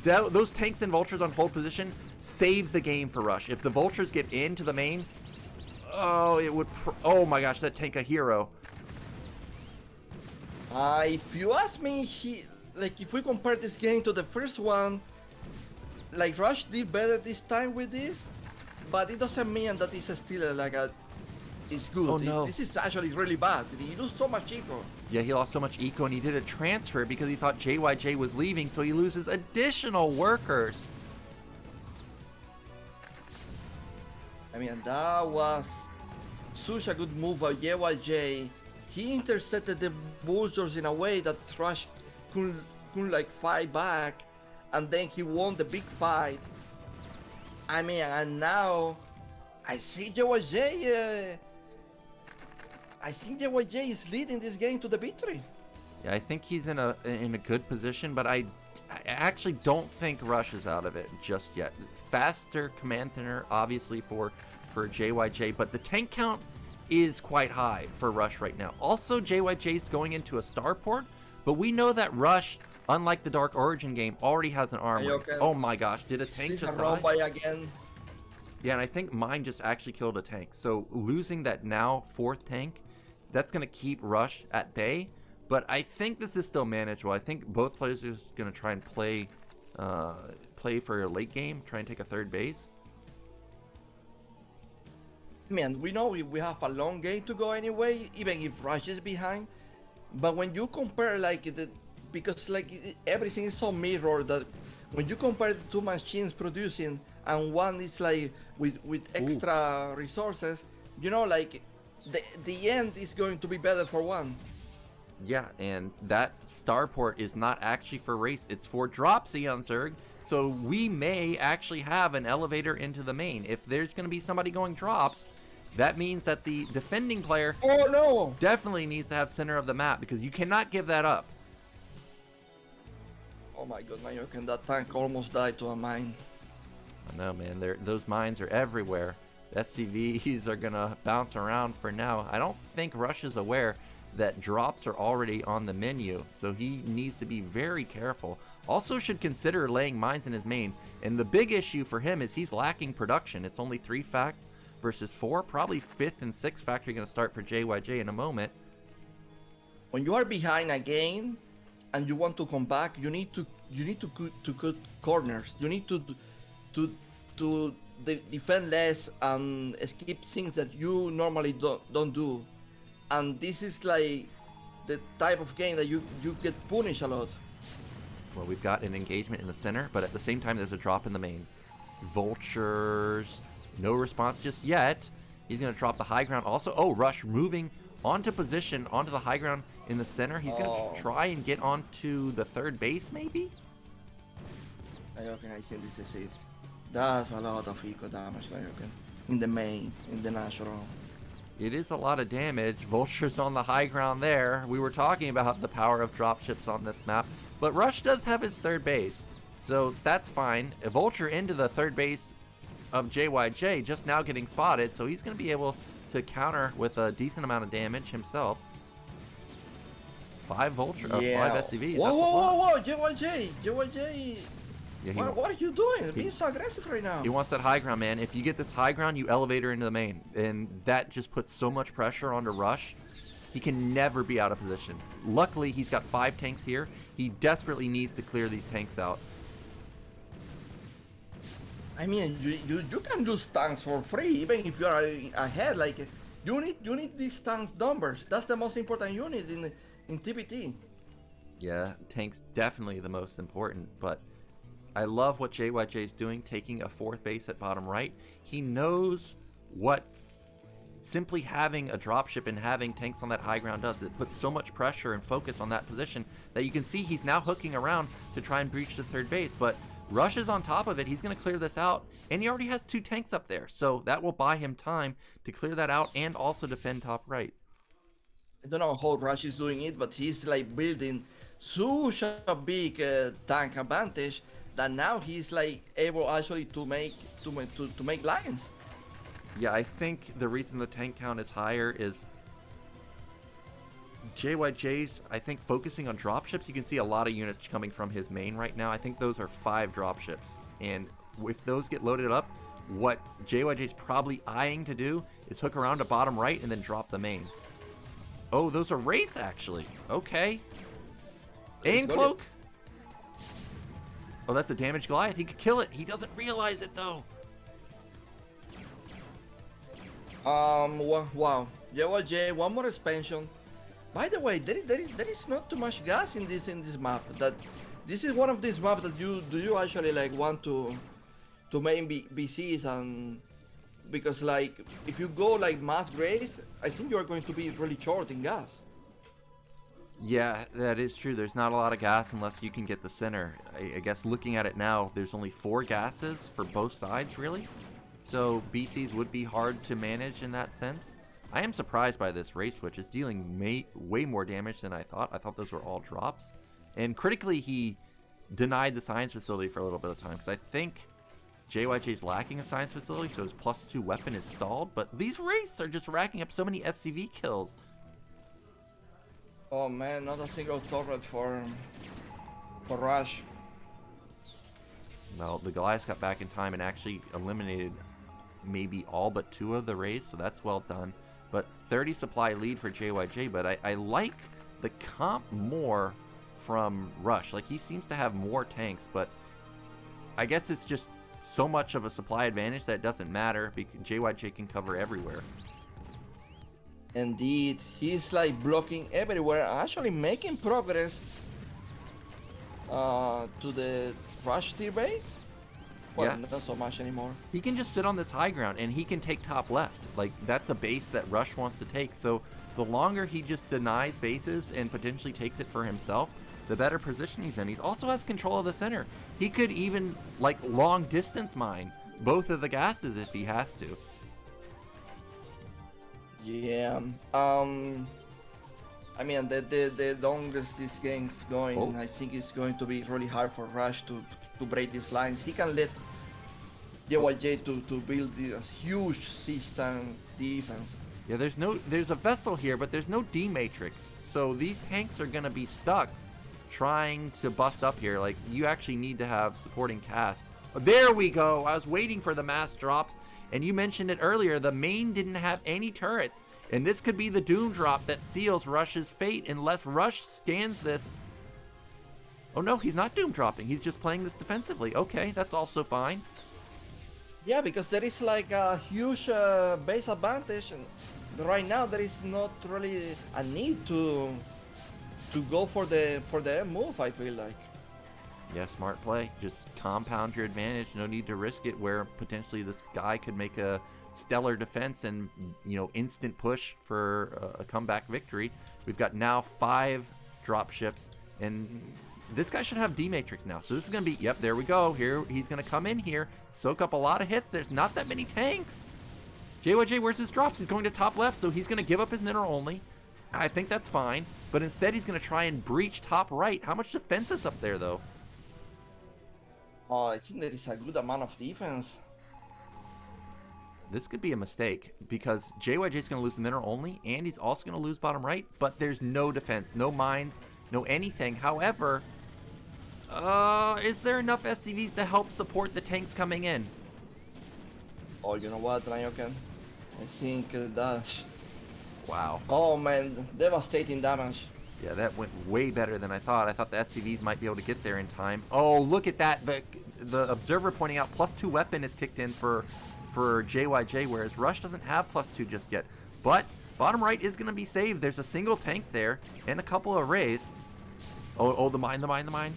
Those tanks and vultures on hold position save the game for Rush. If the vultures get into the main, oh, it would. Oh my gosh, that tank a hero. If you ask me, if we compare this game to the first one, like Rush did better this time with this, but it doesn't mean that it's still it's good. Oh, no. This is actually really bad. He loses so much eco. Yeah, he lost so much eco, and he did a transfer because he thought JYJ was leaving, so he loses additional workers. I mean, that was such a good move by JYJ. He intercepted the vultures in a way that Rush couldn't fight back, and then he won the big fight. I mean, and now I see JYJ. I think JYJ is leading this game to the victory. Yeah, I think he's in a good position, but I actually don't think Rush is out of it just yet. Faster command center, obviously, for JYJ, but the tank count is quite high for Rush right now. Also, JYJ's going into a starport, but we know that Rush, unlike the Dark Origin game, already has an armor. Okay. Oh my gosh, did a tank This just is wrong die? by again. Yeah, and I think mine just actually killed a tank. So losing that now 4th tank, that's going to keep Rush at bay. But I think this is still manageable. I think both players are just going to try and play for a late game, try and take a 3rd base. Man, we know we have a long game to go anyway, even if Rush is behind. But when you compare because everything is so mirrored that when you compare the 2 machines producing and one is with extra resources, you know, the end is going to be better for one. Yeah, and that starport is not actually for race, it's for drops, Eonzerg. So we may actually have an elevator into the main. If there's going to be somebody going drops, that means that the defending player definitely needs to have center of the map, because you cannot give that up. Oh my god, Nyoken, that tank almost died to a mine. I know, man. Those mines are everywhere. SCVs are going to bounce around for now. I don't think Rush is aware that drops are already on the menu, so he needs to be very careful. Also should consider laying mines in his main, and the big issue for him is he's lacking production. It's only 3 fact versus 4, probably 5th and 6th factory going to start for JYJ in a moment. When you are behind a game and you want to come back, you need to cut corners. You need to defend less and skip things that you normally don't do. And this is like the type of game that you get punished a lot. Well, we've got an engagement in the center, but at the same time there's a drop in the main. Vultures, no response just yet. He's going to drop the high ground also. Oh, Rush moving onto position, onto the high ground in the center. He's going to try and get onto the third base, maybe? Nyoken, I think this is it. That's a lot of eco damage, Nyoken. In the main, in the natural. It is a lot of damage. Vulture's on the high ground there. We were talking about the power of dropships on this map, but Rush does have his third base, so that's fine. A Vulture into the third base of JYJ, just now getting spotted, so he's going to be able to counter with a decent amount of damage himself. 5 Vulture, 5 SCVs. Whoa, JYJ. Yeah, what are you doing? Being so aggressive right now. He wants that high ground, man. If you get this high ground, you elevate her into the main, and that just puts so much pressure onto Rush. He can never be out of position. Luckily, he's got 5 tanks here. He desperately needs to clear these tanks out. I mean, you can lose tanks for free, even if you are ahead. Like, you need these tanks numbers. That's the most important unit in TPT. Yeah, tanks definitely the most important, but I love what JYJ is doing, taking a 4th base at bottom right. He knows what simply having a dropship and having tanks on that high ground does. It puts so much pressure and focus on that position that you can see he's now hooking around to try and breach the third base, but Rush is on top of it. He's going to clear this out, and he already has 2 tanks up there, so that will buy him time to clear that out and also defend top right. I don't know how Rush is doing it, but he's like building such a big tank advantage that now he's like able actually to make lines. Yeah, I think the reason the tank count is higher is JYJ's, I think, focusing on dropships. You can see a lot of units coming from his main right now. I think those are 5 dropships, and if those get loaded up, what JYJ's probably eyeing to do is hook around to bottom right and then drop the main. Oh, those are Wraiths actually. Okay. Aim cloak. Oh, that's a damaged Goliath. He could kill it. He doesn't realize it though. Wow. JYJ, one more expansion. By the way, there is not too much gas in this map. That this is one of these maps that you actually like want to main BCs, and because like if you go like mass grace, I think you are going to be really short in gas. Yeah, that is true. There's not a lot of gas unless you can get the center. I guess looking at it now, there's only 4 gases for both sides, really. So BCs would be hard to manage in that sense. I am surprised by this race switch. It's dealing way more damage than I thought. I thought those were all drops. And critically, he denied the science facility for a little bit of time, because I think JYJ is lacking a science facility, so his +2 weapon is stalled. But these races are just racking up so many SCV kills. Oh man, not a single turret for Rush. Well, the Goliaths got back in time and actually eliminated maybe all but 2 of the Rays, so that's well done. But 30 supply lead for JYJ, but I like the comp more from Rush. Like, he seems to have more tanks, but I guess it's just so much of a supply advantage that it doesn't matter, because JYJ can cover everywhere. Indeed, he's like blocking everywhere, actually making progress to the Rush tier base. Well, Yeah. not so much anymore. He can just sit on this high ground and he can take top left. Like, that's a base that Rush wants to take. So the longer he just denies bases and potentially takes it for himself, the better position he's in. He also has control of the center. He could even like long distance mine both of the gases if he has to. Yeah. I mean, the longest this game's going, I think it's going to be really hard for Rush to break these lines. He can let JYJ to build this huge system defense. Yeah, there's a vessel here, but there's no D matrix. So these tanks are gonna be stuck trying to bust up here. Like, you actually need to have supporting cast. There we go. I was waiting for the mass drops, and you mentioned it earlier. The main didn't have any turrets, and this could be the doom drop that seals Rush's fate unless Rush scans this. Oh no, he's not doom dropping. He's just playing this defensively. Okay, that's also fine. Yeah, because there is like a huge base advantage, and right now there is not really a need to go for the move, I feel like. Yeah, smart play. Just compound your advantage. No need to risk it where potentially this guy could make a stellar defense and, you know, instant push for a comeback victory. We've got now 5 drop ships, and this guy should have D-Matrix now. So this is going to be, yep, there we go. Here, he's going to come in here, soak up a lot of hits. There's not that many tanks. JYJ, where's his drops? He's going to top left, so he's going to give up his mineral only. I think that's fine. But instead, he's going to try and breach top right. How much defense is up there, though? Oh, I think there is a good amount of defense. This could be a mistake because JYJ is going to lose the mineral only, and he's also going to lose bottom right, but there's no defense, no mines, no anything. However, is there enough SCVs to help support the tanks coming in? Oh, you know what, Nyoken? I think that... Wow. Oh man, devastating damage. Yeah, that went way better than I thought. I thought the SCVs might be able to get there in time. Oh, look at that. The observer pointing out +2 weapon is kicked in for JYJ, whereas Rush doesn't have +2 just yet. But bottom right is going to be saved. There's a single tank there and a couple of arrays. Oh, the mine.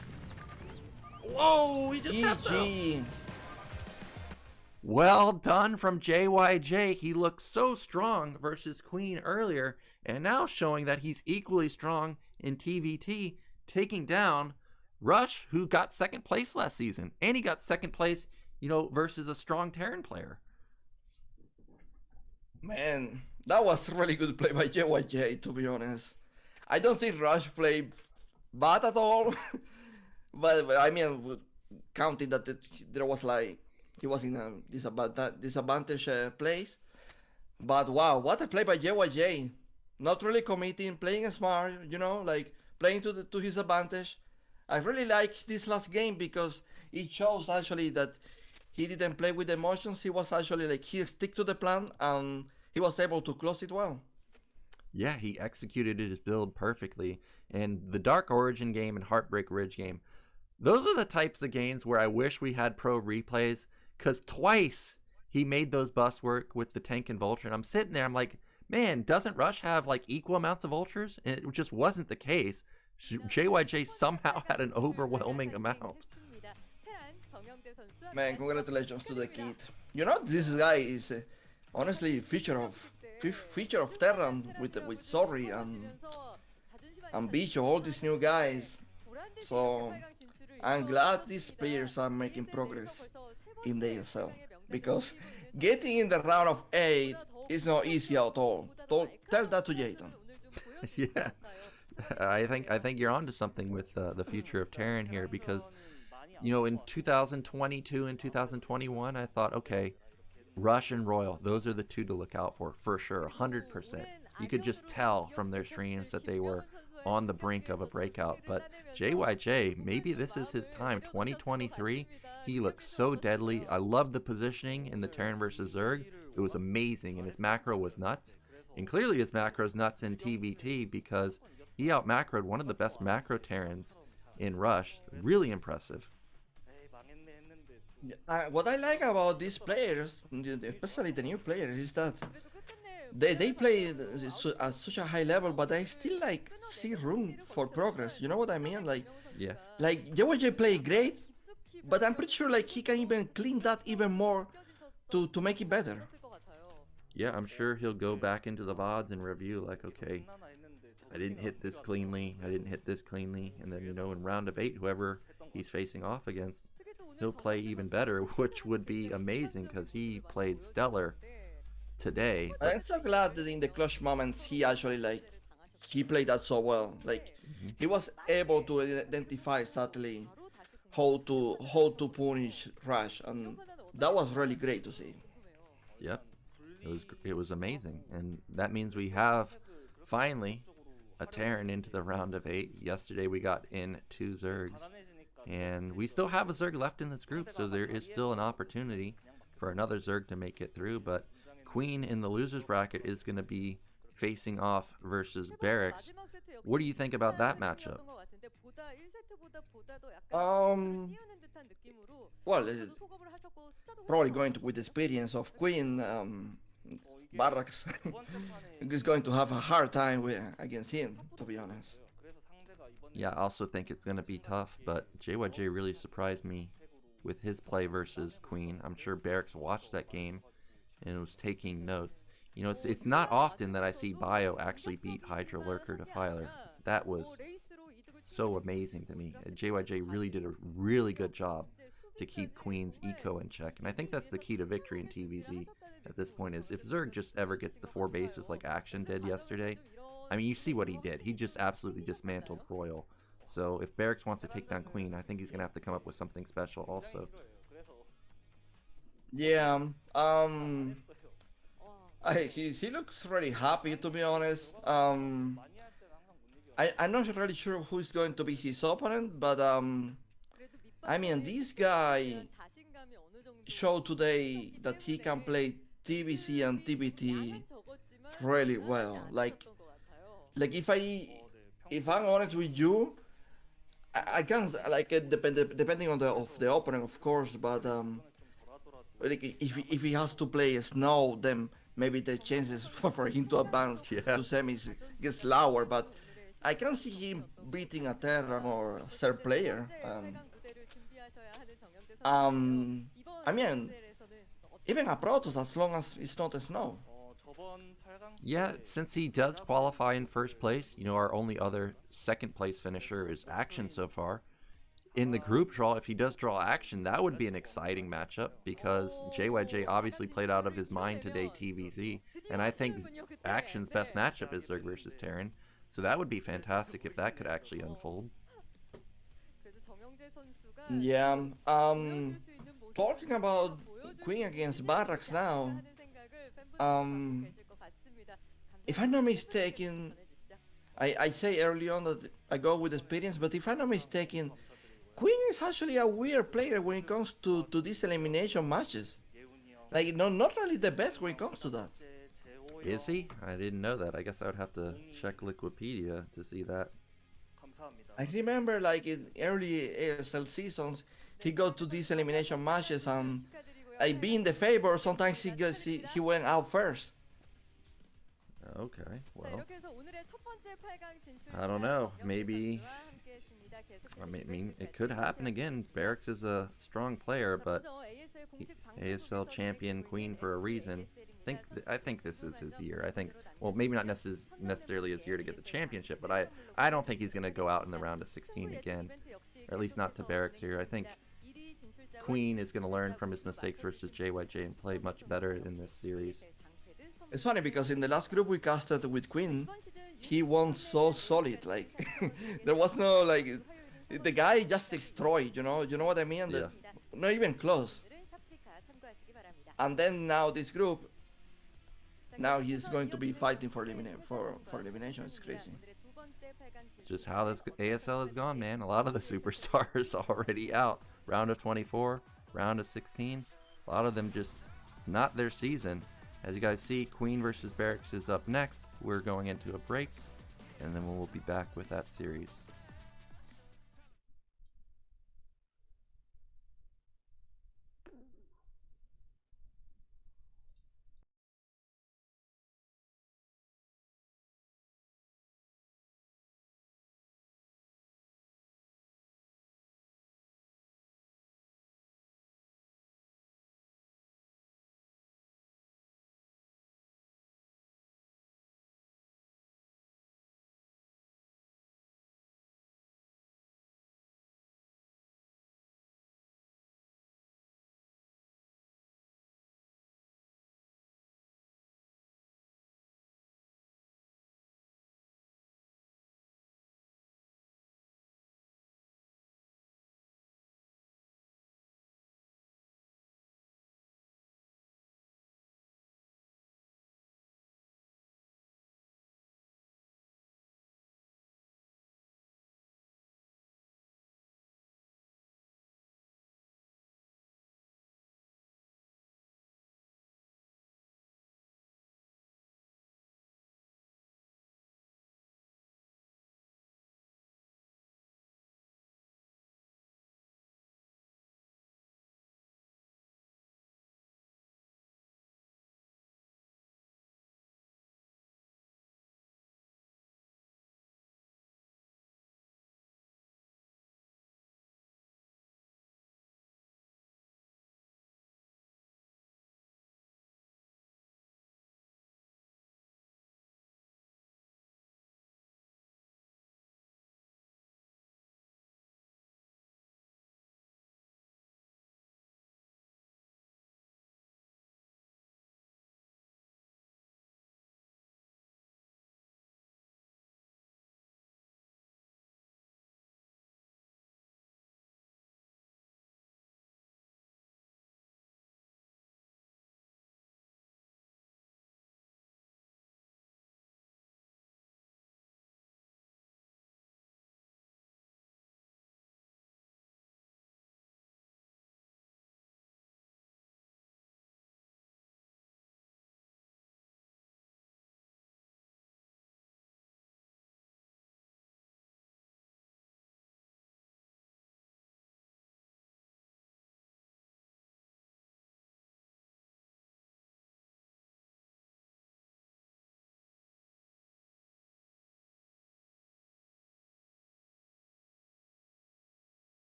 Whoa, he just tapped out. GG. Well done from JYJ. He looked so strong versus Queen earlier, and now showing that he's equally strong in TVT, taking down Rush, who got 2nd place last season. And he got 2nd place, you know, versus a strong Terran player. Man, that was really good play by JYJ, to be honest. I don't think Rush played bad at all. but I mean, counting that there was like, he was in a disadvantage place. But wow, what a play by JYJ. Not really committing, playing smart, you know, like playing to his advantage. I really like this last game because it shows actually that he didn't play with emotions. He was actually like, he stick to the plan and he was able to close it well. Yeah, he executed his build perfectly. And the Dark Origin game and Heartbreak Ridge game, those are the types of games where I wish we had pro replays, because twice he made those busts work with the tank and vulture. And I'm sitting there, I'm like, man, doesn't Rush have like equal amounts of vultures? And it just wasn't the case. JYJ somehow had an overwhelming amount. Man, congratulations to the kid. You know, this guy is honestly feature of Terran with Sorry and Bicho, all these new guys. So I'm glad these players are making progress in the ASL, because getting in the round of 8 is not easy at all. Tell that to Jayton. Yeah, I think you're onto something with the future of Terran here, because, you know, in 2022 and 2021, I thought, okay, Rush and Royal, those are the two to look out for sure, 100%. You could just tell from their streams that they were on the brink of a breakout. But JYJ, maybe this is his time. 2023, he looks so deadly. I love the positioning in the Terran versus Zerg. It was amazing, and his macro was nuts. And clearly his macro is nuts in TVT, because he out macroed one of the best macro Terrans in Rush. Really impressive. What I like about these players, especially the new players, is that they play at such a high level, but I still like see room for progress. You know what I mean? Like, yeah, like JYJ play great, but I'm pretty sure like he can even clean that even more to make it better. Yeah, I'm sure he'll go back into the VODs and review like, okay, I didn't hit this cleanly, I didn't hit this cleanly, and then, you know, in round of 8, whoever he's facing off against, he'll play even better, which would be amazing because he played stellar today. I'm so glad that in the clutch moments he actually like he played that so well. Like he was able to identify exactly how to punish Rush, and that was really great to see. Yep, it was amazing, and that means we have finally a Terran into the round of 8. Yesterday we got in 2 Zergs, and we still have a Zerg left in this group, so there is still an opportunity for another Zerg to make it through. But Queen in the losers bracket is going to be facing off versus Barracks. What do you think about that matchup? Well, it's probably going to, with the experience of Queen, Barracks is going to have a hard time against him, to be honest. Yeah, I also think it's going to be tough, but JYJ really surprised me with his play versus Queen. I'm sure Barracks watched that game and was taking notes. You know, it's not often that I see Bio actually beat Hydra Lurker Defiler. That was so amazing to me. JYJ really did a really good job to keep Queen's eco in check, and I think that's the key to victory in TVZ at this point. Is if Zerg just ever gets to 4 bases like Action did yesterday, I mean, you see what he did. He just absolutely dismantled Royal. So if Barracks wants to take down Queen, I think he's gonna have to come up with something special also. Yeah. He looks really happy, to be honest. I'm not really sure who's going to be his opponent, but I mean, this guy showed today that he can play TVC and TBT really well. Like if I'm honest with you, I can like depending on the opponent, of course, but like if he has to play Snow, then maybe the chances for him to advance to semis gets lower. But I can see him beating a Terran or a third player. I mean, even a Protoss, as long as it's not a Snow. Yeah, since he does qualify in first place, you know, our only other second place finisher is Action so far. In the group draw, if he does draw Action, that would be an exciting matchup because JYJ obviously played out of his mind today TVZ, and I think Action's best matchup is Zerg versus Terran, so that would be fantastic if that could actually unfold. Yeah, talking about Queen against Barracks now, if I'm not mistaken, I say early on that I go with experience, but if I'm not mistaken, Queen is actually a weird player when it comes to these elimination matches. Like, not really the best when it comes to that. Is he? I didn't know that. I guess I would have to check Wikipedia to see that. I remember, like, in early ASL seasons, he go to these elimination matches and, like, being the favor, sometimes he went out first. Okay, well, I don't know. Maybe, I mean, it could happen again. Barracks is a strong player, but ASL champion Queen for a reason. I think this is his year. I think, well, maybe not necessarily his year to get the championship, but I don't think he's going to go out in the round of 16 again, or at least not to Barracks here. I think Queen is going to learn from his mistakes versus JYJ and play much better in this series. It's funny because in the last group we casted with Queen, he won so solid. Like, there was no, like, the guy just destroyed, you know what I mean? Yeah. Not even close. And then now this group, now he's going to be fighting for elimination. It's crazy. It's just how this ASL has gone, man. A lot of the superstars already out. Round of 24, round of 16. A lot of them just, it's not their season. As you guys see, Queen versus Barracks is up next. We're going into a break, and then we'll be back with that series.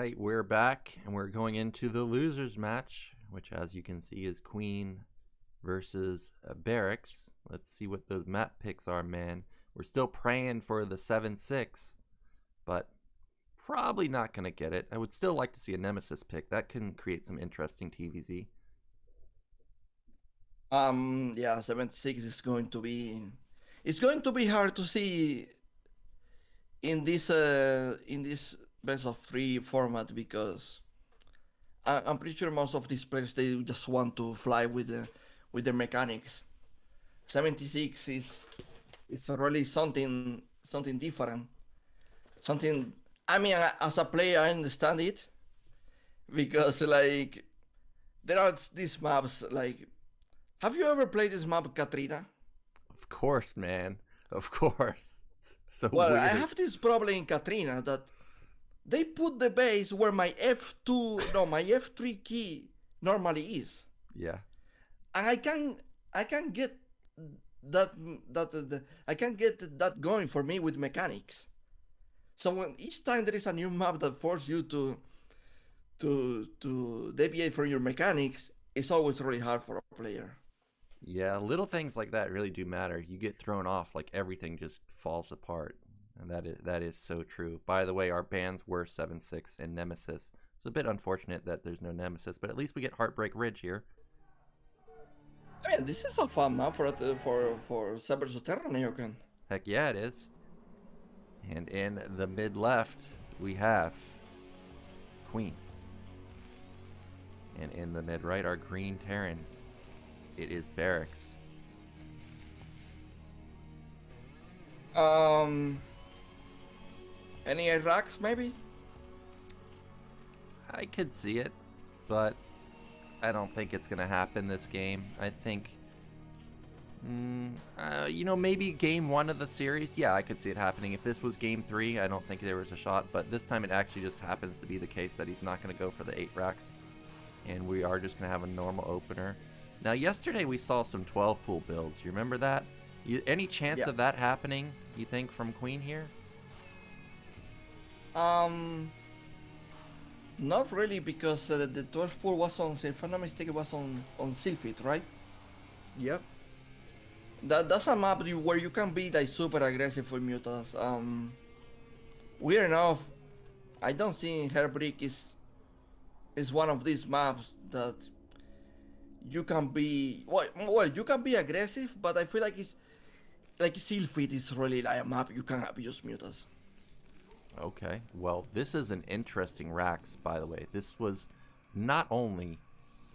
right, we're back, and we're going into the losers match, which, as you can see, is Queen versus Barracks. Let's see what those map picks are, man. We're still praying for the 7-6, but probably not going to get it. I would still like to see a Nemesis pick. That can create some interesting TVZ. Yeah, 76 is going to be. It's going to be hard to see in this best of 3 format, because I'm pretty sure most of these players, they just want to fly with their mechanics. 76 is really something different. Something. I mean, as a player, I understand it, because like there are these maps like. Have you ever played this map, Katrina? Of course, man. Of course. So well, weird. I have this problem in Katrina that they put the base where my F3 key normally is. Yeah. And I can get that I can get that going for me with mechanics. So when each time there is a new map that forces you to deviate from your mechanics, it's always really hard for a player. Yeah, little things like that really do matter. You get thrown off, like everything just falls apart. And that is so true. By the way, our bans were 7-6 and Nemesis. It's a bit unfortunate that there's no Nemesis, but at least we get Heartbreak Ridge here. I mean, this is a fun map for Cyber Terra, Nyoken. Heck yeah, it is. And in the mid left, we have Queen. And in the mid right, our green Terran. It is Barracks. Any Iraqs maybe? I could see it, but I don't think it's gonna happen this game. I think, maybe game 1 of the series. Yeah, I could see it happening. If this was game 3, I don't think there was a shot. But this time, it actually just happens to be the case that he's not gonna go for the 8 racks, and we are just gonna have a normal opener. Now, yesterday we saw some 12 pool builds. You remember that? Any chance of that happening, you think, from Queen here? Not really, because the 12 pool was on, if I'm not mistaken, was on Sylphid, right? Yep. That's a map where you can be like super aggressive with mutas. Weird enough, I don't think Heartbreak is one of these maps that you can be you can be aggressive, but I feel like it's like Sylphid is really like a map you can abuse mutas. Okay, well, this is an interesting racks, by the way. This was not only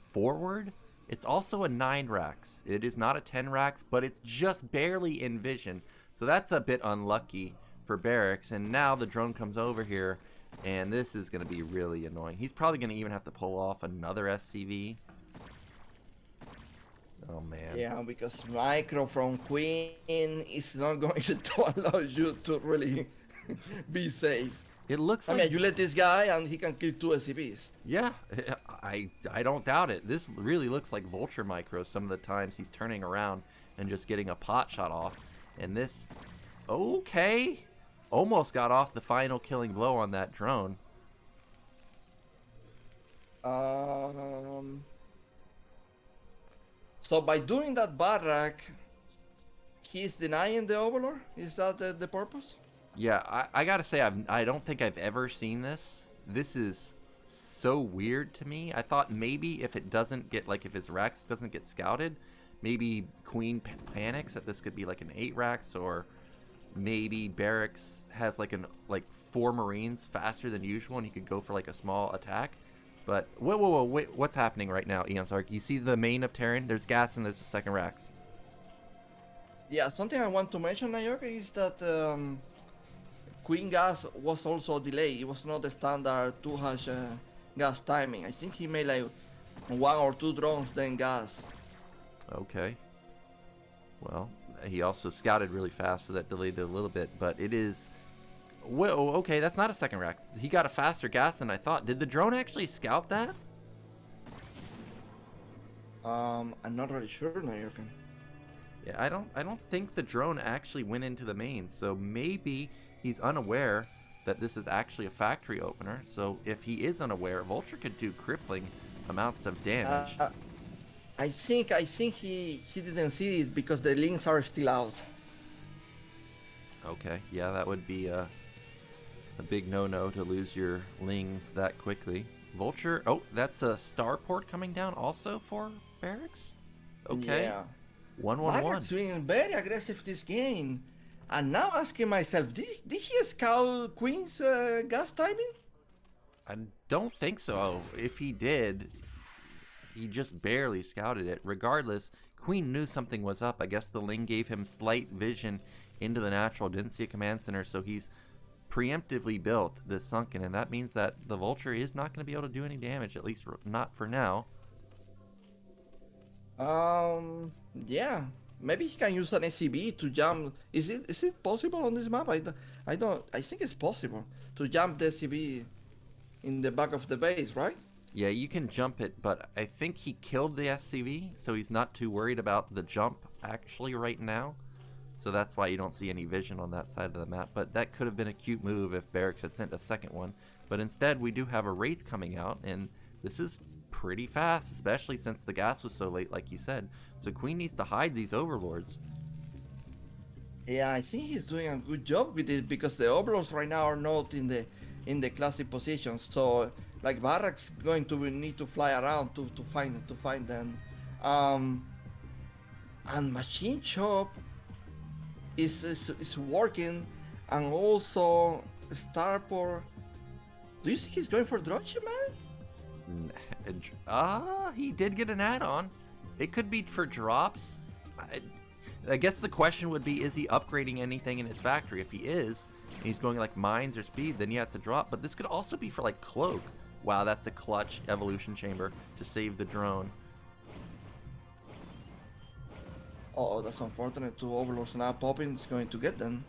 forward, it's also a 9 racks. It is not a 10 racks, but it's just barely in vision. So that's a bit unlucky for Barracks. And now the drone comes over here, and this is going to be really annoying. He's probably going to even have to pull off another SCV. Oh, man. Yeah, because micro from Queen is not going to allow you to really be safe. It looks like... I mean, you let this guy and he can kill 2 SCVs. Yeah, I don't doubt it. This really looks like Vulture Micro some of the times he's turning around and just getting a pot shot off. And this... Okay. Almost got off the final killing blow on that drone. So by doing that barrack, he's denying the Overlord? Is that the purpose? Yeah, I gotta say, I don't think I've ever seen this. This is so weird to me. I thought maybe if it doesn't get, like, if his Rex doesn't get scouted, maybe Queen panics that this could be like an 8 Rex, or maybe Barracks has like 4 Marines faster than usual and he could go for like a small attack. But whoa, wait, what's happening right now, Eonzerg? You see the main of Terran? There's gas and there's a second Rex. Yeah, something I want to mention, Nayar, is that Queen gas was also delayed. It was not the standard 2-hash gas timing. I think he made like 1 or 2 drones then gas. Okay. Well, he also scouted really fast, so that delayed it a little bit. But it is... Whoa, okay, that's not a second Rex. He got a faster gas than I thought. Did the drone actually scout that? I'm not really sure, Nayar. Yeah, I don't think the drone actually went into the main, so maybe he's unaware that this is actually a factory opener. So if he is unaware, Vulture could do crippling amounts of damage. I think he didn't see it because the links are still out. Okay, yeah, that would be a big no-no to lose your lings that quickly. Vulture, oh, that's a starport coming down also for Barracks? Okay, Yeah. 1-1-1. Barracks being very aggressive this game. And now asking myself, did he scout Queen's gas timing? I don't think so. If he did, he just barely scouted it. Regardless, Queen knew something was up. I guess the Ling gave him slight vision into the natural, didn't see a command center, so he's preemptively built this Sunken, and that means that the Vulture is not going to be able to do any damage, at least not for now. Yeah. Maybe he can use an SCB to jump. Is it possible on this map? I think it's possible to jump the SCB in the back of the base, right? Yeah, you can jump it, but I think he killed the SCV, so he's not too worried about the jump actually right now. So that's why you don't see any vision on that side of the map. But that could have been a cute move if Barracks had sent a second one. But instead, we do have a Wraith coming out, and this is pretty fast, especially since the gas was so late, like you said. So Queen needs to hide these Overlords. Yeah, I think he's doing a good job with it because the Overlords right now are not in the classic positions. So like Barracks going to need to fly around to find them. And Machine Shop is working, and also Starport. Do you think he's going for Drochi, man? He did get an add-on. It could be for drops. I guess the question would be, is he upgrading anything in his factory? If he is, and he's going like mines or speed, then yeah, it's a drop. But this could also be for like cloak. Wow, that's a clutch evolution chamber to save the drone. Oh, that's unfortunate. Two Overlords now popping is going to get them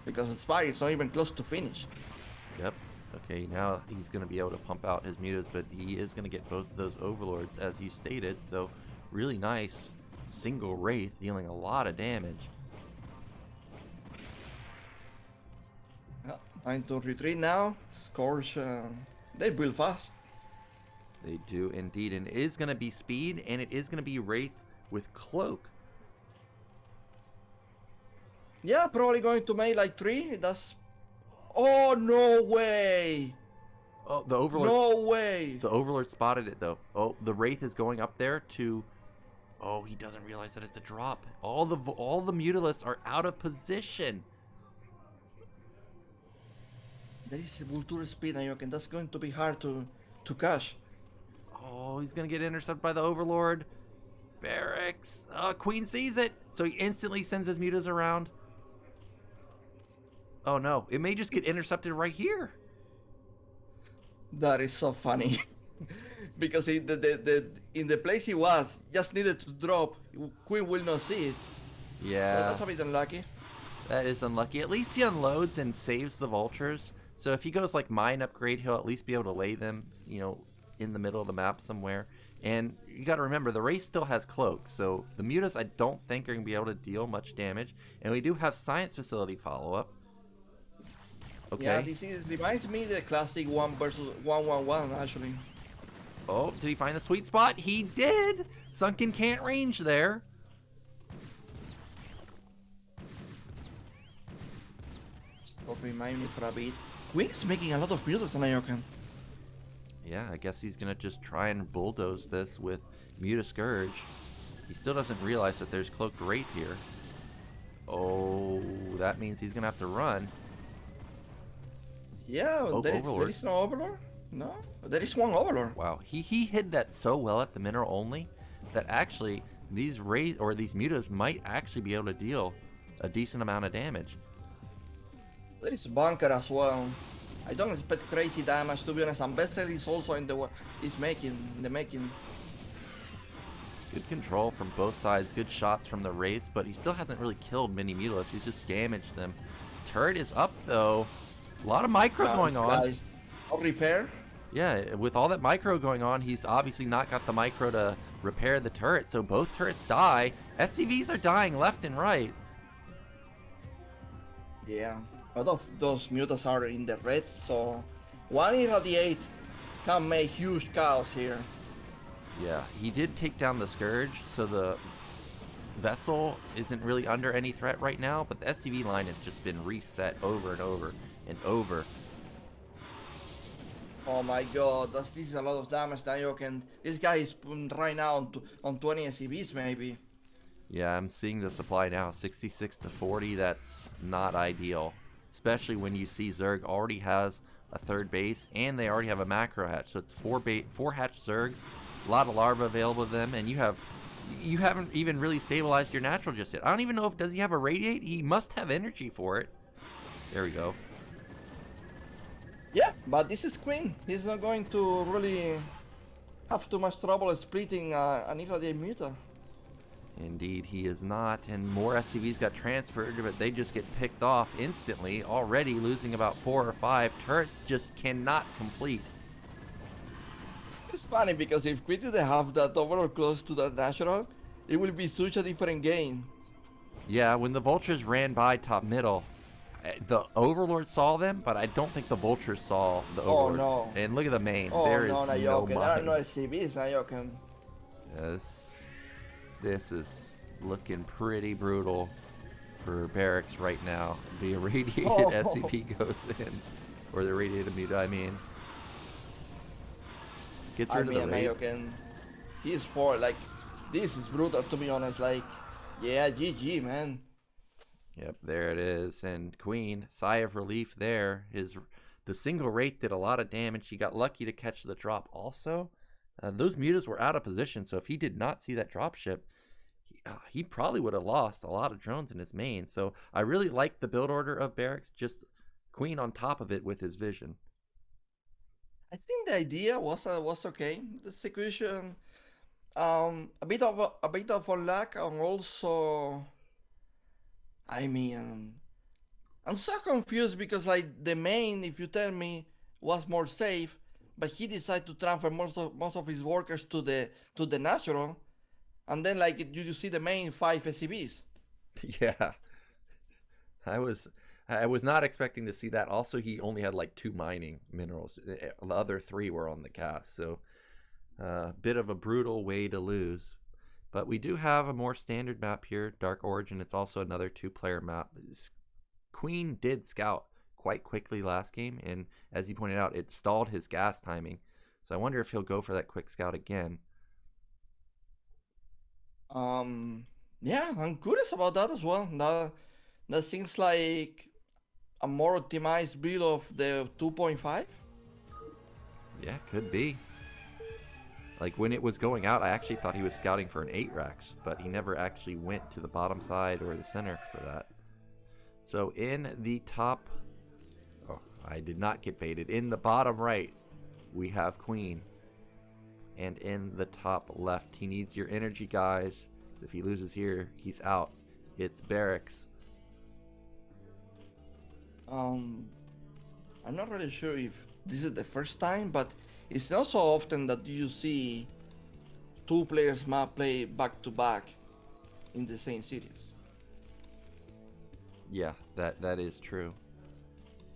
because the Spy is not even close to finish. Yep. Okay, now he's going to be able to pump out his mutas, but he is going to get both of those Overlords, as you stated. So, really nice single Wraith, dealing a lot of damage. Yeah, 9-3 now. Scorch, they build fast. They do indeed, and it is going to be speed, and it is going to be Wraith with cloak. Yeah, probably going to make like 3. That's... Oh, no way! Oh, the Overlord. No way! The Overlord spotted it, though. Oh, the Wraith is going up there to... Oh, he doesn't realize that it's a drop. All the Mutalisks are out of position. There is Vulture speed, Nyoken. That's going to be hard to catch. Oh, he's going to get intercepted by the Overlord. Barracks. Queen sees it, so he instantly sends his mutas around. Oh no, it may just get intercepted right here. That is so funny. Because in the place he was, just needed to drop. Queen will not see it. Yeah. So that's a bit unlucky. That is unlucky. At least he unloads and saves the Vultures. So if he goes like mine upgrade, he'll at least be able to lay them, you know, in the middle of the map somewhere. And you got to remember, the Wraith still has cloak. So the mutas, I don't think, are going to be able to deal much damage. And we do have Science Facility follow-up. Okay. Yeah, this reminds me of the classic 1 versus 1-1-1, actually. Oh, did he find the sweet spot? He did! Sunken can't range there. Stop remind me for a bit. Queen is making a lot of mutas on Nyoken. Yeah, I guess he's going to just try and bulldoze this with Muta Scourge. He still doesn't realize that there's Cloaked Wraith here. Oh, that means he's going to have to run. Yeah, Oh, there Overlord. is no Overlord? No? There is one Overlord. Wow, he hid that so well at the mineral only that actually these Wraith or these mutas might actually be able to deal a decent amount of damage. There is Bunker as well. I don't expect crazy damage, to be honest, and Vessel is also in the making. Good control from both sides, good shots from the Wraiths, but he still hasn't really killed many Mutalisks, he's just damaged them. Turret is up though. A lot of micro going on. Guys, no repair. Yeah, with all that micro going on, he's obviously not got the micro to repair the turret, so both turrets die. SCVs are dying left and right. Yeah. A lot of those mutas are in the red, so one irradiate can make huge chaos here. Yeah, he did take down the Scourge, so the Vessel isn't really under any threat right now, but the SCV line has just been reset over and over and over. Oh my god, this is a lot of damage, Nyoken. This guy is right now on 20 SCVs maybe. Yeah, I'm seeing the supply now, 66 to 40. That's not ideal, especially when you see Zerg already has a third base and they already have a macro hatch. So it's four hatch Zerg, a lot of larvae available to them, and you haven't even really stabilized your natural just yet. I don't even know if does he have a radiate. He must have energy for it. There we go. Yeah, but this is Queen. He's not going to really have too much trouble splitting an irradiate muta. Indeed, he is not, and more SCVs got transferred, but they just get picked off instantly, already losing about 4 or 5. Turrets just cannot complete. It's funny because if we didn't have that overall close to that natural, it will be such a different game. Yeah, when the Vultures ran by top middle, the Overlord saw them, but I don't think the Vultures saw the Overlords. Oh no. And look at the main. Oh there no, is Nyoken. no There are mine. no SCVs, Nyoken. Yes, this is looking pretty brutal for Barracks right now. The irradiated SCP goes in, or the irradiated muta, I mean. Gets rid of the raid. Nyoken, he's for like, this is brutal to be honest. Like, yeah, GG, man. Yep, there it is. And Queen, sigh of relief there. The single rate did a lot of damage. He got lucky to catch the drop also. Those mutas were out of position, so if he did not see that dropship, he probably would have lost a lot of drones in his main. So I really like the build order of Barracks, just Queen on top of it with his vision. I think the idea was okay. The execution, a bit of a lack, and also, I mean, I'm so confused because like the main, if you tell me, was more safe, but he decided to transfer most of his workers to the natural, and then like you see the main 5 SCVs. Yeah, I was not expecting to see that. Also, he only had like 2 mining minerals. The other 3 were on the cast, so bit of a brutal way to lose. But we do have a more standard map here, Dark Origin. It's also another 2-player map. Queen did scout quite quickly last game, and as he pointed out, it stalled his gas timing. So I wonder if he'll go for that quick scout again. Yeah, I'm curious about that as well. That seems like a more optimized build of the 2.5. Yeah, could be. Like when it was going out, I actually thought he was scouting for an 8 racks, but he never actually went to the bottom side or the center for that. So in the top, oh, I did not get baited. In the bottom right, we have Queen. And in the top left, he needs your energy, guys. If he loses here, he's out. It's Barracks. I'm not really sure if this is the first time, but it's not so often that you see 2 players map play back to back in the same series. Yeah, that is true.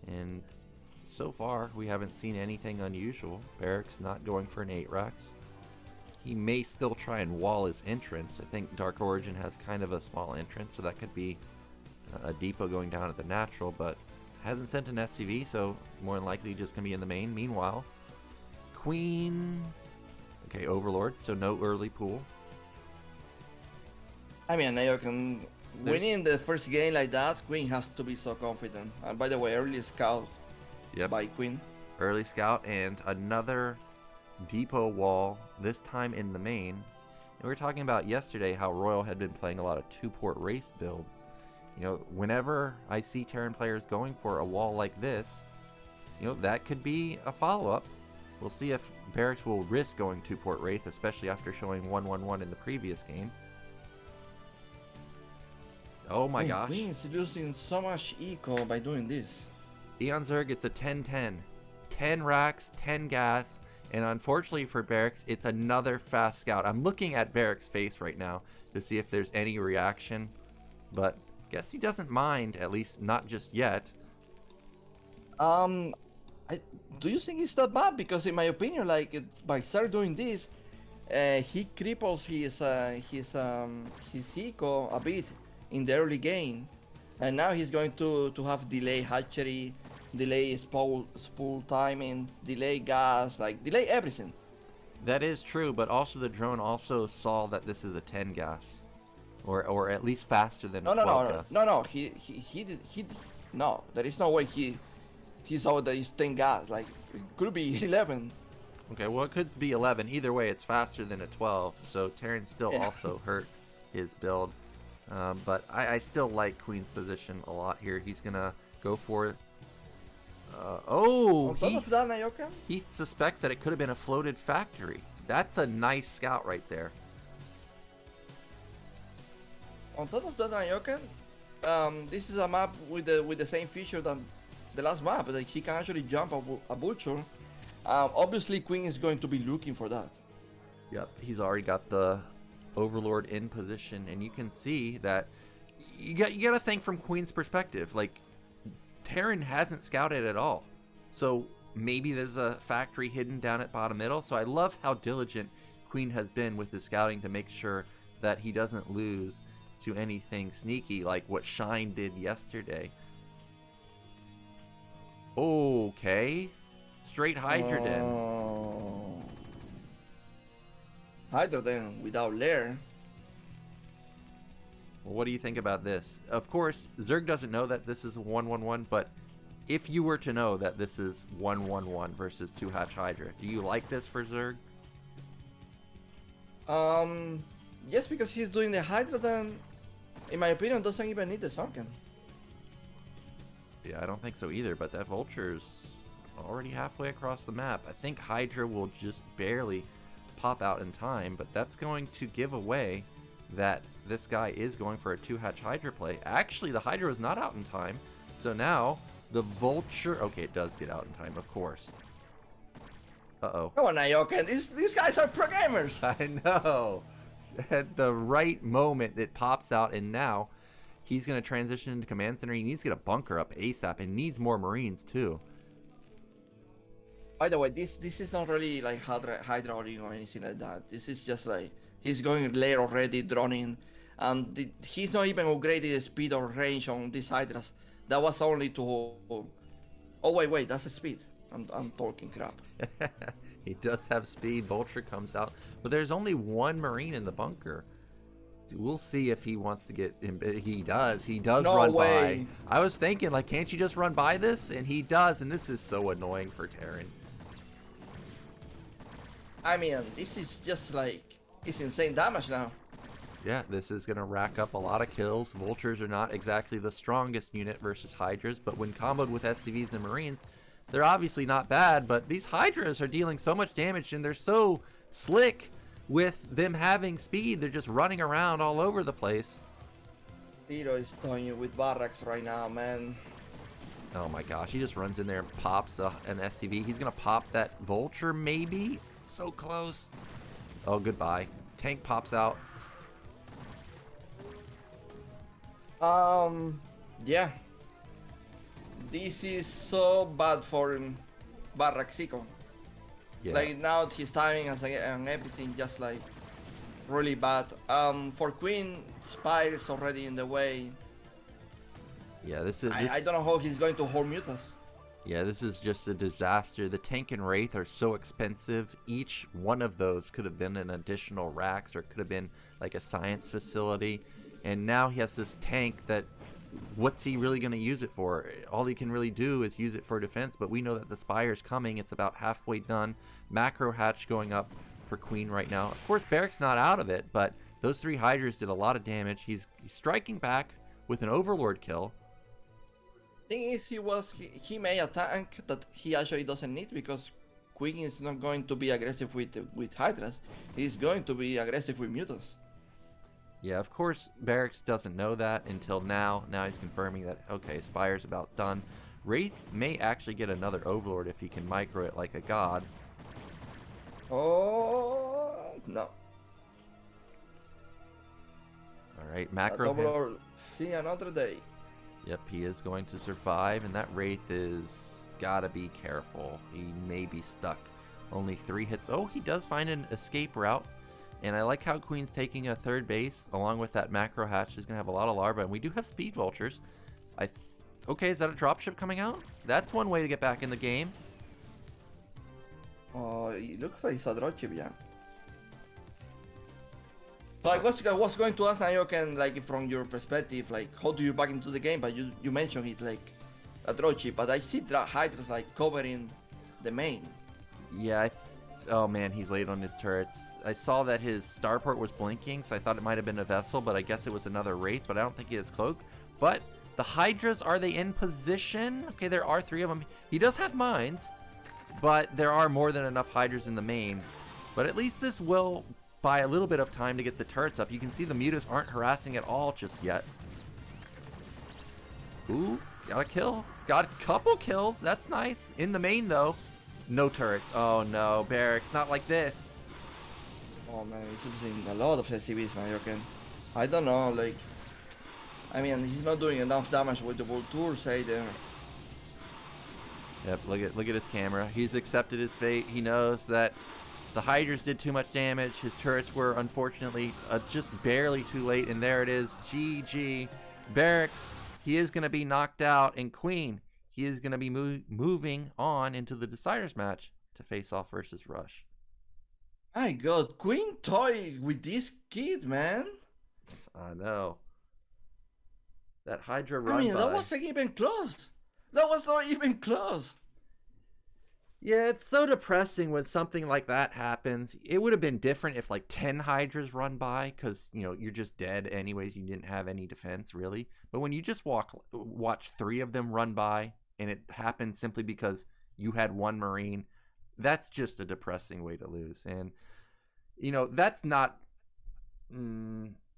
And so far, we haven't seen anything unusual. Barracks not going for an 8 racks. He may still try and wall his entrance. I think Dark Origin has kind of a small entrance, so that could be a depot going down at the natural, but hasn't sent an SCV, so more than likely just going to be in the main. Meanwhile, Queen... Okay, Overlord, so no early pool. I mean, Nyoken, winning the first game like that, Queen has to be so confident. And by the way, early scout by Queen. Early scout and another depot wall, this time in the main. And we were talking about yesterday how Royal had been playing a lot of 2-port race builds. You know, whenever I see Terran players going for a wall like this, you know, that could be a follow-up. We'll see if Barracks will risk going 2-port Wraith, especially after showing 1-1-1 in the previous game. Oh my gosh. Queen is losing so much eco by doing this. Eonzerg, it's a 10-10. 10 racks, 10 gas, and unfortunately for Barracks, it's another fast scout. I'm looking at Barracks' face right now to see if there's any reaction, but guess he doesn't mind, at least not just yet. Do you think it's that bad? Because in my opinion, by start doing this, he cripples his eco a bit in the early game, and now he's going to have delay hatchery, delay spool timing, delay gas, delay everything. That is true, but also the drone also saw that this is a 10 gas, or at least faster than a 12 gas. No. No, there is no way he saw that it's 10 gas. It could be 11. Okay, well, it could be 11. Either way, it's faster than a 12, so Terran still also hurt his build. But I still like Queen's position a lot here. He's going to go for it. He suspects that it could have been a floated factory. That's a nice scout right there. On top of that, Nyoken, this is a map with the same feature than the last map. He can actually jump a vulture. Obviously, Queen is going to be looking for that. Yep, he's already got the Overlord in position, and you can see that you got to think from Queen's perspective. Terran hasn't scouted at all, so maybe there's a factory hidden down at bottom middle. So I love how diligent Queen has been with his scouting to make sure that he doesn't lose to anything sneaky like what Shine did yesterday. Okay, straight Hydroden. Hydroden without lair. Well, what do you think about this? Of course, Zerg doesn't know that this is 1-1-1, but if you were to know that this is 1-1-1 versus 2-hatch Hydra, do you like this for Zerg? Yes, because he's doing the Hydra, then, in my opinion, doesn't even need the Sunken. Yeah, I don't think so either, but that Vulture's already halfway across the map. I think Hydra will just barely pop out in time, but that's going to give away that this guy is going for a 2-hatch Hydra play. Actually, the Hydra is not out in time, so now the Vulture... Okay, it does get out in time, of course. Uh-oh. Come on, Nyoken. These guys are pro gamers. I know. At the right moment, it pops out, and now he's going to transition into Command Center. He needs to get a bunker up ASAP, and needs more Marines, too. By the way, this is not really hydraulic or anything like that. This is just he's going lair already, droning, and he's not even upgraded the speed or range on these Hydras. That was only to... Oh, wait, that's the speed. I'm talking crap. He does have speed. Vulture comes out, but there's only one Marine in the bunker. We'll see if he wants to get him. He does No run way. by. I was thinking, can't you just run by this? And he does, and this is so annoying for Terran. I mean, this is just it's insane damage now. Yeah, this is going to rack up a lot of kills. Vultures are not exactly the strongest unit versus Hydras, but when comboed with SCVs and Marines, they're obviously not bad, but these Hydras are dealing so much damage, and they're so slick with them having speed. They're just running around all over the place. Zero is throwing you with Barracks right now, man. Oh my gosh, he just runs in there and pops an SCV. He's going to pop that Vulture, maybe? So close. Oh, goodbye. Tank pops out. Yeah. This is so bad for Barracks Eco. Yeah. Now his timing and everything just really bad. For Queen, Spire is already in the way. Yeah, this I don't know how he's going to hold Mutas. Yeah, this is just a disaster. The Tank and Wraith are so expensive. Each one of those could have been an additional racks, or it could have been a science facility. And now he has this tank that, what's he really going to use it for? All he can really do is use it for defense, but we know that the Spire's coming. It's about halfway done. Macro hatch going up for Queen right now. Of course, Barracks not out of it, but those 3 Hydras did a lot of damage. He's striking back with an Overlord kill. Thing is, he made a tank that he actually doesn't need, because Queen is not going to be aggressive with Hydras. He's going to be aggressive with Mutas. Yeah, of course, Barracks doesn't know that until now. Now he's confirming that, okay, Spire's about done. Wraith may actually get another Overlord if he can micro it like a god. Oh, no. All right, macro. Overlord, see another day. Yep, he is going to survive, and that Wraith is gotta be careful. He may be stuck. Only 3 hits. Oh, he does find an escape route. And I like how Queen's taking a third base along with that macro hatch. He's gonna have a lot of larvae, and we do have speed vultures. Okay, is that a dropship coming out? That's one way to get back in the game. Oh, it looks like it's a dropship, yeah. So I was going to ask Nyoken, like from your perspective, like how do you back into the game? But you mentioned it like a dropship, but I see Hydras like covering the main. Yeah, oh man, he's late on his turrets. I saw that his starport was blinking, so I thought it might have been a vessel, but I guess it was another Wraith, but I don't think he has cloak. But the Hydras, are they in position? Okay, there are 3 of them. He does have mines, but there are more than enough Hydras in the main. But at least this will buy a little bit of time to get the turrets up. You can see the mutas aren't harassing at all just yet. Ooh, got a kill. Got a couple kills. That's nice. In the main, though, no turrets. Oh, no. Barracks, not like this. Oh, man, he's using a lot of SCVs, Nyoken. I don't know, like... I mean, he's not doing enough damage with the Vulture, say there. Yep, look at his camera. He's accepted his fate. He knows that the Hydras did too much damage. His turrets were, unfortunately, just barely too late. And there it is. GG. Barracks, he is going to be knocked out. And Queen, he is going to be moving on into the Deciders match to face off versus Rush. My God, Queen toy with this kid, man. I know. That Hydra run I mean, by. that wasn't even close. That was not even close. Yeah, it's so depressing when something like that happens. It would have been different if like 10 Hydras run by, because, you know, you're just dead anyways. You didn't have any defense, really. But when you just watch 3 of them run by, and it happened simply because you had 1 Marine, that's just a depressing way to lose. And, you know, that's not...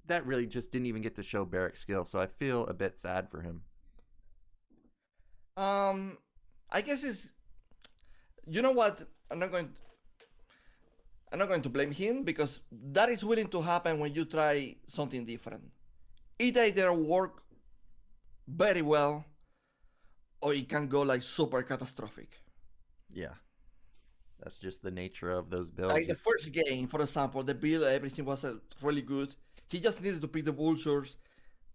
that really just didn't even get to show Barrack's skill, so I feel a bit sad for him. I guess it's... You know what? I'm not going to blame him, because that is willing to happen when you try something different. It either work very well, or it can go like super catastrophic. Yeah. That's just the nature of those builds. Like the first game, for example, the build, everything was really good. He just needed to pick the vultures,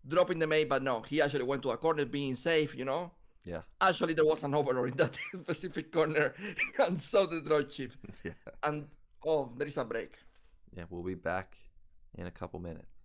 dropping the main, but no, he actually went to a corner being safe, you know? Yeah. Actually, there was an overlord in that specific corner, and so the dropship. Yeah. And, oh, there is a break. Yeah, we'll be back in a couple minutes.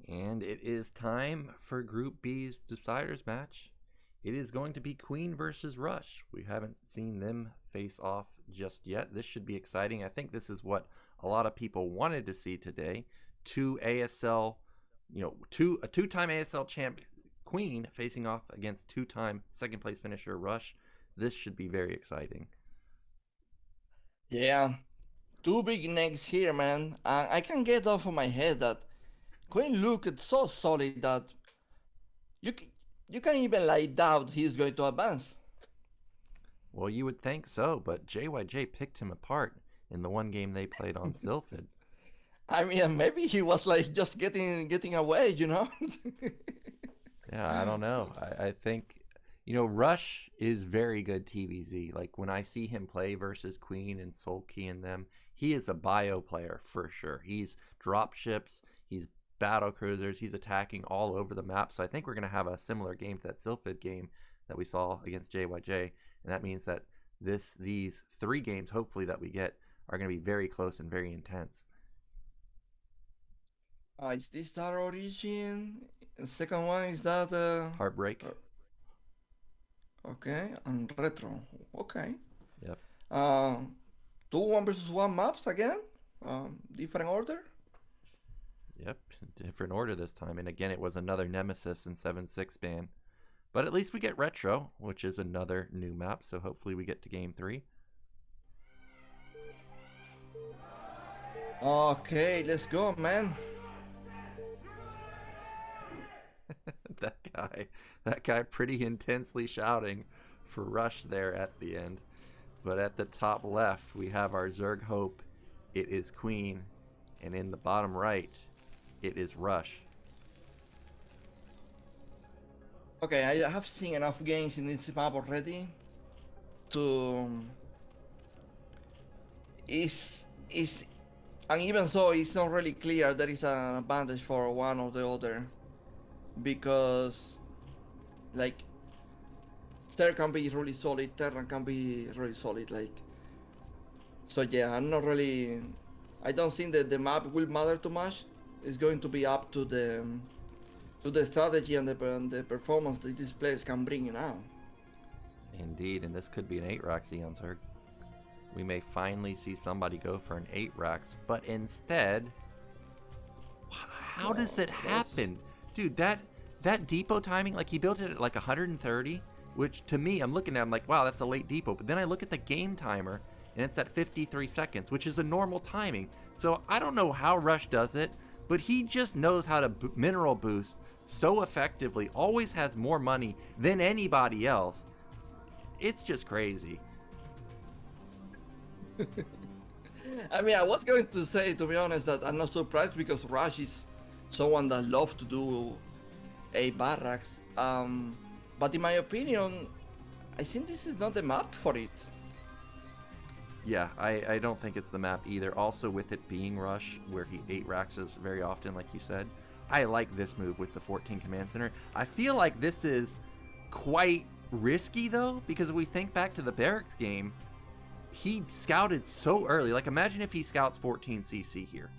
And it is time for Group B's deciders match. It is going to be Queen versus Rush. We haven't seen them face off just yet. This should be exciting. I think this is what a lot of people wanted to see today. Two ASL, a two-time ASL champ Queen facing off against two-time second place finisher Rush. This should be very exciting. Yeah, two big necks here, man. I can get off of my head that Queen looked so solid that you can even like doubt he's going to advance. Well, you would think so, but JYJ picked him apart in the one game they played on Sylphid. I mean, maybe he was like just getting away, you know? Yeah, I don't know. I think, Rush is very good TVZ. Like, when I see him play versus Queen and Sulky and them, he is a bio player for sure. He's drop ships, he's battle cruisers, he's attacking all over the map. So I think we're going to have a similar game to that Sylphid game that we saw against JYJ. And that means that these 3 games, hopefully, that we get are going to be very close and very intense. Is this Star Origin? The second one is that Heartbreak. Okay, and Retro. Okay. Yep. 2 1 versus 1 maps again. Different order. Yep, different order this time. And again, it was another Nemesis and 7-6 ban. But at least we get Retro, which is another new map. So hopefully we get to game 3. Okay, let's go, man. that guy pretty intensely shouting for Rush there at the end. But at the top left, we have our Zerg Hope. It is Queen. And in the bottom right, it is Rush. Okay, I have seen enough games in this map already to and even so it's not really clear there is an advantage for one or the other, because like Ster can be really solid, Terran can be really solid, like, so yeah, I don't think that the map will matter too much. It's going to be up to the strategy and the performance that these players can bring out. Indeed, and this could be an 8 racks Eonzerg. We may finally see somebody go for an 8 racks, but instead, how does it happen? Dude, that depot timing, like he built it at like 130, which to me, I'm looking at it, I'm like, wow, that's a late depot. But then I look at the game timer, and it's at 53 seconds, which is a normal timing. So I don't know how Rush does it, but he just knows how to mineral boost so effectively, always has more money than anybody else. It's just crazy. I mean, I was going to say, to be honest, that I'm not surprised, because Rush is someone that loves to do a barracks. But in my opinion, I think this is not the map for it. Yeah, I don't think it's the map either. Also, with it being Rush, where he 8 racks is very often, like you said, I like this move with the 14 command center. I feel like this is quite risky, though, because if we think back to the Barracks game, he scouted so early. Like, imagine if he scouts 14 CC here.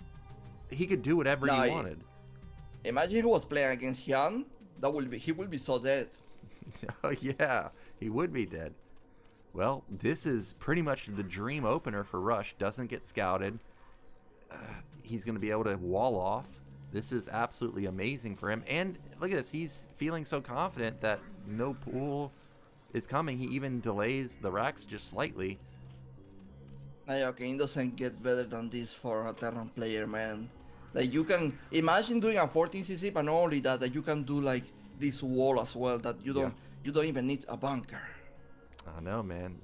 He could do whatever he wanted. Imagine he was playing against Hahn. He will be so dead. Oh, yeah, he would be dead. Well, this is pretty much the dream opener for Rush. Doesn't get scouted. He's going to be able to wall off. This is absolutely amazing for him. And look at this. He's feeling so confident that no pool is coming. He even delays the racks just slightly. Nyoken doesn't get better than this for a Terran player, man. Like, you can imagine doing a 14cc, but not only that, that you can do like this wall as well, that you don't even need a bunker. I know, man.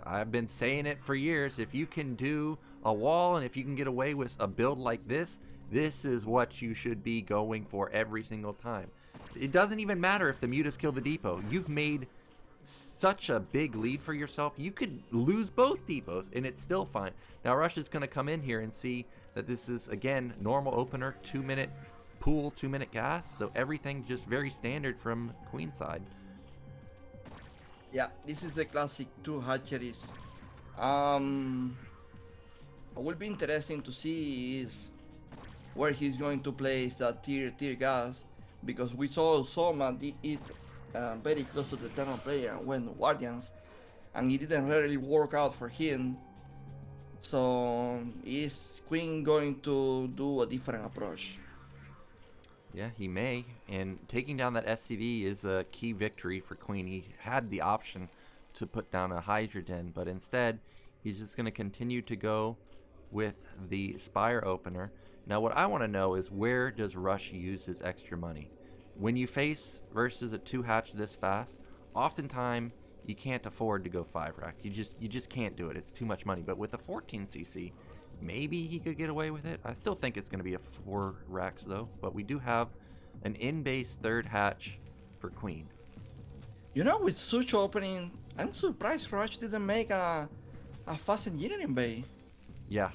I've been saying it for years. If you can do a wall and if you can get away with a build like this, this is what you should be going for every single time. It doesn't even matter if the mutas kill the depot. You've made such a big lead for yourself. You could lose both depots and it's still fine. Now Rush is going to come in here and see that this is, again, normal opener, 2-minute pool, 2-minute gas. So everything just very standard from Queen's side. Yeah, this is the classic 2 hatcheries. What will be interesting to see is where he's going to place that tier gas, because we saw Soma did it very close to the Eternal player when Guardians, and it didn't really work out for him. So is Queen going to do a different approach? Yeah, he may. And taking down that SCV is a key victory for Queen. He had the option to put down a Hydra Den, but instead he's just going to continue to go with the Spire Opener. Now what I want to know is, where does Rush use his extra money? When you face versus a 2-hatch this fast, oftentimes you can't afford to go 5 racks. You just can't do it. It's too much money. But with a 14cc, maybe he could get away with it. I still think it's going to be a 4 racks though, but we do have an in-base 3rd hatch for Queen. You know, with such opening, I'm surprised Rush didn't make a fast engineering bay. Yeah,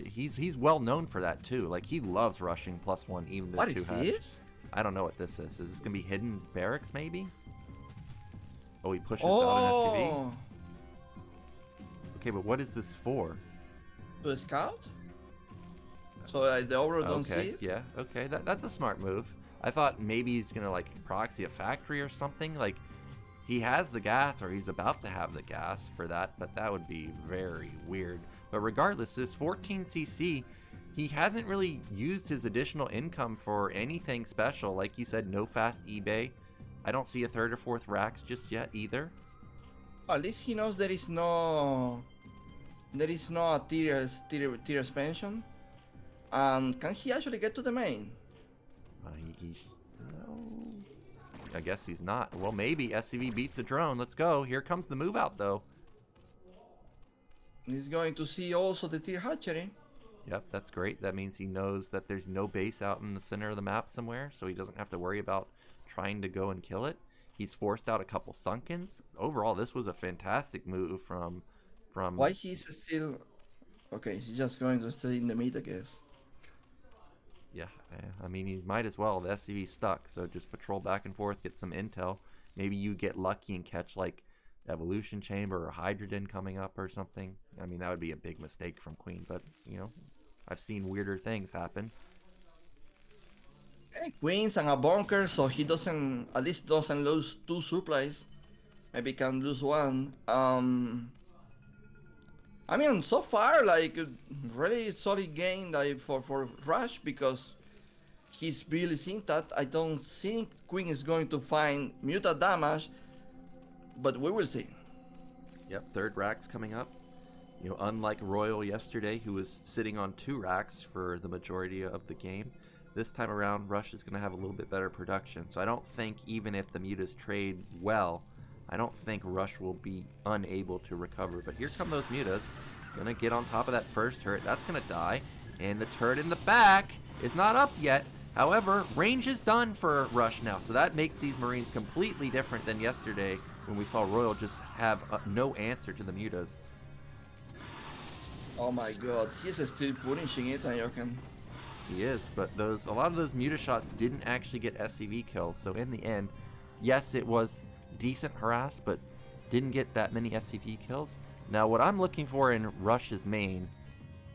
he's well known for that too. Like, he loves rushing +1 even to What 2 is hatch. this? I don't know what this is. Is this gonna be hidden barracks maybe? Oh, he pushes out an SCV. Okay, but what is this for? To scout? So the overall don't see it? Yeah, okay, that's a smart move. I thought maybe he's gonna like proxy a factory or something. Like, he has the gas, or he's about to have the gas for that, but that would be very weird. But regardless, this 14cc, he hasn't really used his additional income for anything special. Like you said, no fast eBay. I don't see a 3rd or 4th racks just yet either. At least he knows there is no a tier expansion. And can he actually get to the main? No, I guess he's not. Well, maybe SCV beats a drone. Let's go. Here comes the move out though. He's going to see also the tier hatchery. Yep, that's great. That means he knows that there's no base out in the center of the map somewhere, so he doesn't have to worry about trying to go and kill it. He's forced out a couple sunkens. Overall, this was a fantastic move from Why he's still... Okay, he's just going to stay in the mid, I guess. Yeah, I mean, he might as well. The SCV's stuck, so just patrol back and forth, get some intel. Maybe you get lucky and catch, like, Evolution Chamber or Hydrogen coming up or something. I mean, that would be a big mistake from Queen, but, you know, I've seen weirder things happen. Hey, Queen's and a bunker, so he doesn't, at least doesn't lose 2 supplies. Maybe can lose 1. I mean, so far, like, really solid game like, for Rush, because he's really seen that. I don't think Queen is going to find mutant damage, but we will see. Yep, 3rd racks coming up. You know, unlike Royal yesterday, who was sitting on 2 racks for the majority of the game, this time around, Rush is going to have a little bit better production. So I don't think, even if the mutas trade well, I don't think Rush will be unable to recover. But here come those mutas. Gonna get on top of that first turret. That's gonna die. And the turret in the back is not up yet. However, range is done for Rush now. So that makes these Marines completely different than yesterday when we saw Royal just have no answer to the mutas. Oh my god, he's still punishing it, Nyoken. He is, but a lot of those muta shots didn't actually get SCV kills. So in the end, yes, it was decent harass, but didn't get that many SCV kills. Now what I'm looking for in Rush's main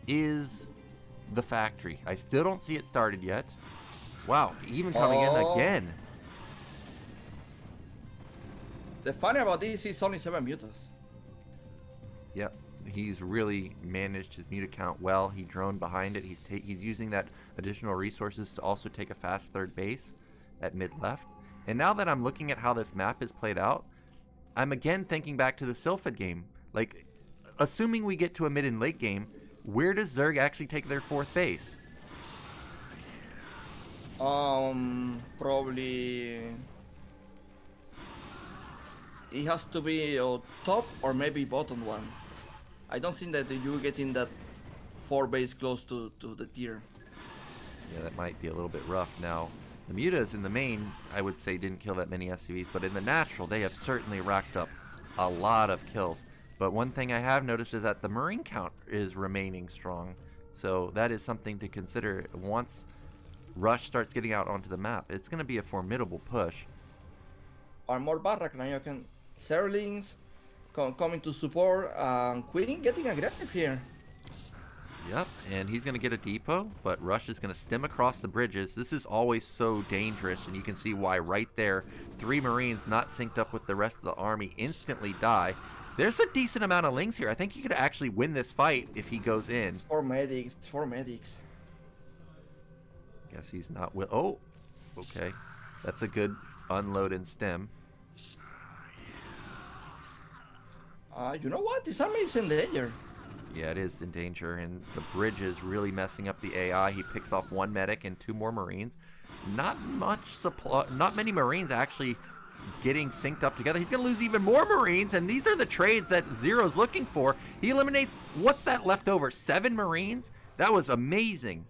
is the factory. I still don't see it started yet. Wow, even coming in again. The funny about this is only 7 mutas. Yep, he's really managed his muta count well. He droned behind it. He's using that additional resources to also take a fast 3rd base at mid left. And now that I'm looking at how this map is played out, I'm again thinking back to the Sylphid game. Like, assuming we get to a mid and late game, where does Zerg actually take their 4th base? Probably... It has to be top or maybe bottom one. I don't think that you get in that 4 base close to the tier. Yeah, that might be a little bit rough. Now, the mutas in the main, I would say, didn't kill that many SCVs, but in the natural, they have certainly racked up a lot of kills. But one thing I have noticed is that the Marine count is remaining strong. So that is something to consider. Once Rush starts getting out onto the map, it's going to be a formidable push. Armor Barrack, Nyoken. Zerlings coming to support, Queen getting aggressive here. Yep, and he's going to get a depot, but Rush is going to stem across the bridges. This is always so dangerous, and you can see why right there. 3 Marines not synced up with the rest of the army instantly die. There's a decent amount of lings here. I think he could actually win this fight if he goes in. It's 4 medics. It's 4 medics. Guess he's not will. Oh, okay. That's a good unload and stem. You know what? This army is in danger. Yeah, it is in danger, and the bridge is really messing up the AI. He picks off 1 medic and 2 more Marines. Not much supply. Not many Marines actually getting synced up together. He's going to lose even more Marines, and these are the trades that Zero's looking for. He eliminates, what's that left over? 7 Marines? That was amazing.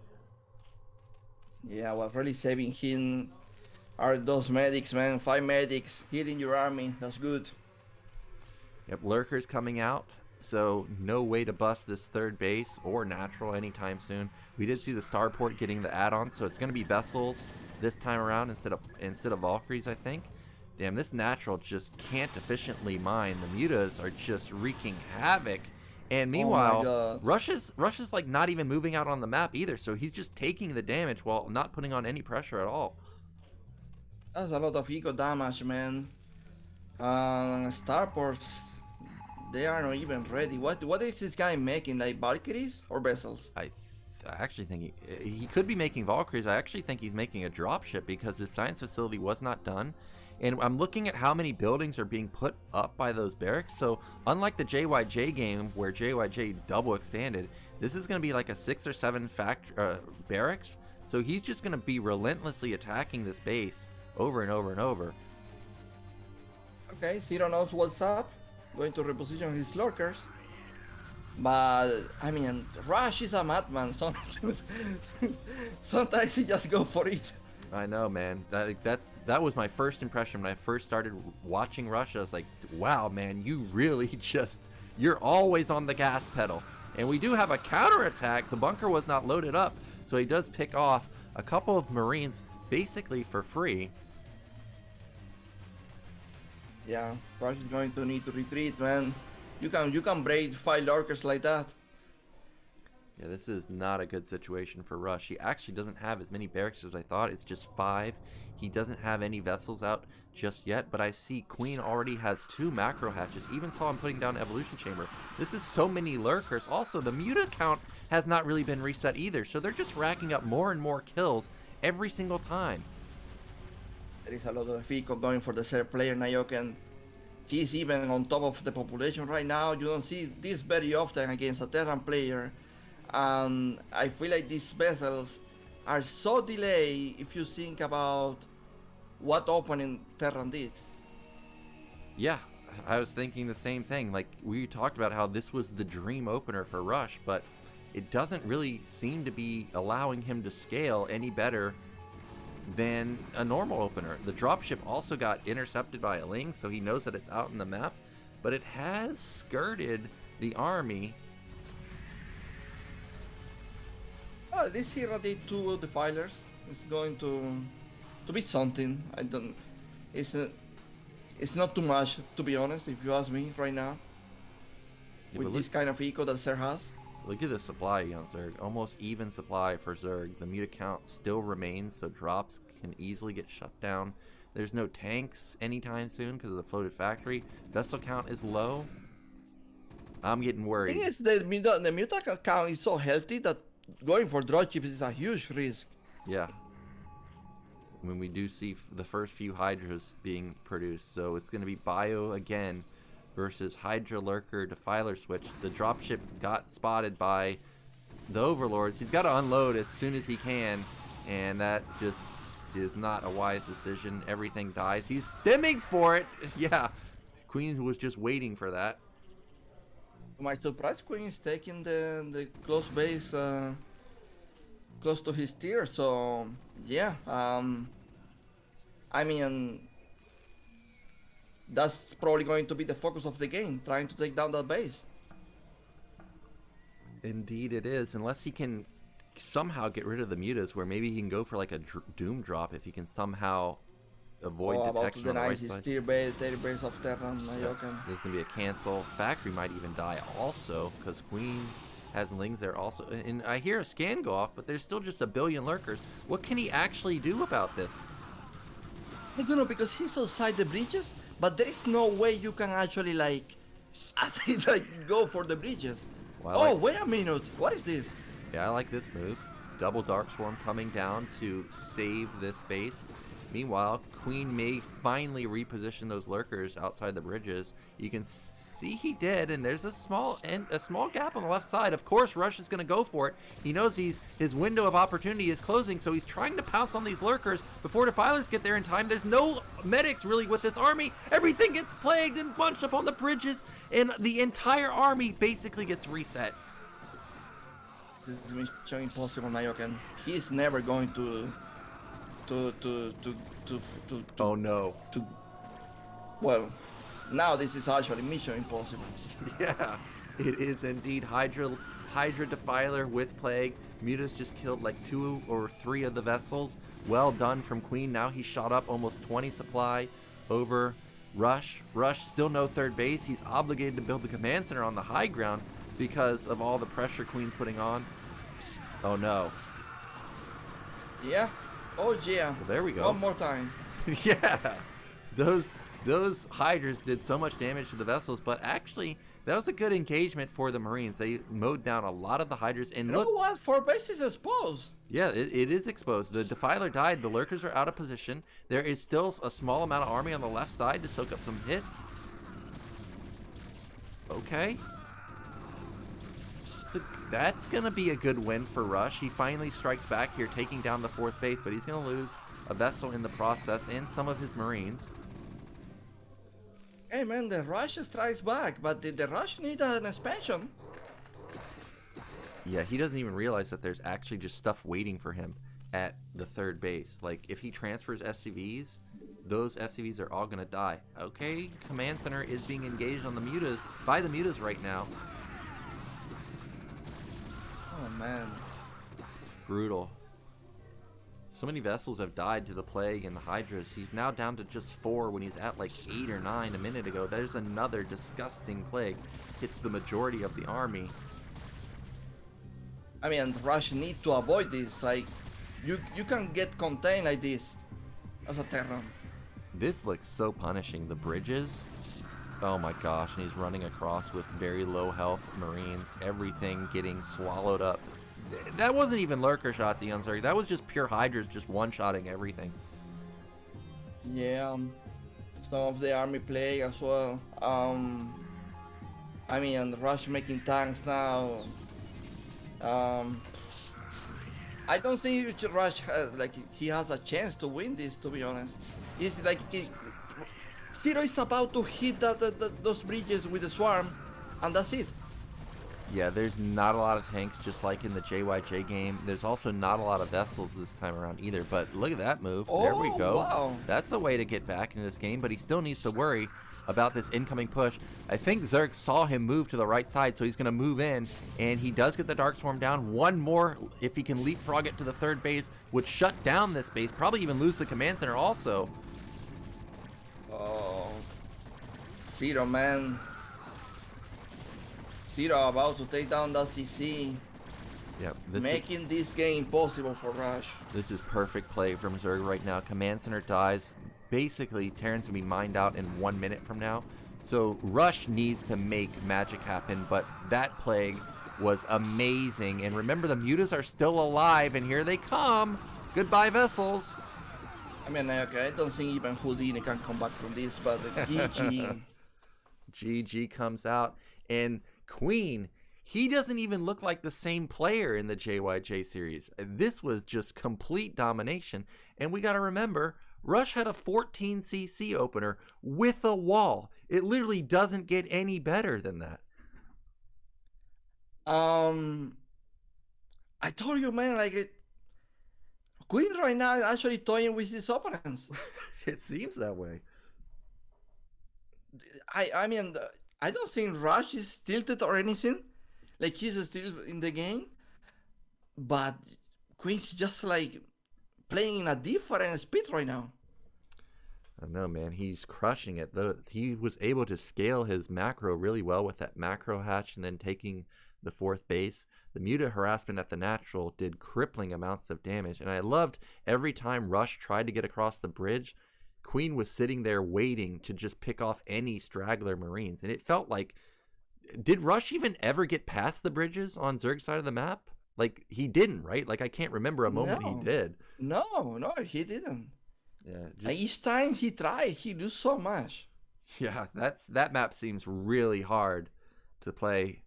Yeah, what really saving him are those medics, man. 5 medics healing your army. That's good. Yep, Lurker's coming out, so no way to bust this 3rd base or natural anytime soon. We did see the starport getting the add-on, so it's going to be vessels this time around instead of Valkyries, I think. Damn, this natural just can't efficiently mine. The mutas are just wreaking havoc. And meanwhile, Rush is like not even moving out on the map either, so he's just taking the damage while not putting on any pressure at all. That's a lot of eco damage, man. Starports, they are not even ready. What is this guy making? Like Valkyries or vessels? I actually think he could be making Valkyries. I actually think he's making a dropship because his science facility was not done. And I'm looking at how many buildings are being put up by those barracks. So unlike the JYJ game where JYJ double expanded, this is going to be like a 6 or 7 barracks. So he's just going to be relentlessly attacking this base over and over and over. Okay, Zero knows what's up. Going to reposition his lurkers. But, I mean, Rush is a madman. Sometimes he just go for it. I know, man. That was my first impression when I first started watching Rush. I was like, wow, man, you really you're always on the gas pedal. And we do have a counterattack. The bunker was not loaded up, so he does pick off a couple of Marines basically for free. Yeah, Rush is going to need to retreat, man. You can braid 5 lurkers like that. Yeah, this is not a good situation for Rush. He actually doesn't have as many barracks as I thought. It's just 5. He doesn't have any vessels out just yet, but I see Queen already has 2 macro hatches. Even saw him putting down Evolution Chamber. This is so many lurkers. Also, the muta count has not really been reset either, so they're just racking up more and more kills every single time. There is a lot of Fico going for the third player, Nyoken. He's even on top of the population right now. You don't see this very often against a Terran player. I feel like these vessels are so delayed if you think about what opening Terran did. Yeah, I was thinking the same thing. Like, we talked about how this was the dream opener for Rush, but it doesn't really seem to be allowing him to scale any better than a normal opener. The dropship also got intercepted by a Ling, so he knows that it's out in the map, but it has skirted the army. Well, this hero did 2 defilers. It's going to be something. It's not too much, to be honest, if you ask me right now. Yeah, with this kind of eco that Zerg has. Look at the supply on Zerg. Almost even supply for Zerg. The muta count still remains, so drops can easily get shut down. There's no tanks anytime soon because of the floated factory. Vessel count is low. I'm getting worried. The thing is, the muta count is so healthy that going for dropships is a huge risk. Yeah. When we do see the first few Hydras being produced, so it's going to be Bio again versus Hydra Lurker Defiler Switch. The dropship got spotted by the Overlords. He's got to unload as soon as he can, and that just is not a wise decision. Everything dies. He's stimming for it. Yeah, Queen was just waiting for that. To my surprise, Queen is taking the close base close to his tier, so yeah, I mean, that's probably going to be the focus of the game, trying to take down that base. Indeed it is, unless he can somehow get rid of the mutas, where maybe he can go for like a doom drop if he can somehow avoid detection on the right side. Tier base of Terran, There's going to be a cancel. Factory might even die also, because Queen has Lings there also. And I hear a scan go off, but there's still just a billion lurkers. What can he actually do about this? I don't know, because he's outside the bridges, but there is no way you can actually like go for the bridges. Well, oh, wait a minute. What is this? Yeah, I like this move. Double Dark Swarm coming down to save this base. Meanwhile, Queen may finally reposition those lurkers outside the bridges. You can see he did, and there's a small gap on the left side. Of course, Rush is going to go for it. He knows his window of opportunity is closing, so he's trying to pounce on these lurkers before Defilers get there in time. There's no medics really with this army. Everything gets plagued and bunched up on the bridges, and the entire army basically gets reset. This is mission impossible, Nyoken. He's never going to oh no. Well, now this is actually mission impossible. Yeah, it is indeed. Hydra Defiler with Plague. Mutas just killed like 2 or 3 of the vessels. Well done from Queen. Now he shot up almost 20 supply over Rush. Rush still no third base. He's obligated to build the command center on the high ground because of all the pressure Queen's putting on. Oh no. Yeah. Oh yeah. Well, there we go. One more time. Yeah. Those Hydras did so much damage to the vessels, but actually that was a good engagement for the Marines. They mowed down a lot of the Hydras, and you know what? 4 bases exposed. Yeah, it is exposed. The Defiler died. The Lurkers are out of position. There is still a small amount of army on the left side to soak up some hits. Okay. That's going to be a good win for Rush. He finally strikes back here, taking down the 4th base, but he's going to lose a vessel in the process and some of his Marines. Hey man, the Rush strikes back, but the Rush need an expansion. Yeah, he doesn't even realize that there's actually just stuff waiting for him at the 3rd base. Like, if he transfers SCVs, those SCVs are all going to die. Okay, Command Center is being engaged on the Mutas, by the Mutas right now. Oh man. Brutal. So many vessels have died to the Plague and the Hydras. He's now down to just 4 when he's at like 8 or 9 a minute ago. There's another disgusting Plague. Hits the majority of the army. I mean, Rush need to avoid this. Like, you can get contained like this as a Terran. This looks so punishing. The bridges. Oh my gosh, and he's running across with very low health Marines. Everything getting swallowed up. That wasn't even lurker shots, Eonzerg. That was just pure Hydras just one-shotting everything. Yeah, some of the army play as well. I mean, Rush making tanks now. I don't think Rush has, he has a chance to win this, to be honest. It's like Zero is about to hit those bridges with the swarm, and that's it. Yeah, there's not a lot of tanks, just like in the JYJ game. There's also not a lot of vessels this time around either, but look at that move. Oh, there we go. Wow. That's a way to get back into this game, but he still needs to worry about this incoming push. I think Zerg saw him move to the right side, so he's going to move in, and he does get the Dark Swarm down. One more, if he can leapfrog it to the 3rd base, would shut down this base, probably even lose the command center also. Oh, Zero, man. Zero about to take down that CC. Yep, making this game possible for Rush. This is perfect play from Zerg right now. Command center dies. Basically, Terran's gonna be mined out in 1 minute from now. So Rush needs to make magic happen, but that Plague was amazing. And remember, the Mutas are still alive, and here they come. Goodbye, vessels. I mean, okay, I don't think even Houdini can come back from this, but GG. GG comes out, and Queen, he doesn't even look like the same player in the JYJ series. This was just complete domination, and we got to remember, Rush had a 14cc opener with a wall. It literally doesn't get any better than that. I told you, man, Queen right now is actually toying with his opponents. It seems that way. I mean, I don't think Rush is tilted or anything. Like, he's still in the game. But Queen's just playing in a different speed right now. I don't know, man. He's crushing it. He was able to scale his macro really well with that macro hatch and then taking the 4th base. The muta harassment at the natural did crippling amounts of damage, and I loved every time Rush tried to get across the bridge, Queen was sitting there waiting to just pick off any straggler Marines, and it felt like, did Rush even ever get past the bridges on Zerg's side of the map? Like, he didn't, right? Like, I can't remember a moment he did. No, he didn't. Yeah, each time he tried, he do so much. Yeah, that map seems really hard to play,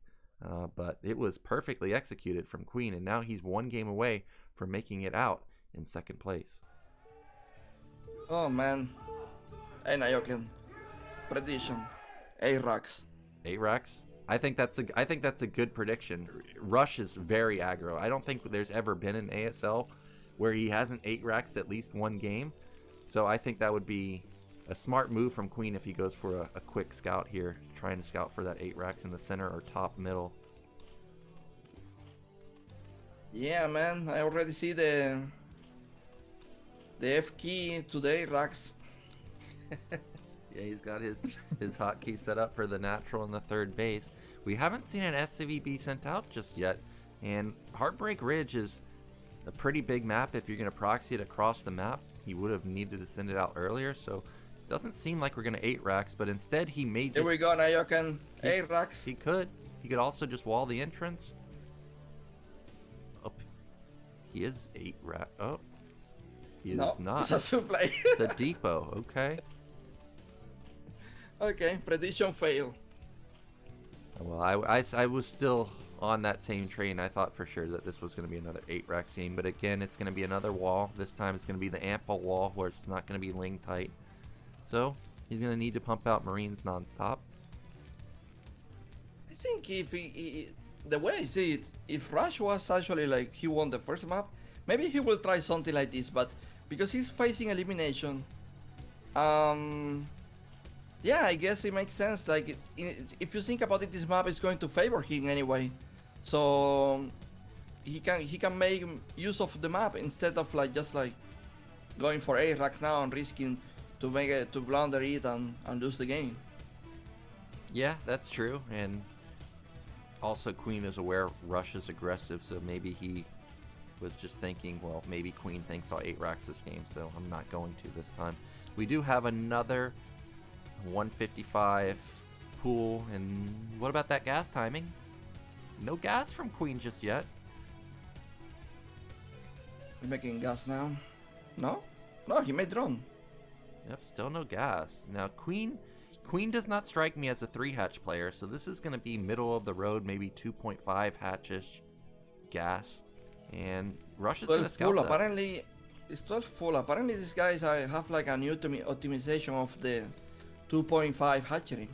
but it was perfectly executed from Queen, and now he's 1 game away from making it out in 2nd place. Oh man, hey Nyoken, prediction, 8 racks. 8 racks? I think that's a good prediction. Rush is very aggro. I don't think there's ever been an ASL where he hasn't 8 racks at least 1 game. So I think that would be a smart move from Queen if he goes for a quick scout here, trying to scout for that 8 racks in the center or top middle. Yeah, man, I already see the F key today, racks. Yeah, he's got his hotkey set up for the natural and the 3rd base. We haven't seen an SCV be sent out just yet, and Heartbreak Ridge is a pretty big map. If you're going to proxy it across the map, he would have needed to send it out earlier, so it doesn't seem like we're going to 8 racks, but instead he may just... Here we go, Nyoken, 8 racks. He could also just wall the entrance. Oh, he is 8 rack. Oh, he is not. It's a supply. It's a depot, okay. Okay, prediction fail. Well, I was still on that same train. I thought for sure that this was going to be another 8 rack game, but again, it's going to be another wall. This time it's going to be the ample wall where it's not going to be ling tight. So he's going to need to pump out Marines nonstop. I think if the way I see it, if Rush was actually like he won the first map, maybe he will try something like this, but because he's facing elimination, yeah, I guess it makes sense. Like, if you think about it, this map is going to favor him anyway, so he can make use of the map instead of like just like going for 8 racks now and risking to make it to blunder it and lose the game. Yeah, that's true, and also Queen is aware Rush is aggressive, so maybe he was just thinking, well, maybe Queen thinks I'll 8 racks this game, so I'm not going to this time. We do have another 155 pool, and what about that gas timing? No gas from Queen just yet. He's making gas now. No, he made drone. Yep, still no gas. Now Queen does not strike me as a 3-hatch player, so this is going to be middle of the road, maybe 2.5 hatchish gas, and Rush is going to scout that. Apparently, it's 12 full. Apparently, these guys have like a new optimization of the 2.5 hatchery.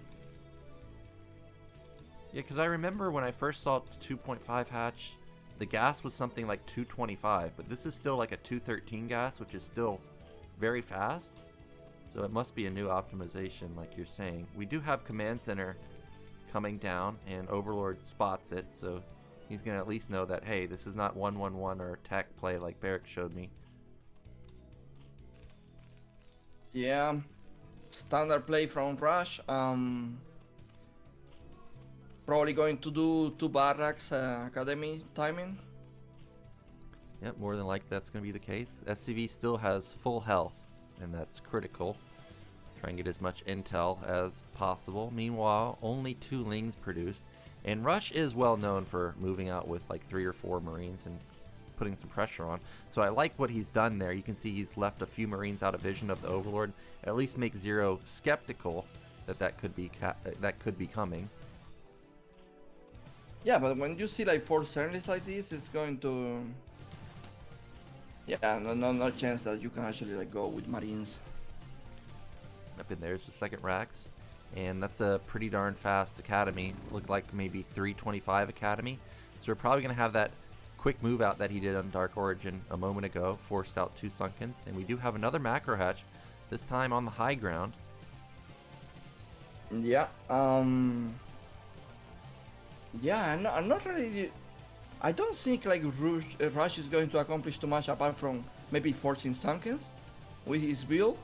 Yeah, because I remember when I first saw 2.5 hatch, the gas was something like 225, but this is still like a 213 gas, which is still very fast. So it must be a new optimization, like you're saying. We do have Command Center coming down, and Overlord spots it, so he's going to at least know that, hey, this is not 1-1-1 or tech play like Barracks showed me. Yeah. Standard play from Rush. Probably going to do 2 barracks academy timing. Yep, more than likely that's going to be the case. SCV still has full health, and that's critical. Try and get as much intel as possible. Meanwhile, only 2 lings produced, and Rush is well known for moving out with like 3 or 4 Marines and putting some pressure on. So I like what he's done there. You can see he's left a few Marines out of vision of the Overlord. At least make Zero skeptical that could be coming. Yeah, but when you see like 4 Cernlis like this, it's going to... Yeah, no chance that you can actually like go with Marines. Up in there's the 2nd racks, and that's a pretty darn fast academy. Looked like maybe 325 academy. So we're probably going to have that quick move out that he did on Dark Origin a moment ago, forced out 2 Sunkens, and we do have another macro hatch, this time on the high ground. Yeah, yeah, I'm not really... I don't think like Rush is going to accomplish too much apart from maybe forcing Sunkens with his build.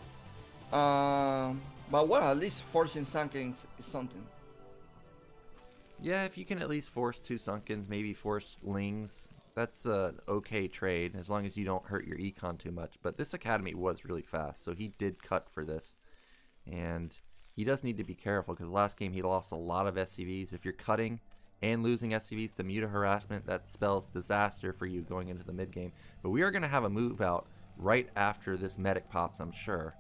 But well, at least forcing Sunkens is something. Yeah, if you can at least force 2 Sunkens, maybe force Lings, that's an okay trade, as long as you don't hurt your econ too much. But this Academy was really fast, so he did cut for this. And he does need to be careful, because last game he lost a lot of SCVs. If you're cutting and losing SCVs to Muta Harassment, that spells disaster for you going into the mid game. But we are going to have a move out right after this medic pops, I'm sure.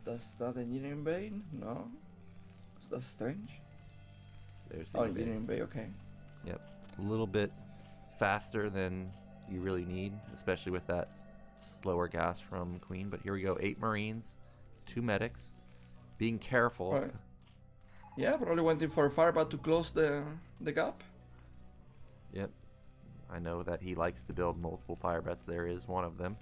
Is that Engineering Bay? No? That's strange. There's the Oh, Engineering Engineering Bay, okay. Yep, a little bit faster than you really need, especially with that slower gas from Queen. But here we go, 8 Marines, 2 medics, being careful. Right. Yeah, probably waiting for Firebat to close the gap. Yep, I know that he likes to build multiple Firebats. There is one of them.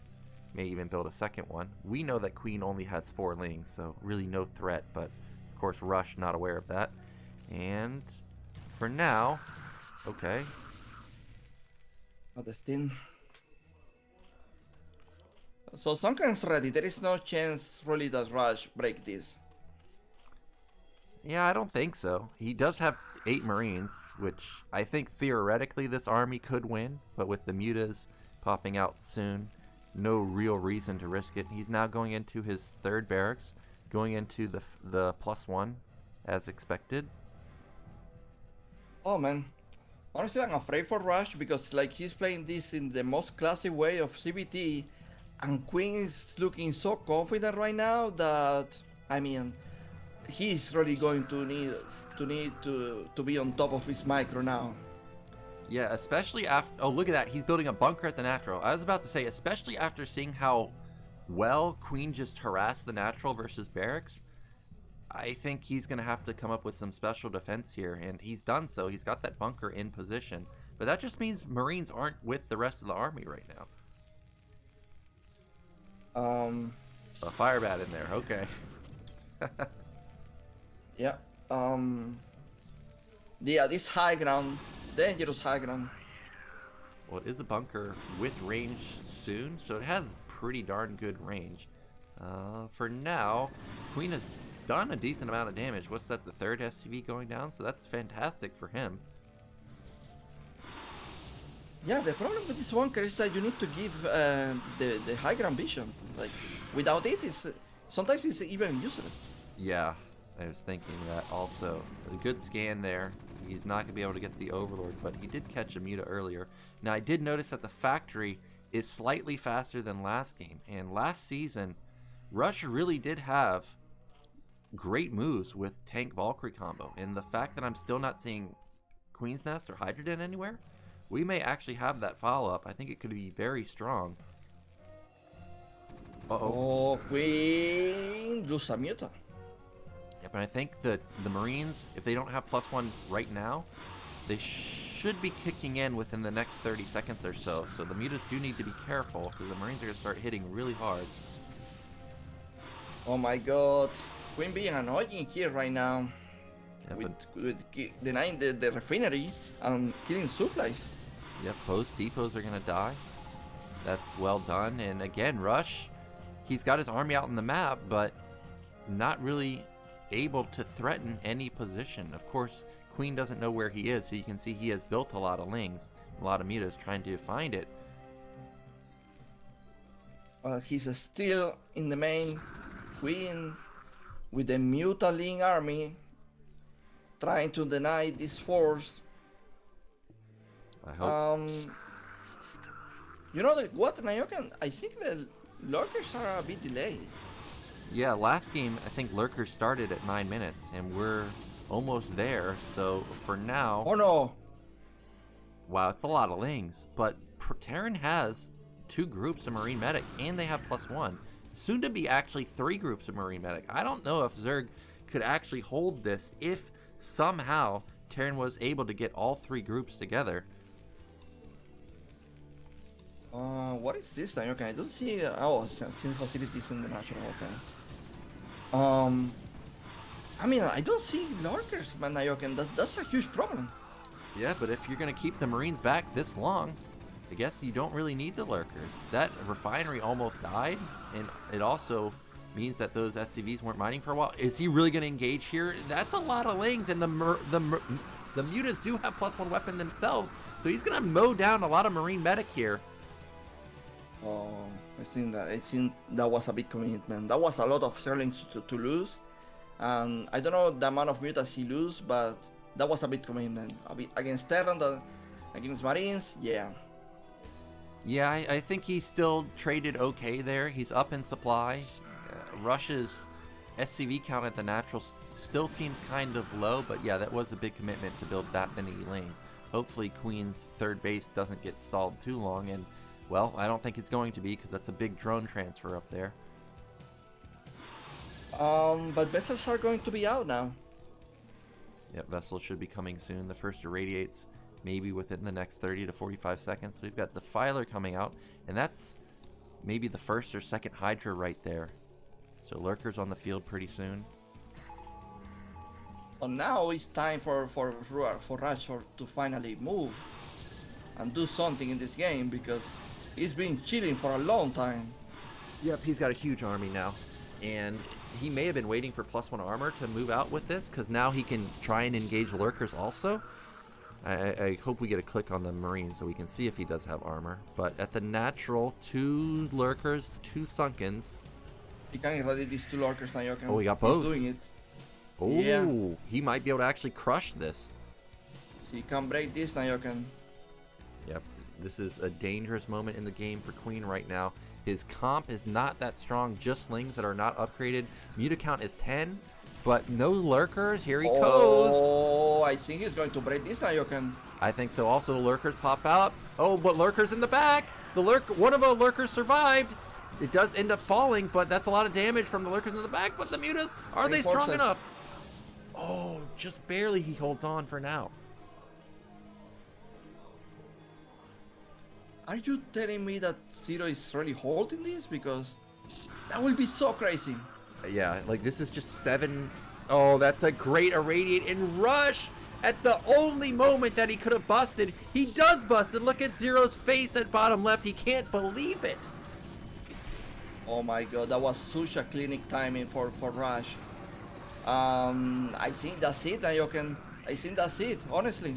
May even build a second one. We know that Queen only has 4 Lings, so really no threat, but of course Rush not aware of that. And for now, okay. Steam. So Sunken's ready. There is no chance really that Rush break this. Yeah, I don't think so. He does have 8 Marines, which I think theoretically this army could win, but with the mutas popping out soon, no real reason to risk it. He's now going into his 3rd barracks, going into the +1 as expected. Oh man, honestly I'm afraid for Rush because like he's playing this in the most classic way of CBT, and Queen is looking so confident right now that I mean he's really going to need to be on top of his micro now. Yeah, especially after... Oh, look at that. He's building a bunker at the natural. I was about to say, especially after seeing how well Queen just harassed the natural versus barracks, I think he's going to have to come up with some special defense here, and he's done so. He's got that bunker in position. But that just means Marines aren't with the rest of the army right now. A Firebat in there. Okay. Yeah. Yeah, this high ground, dangerous high ground. Well, it is a bunker with range soon, so it has pretty darn good range. For now, Queen has done a decent amount of damage. What's that, the 3rd SCV going down? So that's fantastic for him. Yeah, the problem with this bunker is that you need to give the high ground vision. Like, without it, sometimes it's even useless. Yeah, I was thinking that also. A good scan there. He's not going to be able to get the Overlord, but he did catch a Muta earlier. Now, I did notice that the factory is slightly faster than last game. And last season, Rush really did have great moves with Tank Valkyrie combo. And the fact that I'm still not seeing Queen's Nest or Hydrogen anywhere, we may actually have that follow-up. I think it could be very strong. Uh-oh. Oh, Queen lose a Muta. Yep, and I think that the Marines, if they don't have +1 right now, they should be kicking in within the next 30 seconds or so. So the Mutas do need to be careful, because the Marines are going to start hitting really hard. Oh my god. Queen being annoying here right now. Yeah, with denying the refinery and killing supplies. Yep, both depots are going to die. That's well done. And again, Rush, he's got his army out on the map, but not really able to threaten any position. Of course, Queen doesn't know where he is, so you can see he has built a lot of Lings, a lot of Mutas trying to find it. He's still in the main. Queen with the Muta Ling army trying to deny this force. I hope. You know what, Nyoken? I think the lurkers are a bit delayed. Yeah, last game, I think Lurkers started at 9 minutes, and we're almost there, so for now... Oh no! Wow, it's a lot of Lings, but Terran has 2 groups of Marine Medic, and they have +1. Soon to be actually 3 groups of Marine Medic. I don't know if Zerg could actually hold this if somehow Terran was able to get all 3 groups together. What is this thing? Okay, I don't see. Oh, since facilities in the natural. Okay. I mean, I don't see lurkers, man, Nyoken. That's a huge problem. Yeah, but if you're gonna keep the Marines back this long, I guess you don't really need the lurkers. That refinery almost died, and it also means that those SCVs weren't mining for a while. Is he really going to engage here? That's a lot of lings, and the mutas do have +1 weapon themselves, so he's going to mow down a lot of Marine medic here. Oh, I think that was a big commitment. That was a lot of Sterlings to lose, and I don't know the amount of mutas he lose, but that was a big commitment. Against Terran, against Marines, yeah. Yeah, I think he still traded okay there. He's up in supply. Rush's SCV count at the natural still seems kind of low, but yeah, that was a big commitment to build that many lanes. Hopefully Queen's third base doesn't get stalled too long, and well, I don't think it's going to be because that's a big drone transfer up there. But vessels are going to be out now. Yep, vessels should be coming soon. The first irradiates maybe within the next 30 to 45 seconds. We've got the Filer coming out, and that's maybe the first or second Hydra right there. So Lurkers on the field pretty soon. But now it's time for Rush to finally move and do something in this game, because he's been chilling for a long time. Yep, he's got a huge army now, and he may have been waiting for +1 armor to move out with this, because now he can try and engage Lurkers also. I hope we get a click on the Marine so we can see if he does have armor. But at the natural, 2 Lurkers, 2 Sunkens. He can irradiate these 2 Lurkers now. Oh, we got both. He's doing it. Oh, yeah. He might be able to actually crush this. He can break this Nyoken. Yep, this is a dangerous moment in the game for Queen right now. His comp is not that strong, just lings that are not upgraded. Muta count is 10, but no Lurkers. Here he goes. Oh, I think he's going to break this Nyoken. I think so. Also, the Lurkers pop out. Oh, but Lurkers in the back. One of the Lurkers survived. It does end up falling, but that's a lot of damage from the Lurkers in the back. But the mutas, are they strong enough? Oh, just barely he holds on for now. Are you telling me that Zero is really holding this? Because that will be so crazy. Yeah, like this is just 7. Oh, that's a great irradiate and Rush at the only moment that he could have busted. He does bust, and look at Zero's face at bottom left. He can't believe it. Oh my god, that was such a clinic timing for Rush. I think that's it, Nyoken. I think that's it, honestly.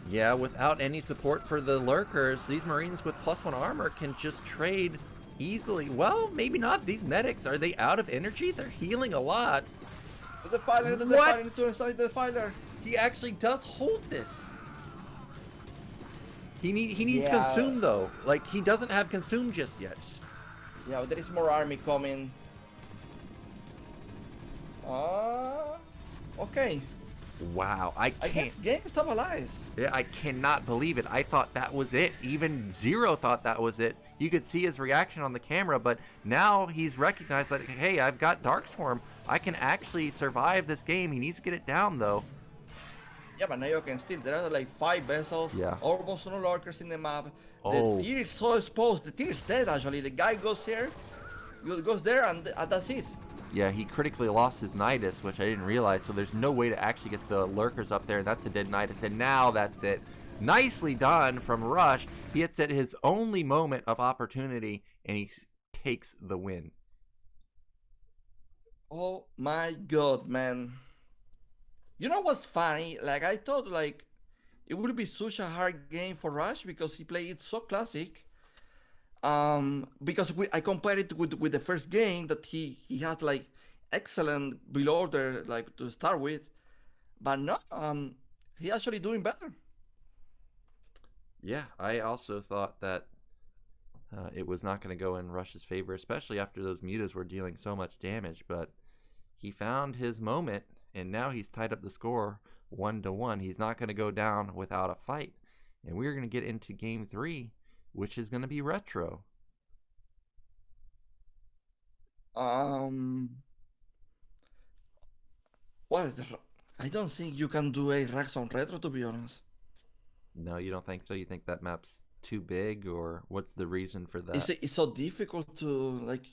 Yeah, without any support for the Lurkers, these Marines with +1 armor can just trade easily. Well, maybe not. These medics, are they out of energy? They're healing a lot. The Defiler, the Defiler. He actually does hold this. He needs consume though. Like, he doesn't have consume just yet. Yeah, there is more army coming. Okay. Wow, I guess game stabilized. Yeah, I cannot believe it. I thought that was it. Even Zero thought that was it. You could see his reaction on the camera, but now he's recognized that, hey, I've got Darkstorm. I can actually survive this game. He needs to get it down, though. Yeah, but Nyoken still, there are like 5 vessels, almost no Lurkers in the map. Oh. The tier is so exposed. The tier is dead, actually. The guy goes there, and that's it. Yeah, he critically lost his Nidus, which I didn't realize, so there's no way to actually get the Lurkers up there, and that's a dead Nidus, and now that's it. Nicely done from Rush. He hits at his only moment of opportunity, and he takes the win. Oh my god, man. You know what's funny? Like, I thought, like, it would be such a hard game for Rush because he played it so classic. Because I compared it with the first game that he had like excellent below order like to start with, but no, he actually doing better. Yeah, I also thought that it was not going to go in Rush's favor, especially after those mutas were dealing so much damage. But he found his moment, and now he's tied up the score 1-1. He's not going to go down without a fight, and we're going to get into game 3. Which is going to be retro. Well, I don't think you can do a Rax on retro, to be honest. No, you don't think so? You think that map's too big, or what's the reason for that? It's so difficult to, like,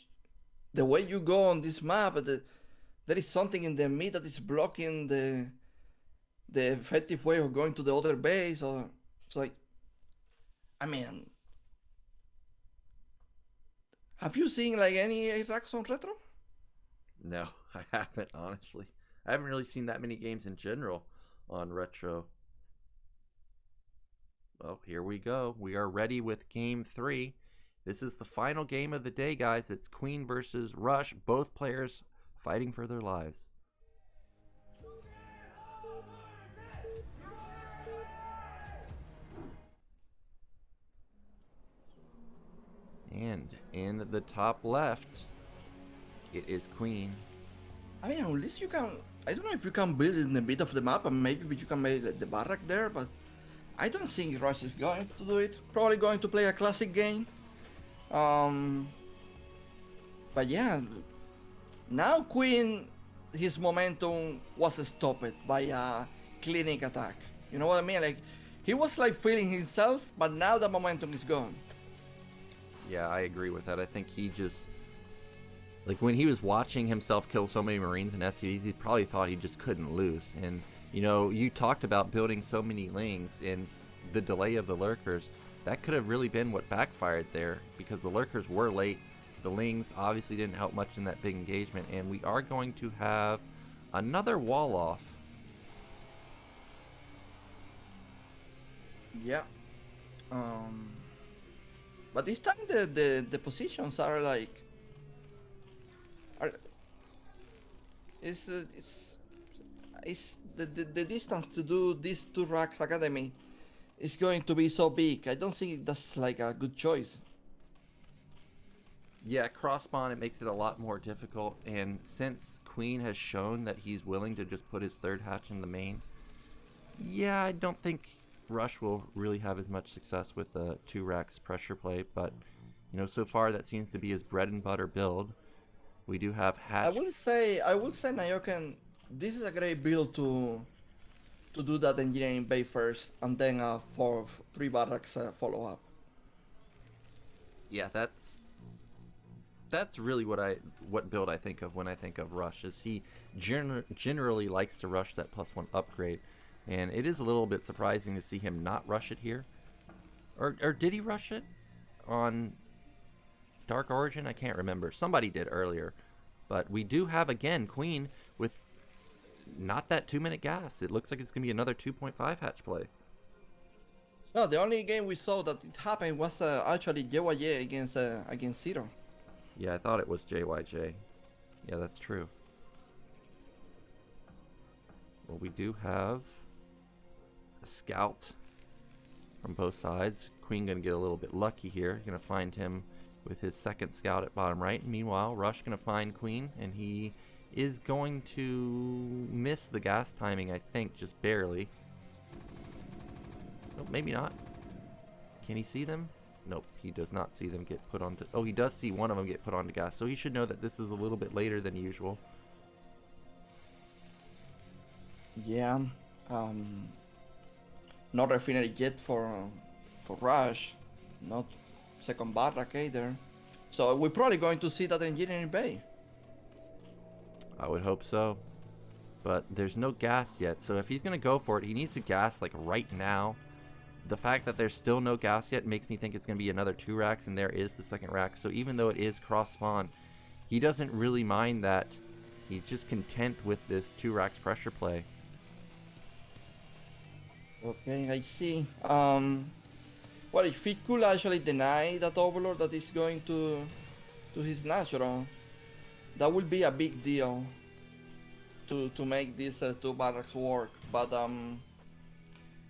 the way you go on this map, there is something in the mid that is blocking the effective way of going to the other base, or it's like, I mean, have you seen like any Rax on retro? No, I haven't, honestly. I haven't really seen that many games in general on Retro. Well, here we go. We are ready with Game 3. This is the final game of the day, guys. It's Queen versus Rush. Both players fighting for their lives. And in the top left, it is Queen. I mean, at least you can. I don't know if you can build in a bit of the map, and maybe you can make the barrack there, but I don't think Rush is going to do it. Probably going to play a classic game. But yeah, now Queen, his momentum was stopped by a clinic attack. You know what I mean? Like, he was like feeling himself, but now the momentum is gone. Yeah, I agree with that. I think he just, like, when he was watching himself kill so many Marines and SCVs, he probably thought he just couldn't lose. And, you know, you talked about building so many Lings and the delay of the Lurkers. That could have really been what backfired there, because the Lurkers were late. The Lings obviously didn't help much in that big engagement, and we are going to have another wall off. Yeah. But this time the positions are like it's the distance to do these two racks academy is going to be so big. I don't think that's like a good choice. Yeah, cross spawn, it makes it a lot more difficult, and since Queen has shown that he's willing to just put his third hatch in the main, yeah, I don't think Rush will really have as much success with the 2 racks pressure play, but you know, so far that seems to be his bread and butter build. We do have hatch. I will say Nyoken, this is a great build to do that engineering bay first, and then 3 barracks follow up. Yeah, that's really what build I think of when I think of Rush. Is he generally likes to rush that +1 upgrade, and it is a little bit surprising to see him not rush it here. Or did he rush it on Dark Origin? I can't remember. Somebody did earlier. But we do have, again, Queen with not that 2-minute gas. It looks like it's going to be another 2.5 hatch play. No, the only game we saw that it happened was actually JYJ against Zero. Yeah, I thought it was JYJ. Yeah, that's true. Well, we do have a scout from both sides. Queen going to get a little bit lucky here. Going to find him with his second scout at bottom right. Meanwhile, Rush going to find Queen, and he is going to miss the gas timing, I think, just barely. Oh, maybe not. Can he see them? Nope, he does not see them get put onto... Oh, he does see one of them get put onto gas, so he should know that this is a little bit later than usual. Yeah. Not refinery yet for Rush. Not second barrack either. So we're probably going to see that engineering bay. I would hope so. But there's no gas yet, so if he's going to go for it, he needs to gas like right now. The fact that there's still no gas yet makes me think it's going to be another 2 racks, and there is the second rack. So even though it is cross spawn, he doesn't really mind that. He's just content with this 2 racks pressure play. Okay, I see. Well, if he could actually deny that overlord that is going to his natural, that would be a big deal to make these 2 barracks work. But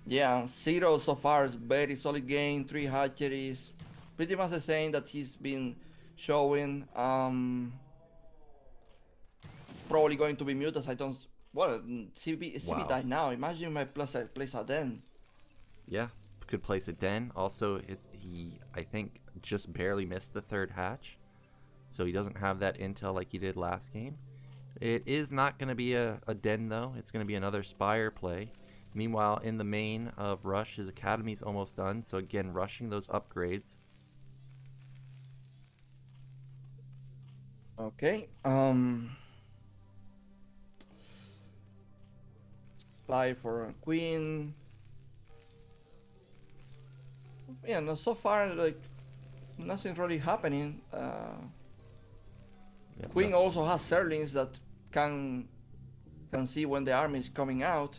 yeah, Zero so far is very solid game, 3 hatcheries, pretty much the same that he's been showing. Probably going to be muted. I don't. Well, CB died now. Imagine you might place a den. Yeah, could place a den. Also, he I think just barely missed the 3rd hatch, so he doesn't have that intel like he did last game. It is not going to be a den though. It's going to be another Spire play. Meanwhile, in the main of Rush, his academy's almost done. So again, rushing those upgrades. Okay. Fly for Queen. Yeah, no, so far like nothing really happening. Yep, Queen also has Zerlings that can see when the army is coming out.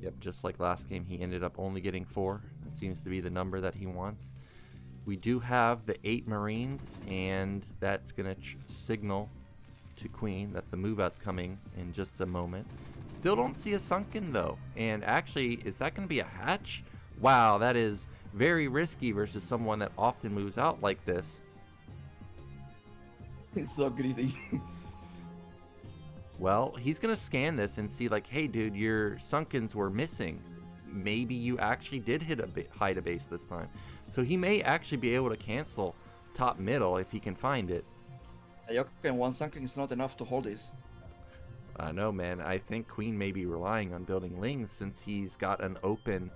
Yep, just like last game, he ended up only getting 4. That seems to be the number that he wants. We do have the 8 Marines, and that's going to signal to Queen that the move out's coming in just a moment. Still don't see a sunken though. And actually, is that going to be a hatch? Wow, that is very risky versus someone that often moves out like this. It's so greedy. Well, he's going to scan this and see like, hey dude, your sunkens were missing. Maybe you actually did hide a base this time. So he may actually be able to cancel top middle if he can find it. Nyoken, 1 sunken is not enough to hold this. I know, man. I think Queen may be relying on building Lings since he's got an open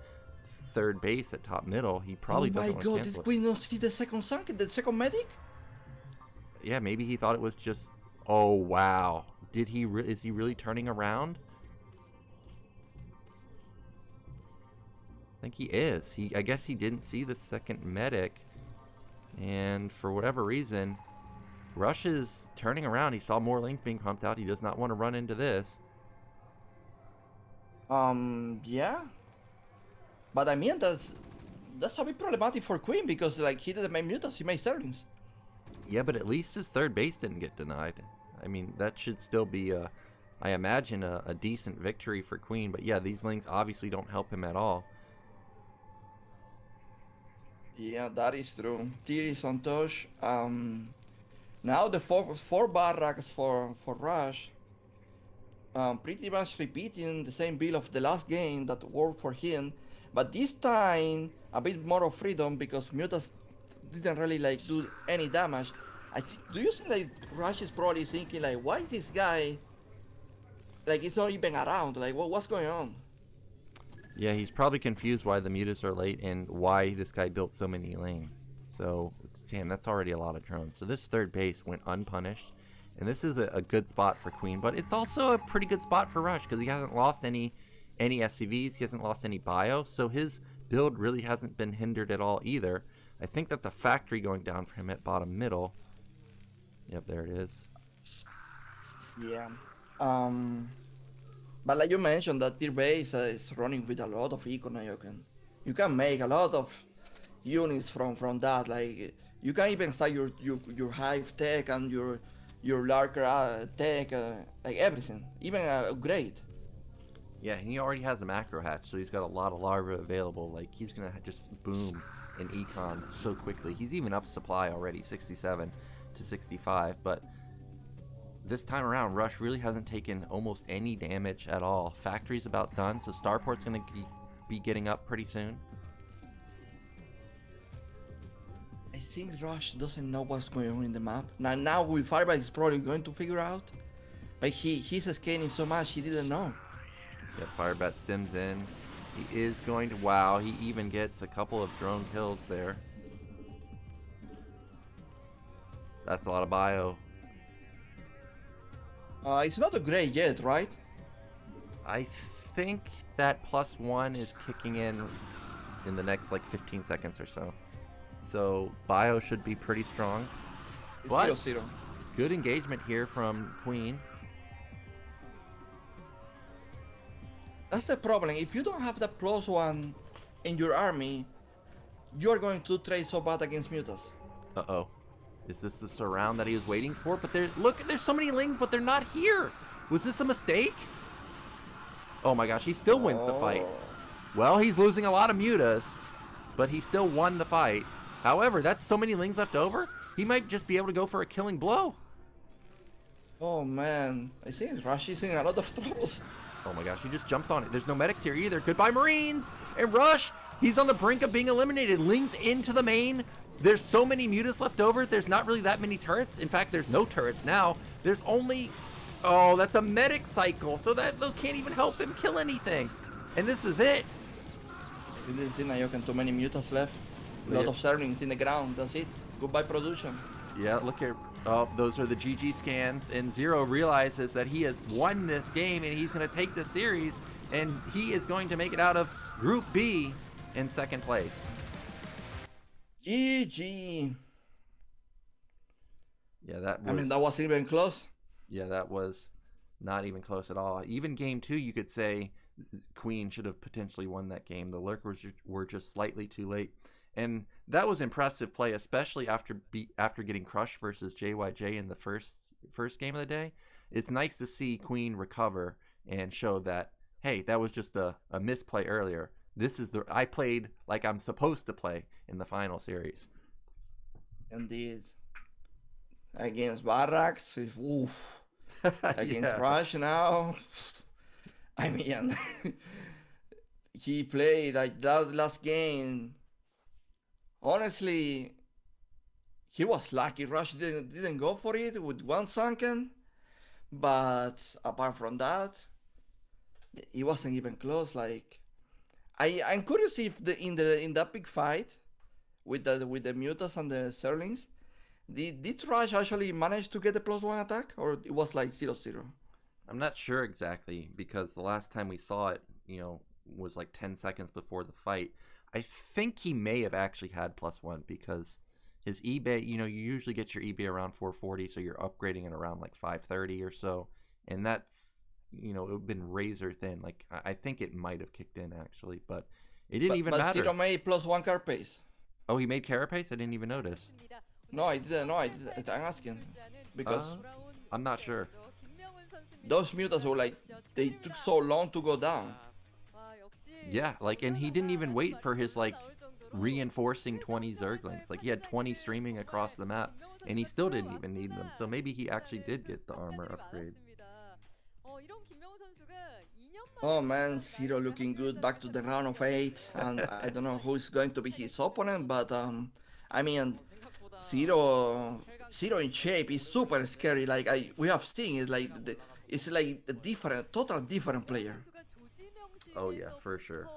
3rd base at top middle. He probably doesn't want to Oh my cancel god, did it. Queen not see the 2nd sunken, the 2nd medic? Yeah, maybe he thought it was just... Oh, wow. Did he? Is he really turning around? I think he is. I guess he didn't see the 2nd medic. And for whatever reason, Rush is turning around. He saw more Lings being pumped out. He does not want to run into this. Yeah. But I mean, that's a bit problematic for Queen because like he didn't make mutants, he made Zerlings. Yeah, but at least his 3rd base didn't get denied. I mean, that should still be, I imagine, a decent victory for Queen. But yeah, these Lings obviously don't help him at all. Yeah, that is true. Tyr is on touch. Now the four barracks for Rush. Pretty much repeating the same build of the last game that worked for him, but this time a bit more of freedom because Mutas didn't really like do any damage. Do you think like Rush is probably thinking like, why this guy like he's not even around? Like what's going on? Yeah, he's probably confused why the mutas are late and why this guy built so many Lings. So, damn, that's already a lot of drones. So this 3rd base went unpunished. And this is a good spot for Queen, but it's also a pretty good spot for Rush because he hasn't lost any SCVs, he hasn't lost any bio, so his build really hasn't been hindered at all either. I think that's a factory going down for him at bottom middle. Yep, there it is. Yeah. But like you mentioned, that tier base is running with a lot of eco Nyoken. You can make a lot of units from that. Like you can even start your hive tech and your larger tech, like everything, even upgrade. Yeah, and he already has a macro hatch, so he's got a lot of larvae available. Like he's gonna just boom in econ so quickly. He's even up supply already, 67 to 65, but this time around, Rush really hasn't taken almost any damage at all. Factory's about done, so Starport's going to be getting up pretty soon. I think Rush doesn't know what's going on in the map. Now with Firebite, he's probably going to figure out. But he's scaling so much, he didn't know. Yeah, Firebat sims in. He is going to... Wow, he even gets a couple of drone kills there. That's a lot of bio. It's not a great yet, right? I think that +1 is kicking in the next like 15 seconds or so. So bio should be pretty strong. It's But 0-0. good engagement here from Queen. That's the problem. If you don't have the +1 in your army, you are going to trade so bad against mutas. Uh-oh. Is this the surround that he was waiting for? But look, there's so many Lings, but they're not here. Was this a mistake? Oh my gosh, he still wins the fight. Well, he's losing a lot of mutas, but he still won the fight. However, that's so many Lings left over, he might just be able to go for a killing blow. Oh man, I think Rush is in a lot of troubles. Oh my gosh, he just jumps on it. There's no medics here either. Goodbye, Marines! And Rush, he's on the brink of being eliminated. Lings into the main. There's so many mutas left over. There's not really that many turrets. In fact, there's no turrets now. There's only... Oh, that's a medic cycle. So those can't even help him kill anything. And this is it. You didn't see Nyoken, too many mutas left. A lot of Zerlings in the ground. That's it. Goodbye production. Yeah, look at... Oh, those are the GG scans. And Zero realizes that he has won this game and he's going to take the series. And he is going to make it out of Group B in second place. GG. Yeah, that was. I mean, that wasn't even close. Yeah, that was not even close at all. Even game 2, you could say Queen should have potentially won that game. The lurkers were just slightly too late, and that was impressive play, especially after getting crushed versus JYJ in the first game of the day. It's nice to see Queen recover and show that, hey, that was just a misplay earlier. I played like I'm supposed to play in the final series. Indeed. Against Barracks, oof. Against Yeah. Rush now. I mean, he played like that last game. Honestly, he was lucky. Rush didn't go for it with one sunken, but apart from that, it wasn't even close. Like, I'm curious if in that big fight with the mutas and the Zerlings, did Rush actually manage to get a +1 attack, or it was like 0-0? I'm not sure exactly, because the last time we saw it, was like 10 seconds before the fight. I think he may have actually had +1 because his eBay, you usually get your eBay around 440, so you're upgrading it around like 530 or so. And that's, it would have been razor thin. Like, I think it might have kicked in actually, but it didn't even matter. But Zero made +1 carapace. Oh, he made carapace? I didn't even notice. No, I didn't. No, I'm asking because I'm not sure. those mutas were like, they took so long to go down. Yeah, and he didn't even wait for his reinforcing 20 Zerglings. Like, he had 20 streaming across the map, and he still didn't even need them. So maybe he actually did get the armor upgrade. Oh man, Zero looking good back to the round of 8, and I don't know who's going to be his opponent, but I mean, Zero in shape is super scary. Like we have seen it, it's like a total different player. Oh yeah, for sure.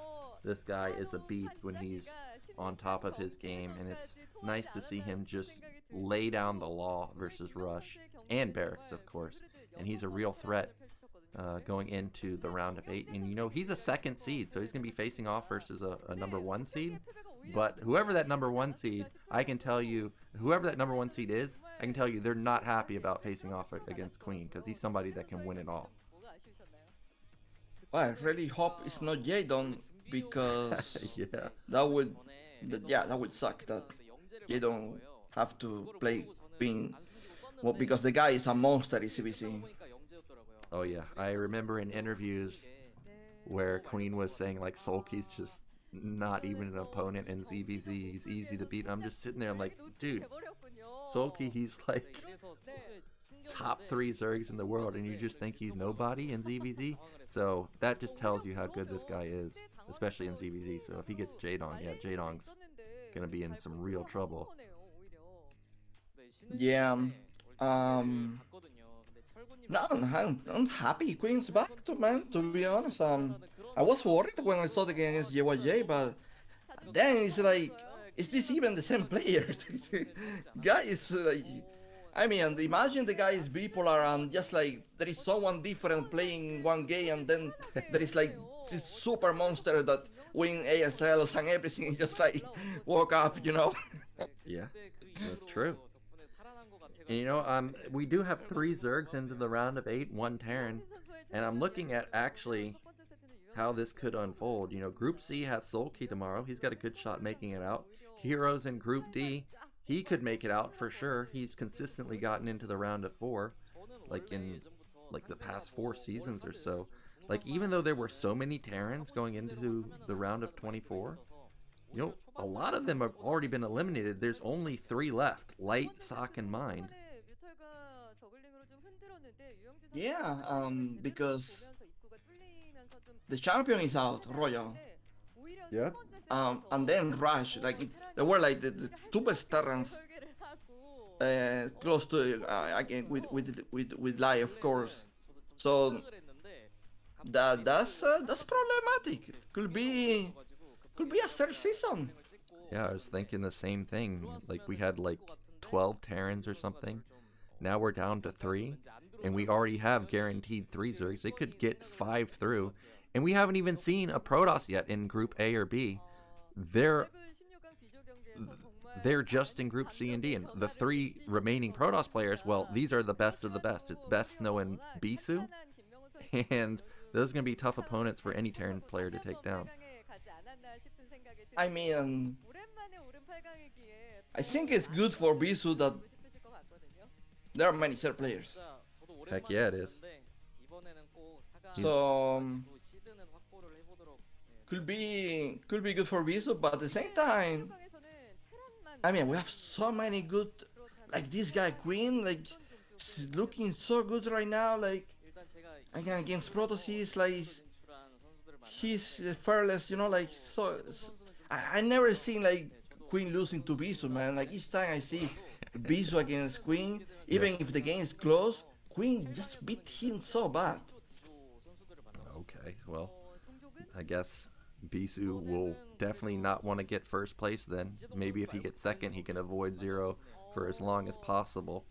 This guy is a beast when he's on top of his game, and it's nice to see him just lay down the law versus Rush and Barracks, of course. And he's a real threat going into the round of 8. And he's a 2nd seed, so he's going to be facing off versus a number 1 seed. But whoever that number 1 seed, I can tell you, whoever that number 1 seed is, I can tell you they're not happy about facing off against Queen, because he's somebody that can win it all. I really hope it's not Jadon, because Yeah. that would suck. That Jadon have to play Queen, well, because the guy is a monster in CBC. Oh yeah, I remember in interviews where Queen was saying Sulky's just not even an opponent in ZVZ, he's easy to beat. I'm just sitting there, I'm like, dude, Sulky, he's top 3 Zergs in the world, and you just think he's nobody in ZVZ? So that just tells you how good this guy is, especially in ZVZ. So if he gets Jadong, yeah, Jadong's gonna be in some real trouble. Yeah, no, I'm happy Queen's back to be honest. I was worried when I saw the game against JYJ, but then it's like, is this even the same player? Guy is I mean, imagine the guy is bipolar and just there is someone different playing one game, and then there is this super monster that win ASLs and everything, just woke up, Yeah, that's true. And we do have 3 Zergs into the round of 8, 1 Terran, and I'm looking at actually how this could unfold. Group C has Sulky tomorrow. He's got a good shot making it out. Heroes in Group D, he could make it out for sure. He's consistently gotten into the round of 4, in the past 4 seasons or so. Even though there were so many Terrans going into the round of 24, a lot of them have already been eliminated. There's only 3 left: Light, Sock, and Mind. Yeah, because the champion is out, Royal. Yeah. And then Rush, they were the 2 best Terrans close to again with Lai, of course. So that's problematic. Could be a 3rd season. Yeah, I was thinking the same thing. We had 12 Terrans or something. Now we're down to 3, and we already have guaranteed 3 Zergs. They could get 5 through, and we haven't even seen a Protoss yet in Group A or B. they're just in Group C and D, and the 3 remaining Protoss players, well, these are the best of the best. It's Best, Snow, and Bisu, and those are going to be tough opponents for any Terran player to take down. I mean, I think it's good for Bisu that there are many third players. Heck yeah, it is. So could be good for Bisu, but at the same time, I mean, we have so many good, like this guy Queen, like he's looking so good right now. Like again against Protoss, like he's fearless, you know. Like so, I never seen like Queen losing to Bisu, man. Like each time I see Bisu against Queen, even if the game is close, Queen just beat him so bad. Okay, well, I guess Bisu will definitely not want to get first place then. Maybe if he gets second, he can avoid 0 for as long as possible.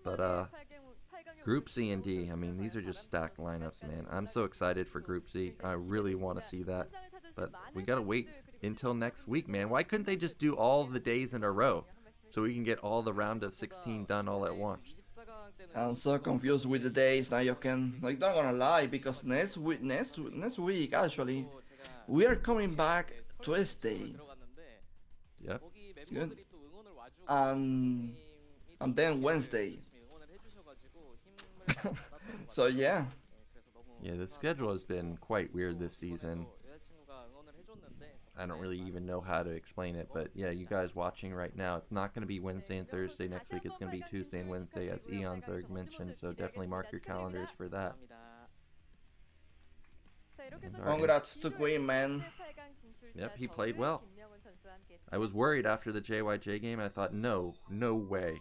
But Group C and D, I mean, these are just stacked lineups, man. I'm so excited for Group C. I really want to see that. But we got to wait until next week, man. Why couldn't they just do all the days in a row so we can get all the round of 16 done all at once? I'm so confused with the days, Nyoken. Like, not gonna lie, because next week actually, we are coming back Tuesday. Yep. Good. And then Wednesday. So yeah. Yeah, the schedule has been quite weird this season. I don't really even know how to explain it, but yeah, you guys watching right now, it's not going to be Wednesday and Thursday next week. It's going to be Tuesday and Wednesday, as Eonzerg mentioned, so definitely mark your calendars for that. Congrats to Queen, man. Yep, he played well. I was worried after the JYJ game. I thought, no way.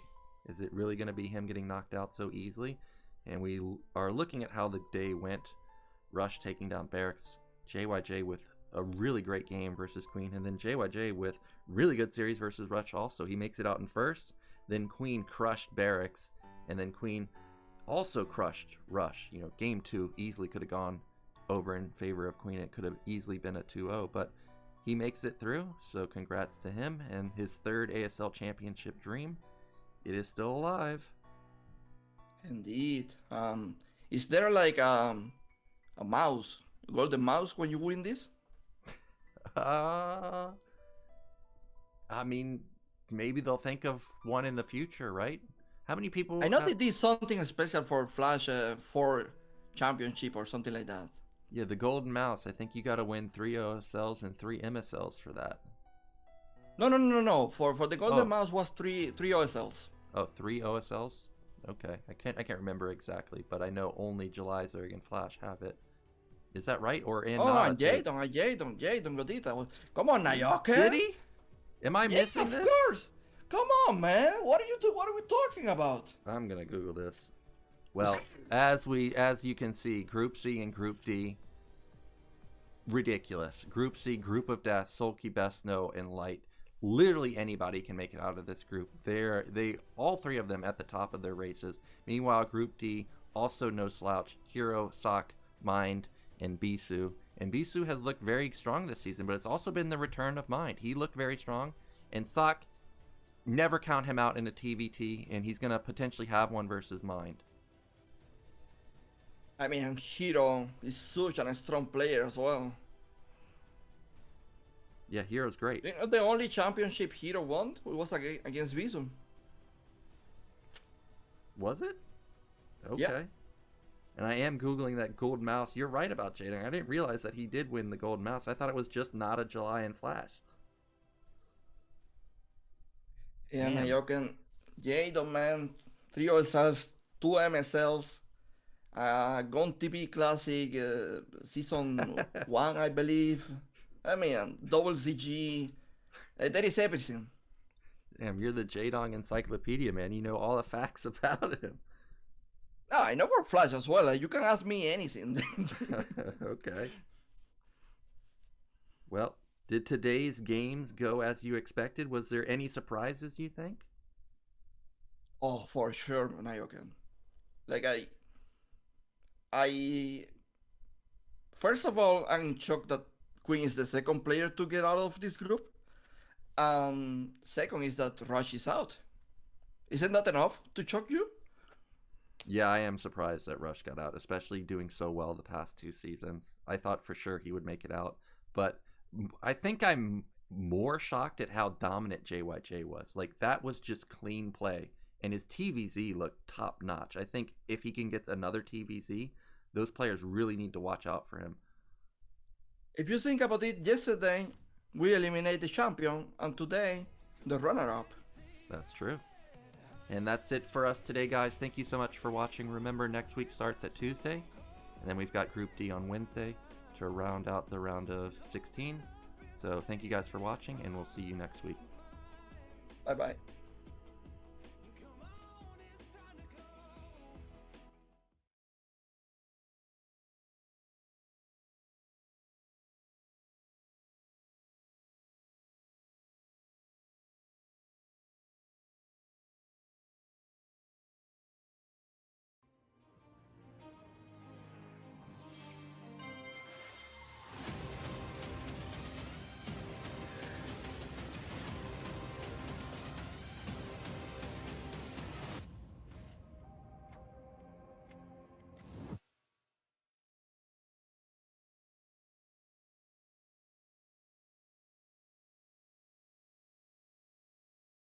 Is it really going to be him getting knocked out so easily? And we are looking at how the day went. Rush taking down Barracks, JYJ with a really great game versus Queen, and then JYJ with really good series versus Rush also. He makes it out in first, then Queen crushed Barracks, and then Queen also crushed Rush. You know, game 2 easily could have gone over in favor of Queen. It could have easily been a 2-0, but he makes it through, so congrats to him and his 3rd ASL championship dream. It is still alive. Indeed. Is there like a mouse, golden mouse when you win this? I mean, maybe they'll think of one in the future, right? How many people? I know they did something special for Flash 4 championship or something like that. Yeah, the golden mouse. I think you got to win 3 OSLs and 3 MSLs for that. No. For the golden mouse was three OSLs. Oh, 3 OSLs? Okay. I can't remember exactly, but I know only JYJ and Flash have it. Is that right? Or in and Jadon got it. Come on, Nyoken. Did he? Am I missing this? Of course. Come on, man. What are we talking about? I'm gonna Google this. Well, as you can see, Group C and Group D, ridiculous. Group C, Group of Death, Sulky, Best, Snow, and Light. Literally anybody can make it out of this group. They all 3 of them at the top of their races. Meanwhile, Group D, also no slouch. Hero, Sock, Mind, and Bisu. And Bisu has looked very strong this season, but it's also been the return of Mind. He looked very strong. And Sock, never count him out in a TVT, and he's going to potentially have one versus Mind. I mean, Hero is such a strong player as well. Yeah, Hero's great. You know, the only championship Hero won was against Bisu. Was it? Okay. Yeah. And I am Googling that gold mouse. You're right about Jaden. I didn't realize that he did win the gold mouse. I thought it was just not a July and Flash. Yeah, Nyoken. Jadon, man. 3 OSLs, 2 MSLs. Gone TV Classic, Season 1, I believe. I mean, double ZG. There is everything. Damn, you're the Jadong encyclopedia, man. You know all the facts about him. I know for Flash as well. You can ask me anything. Okay. Well, did today's games go as you expected? Was there any surprises, you think? Oh, for sure, Nyoken. Like, I... First of all, I'm shocked that Queen is the second player to get out of this group. Second is that Rush is out. Isn't that enough to shock you? Yeah, I am surprised that Rush got out, especially doing so well the past 2 seasons. I thought for sure he would make it out, but I think I'm more shocked at how dominant JYJ was. Like, that was just clean play, and his TVZ looked top notch. I think if he can get another TVZ, those players really need to watch out for him. If you think about it, yesterday we eliminated the champion, and today the runner-up. That's true. And that's it for us today, guys. Thank you so much for watching. Remember, next week starts at Tuesday, and then we've got Group D on Wednesday to round out the round of 16. So thank you guys for watching, and we'll see you next week. Bye-bye.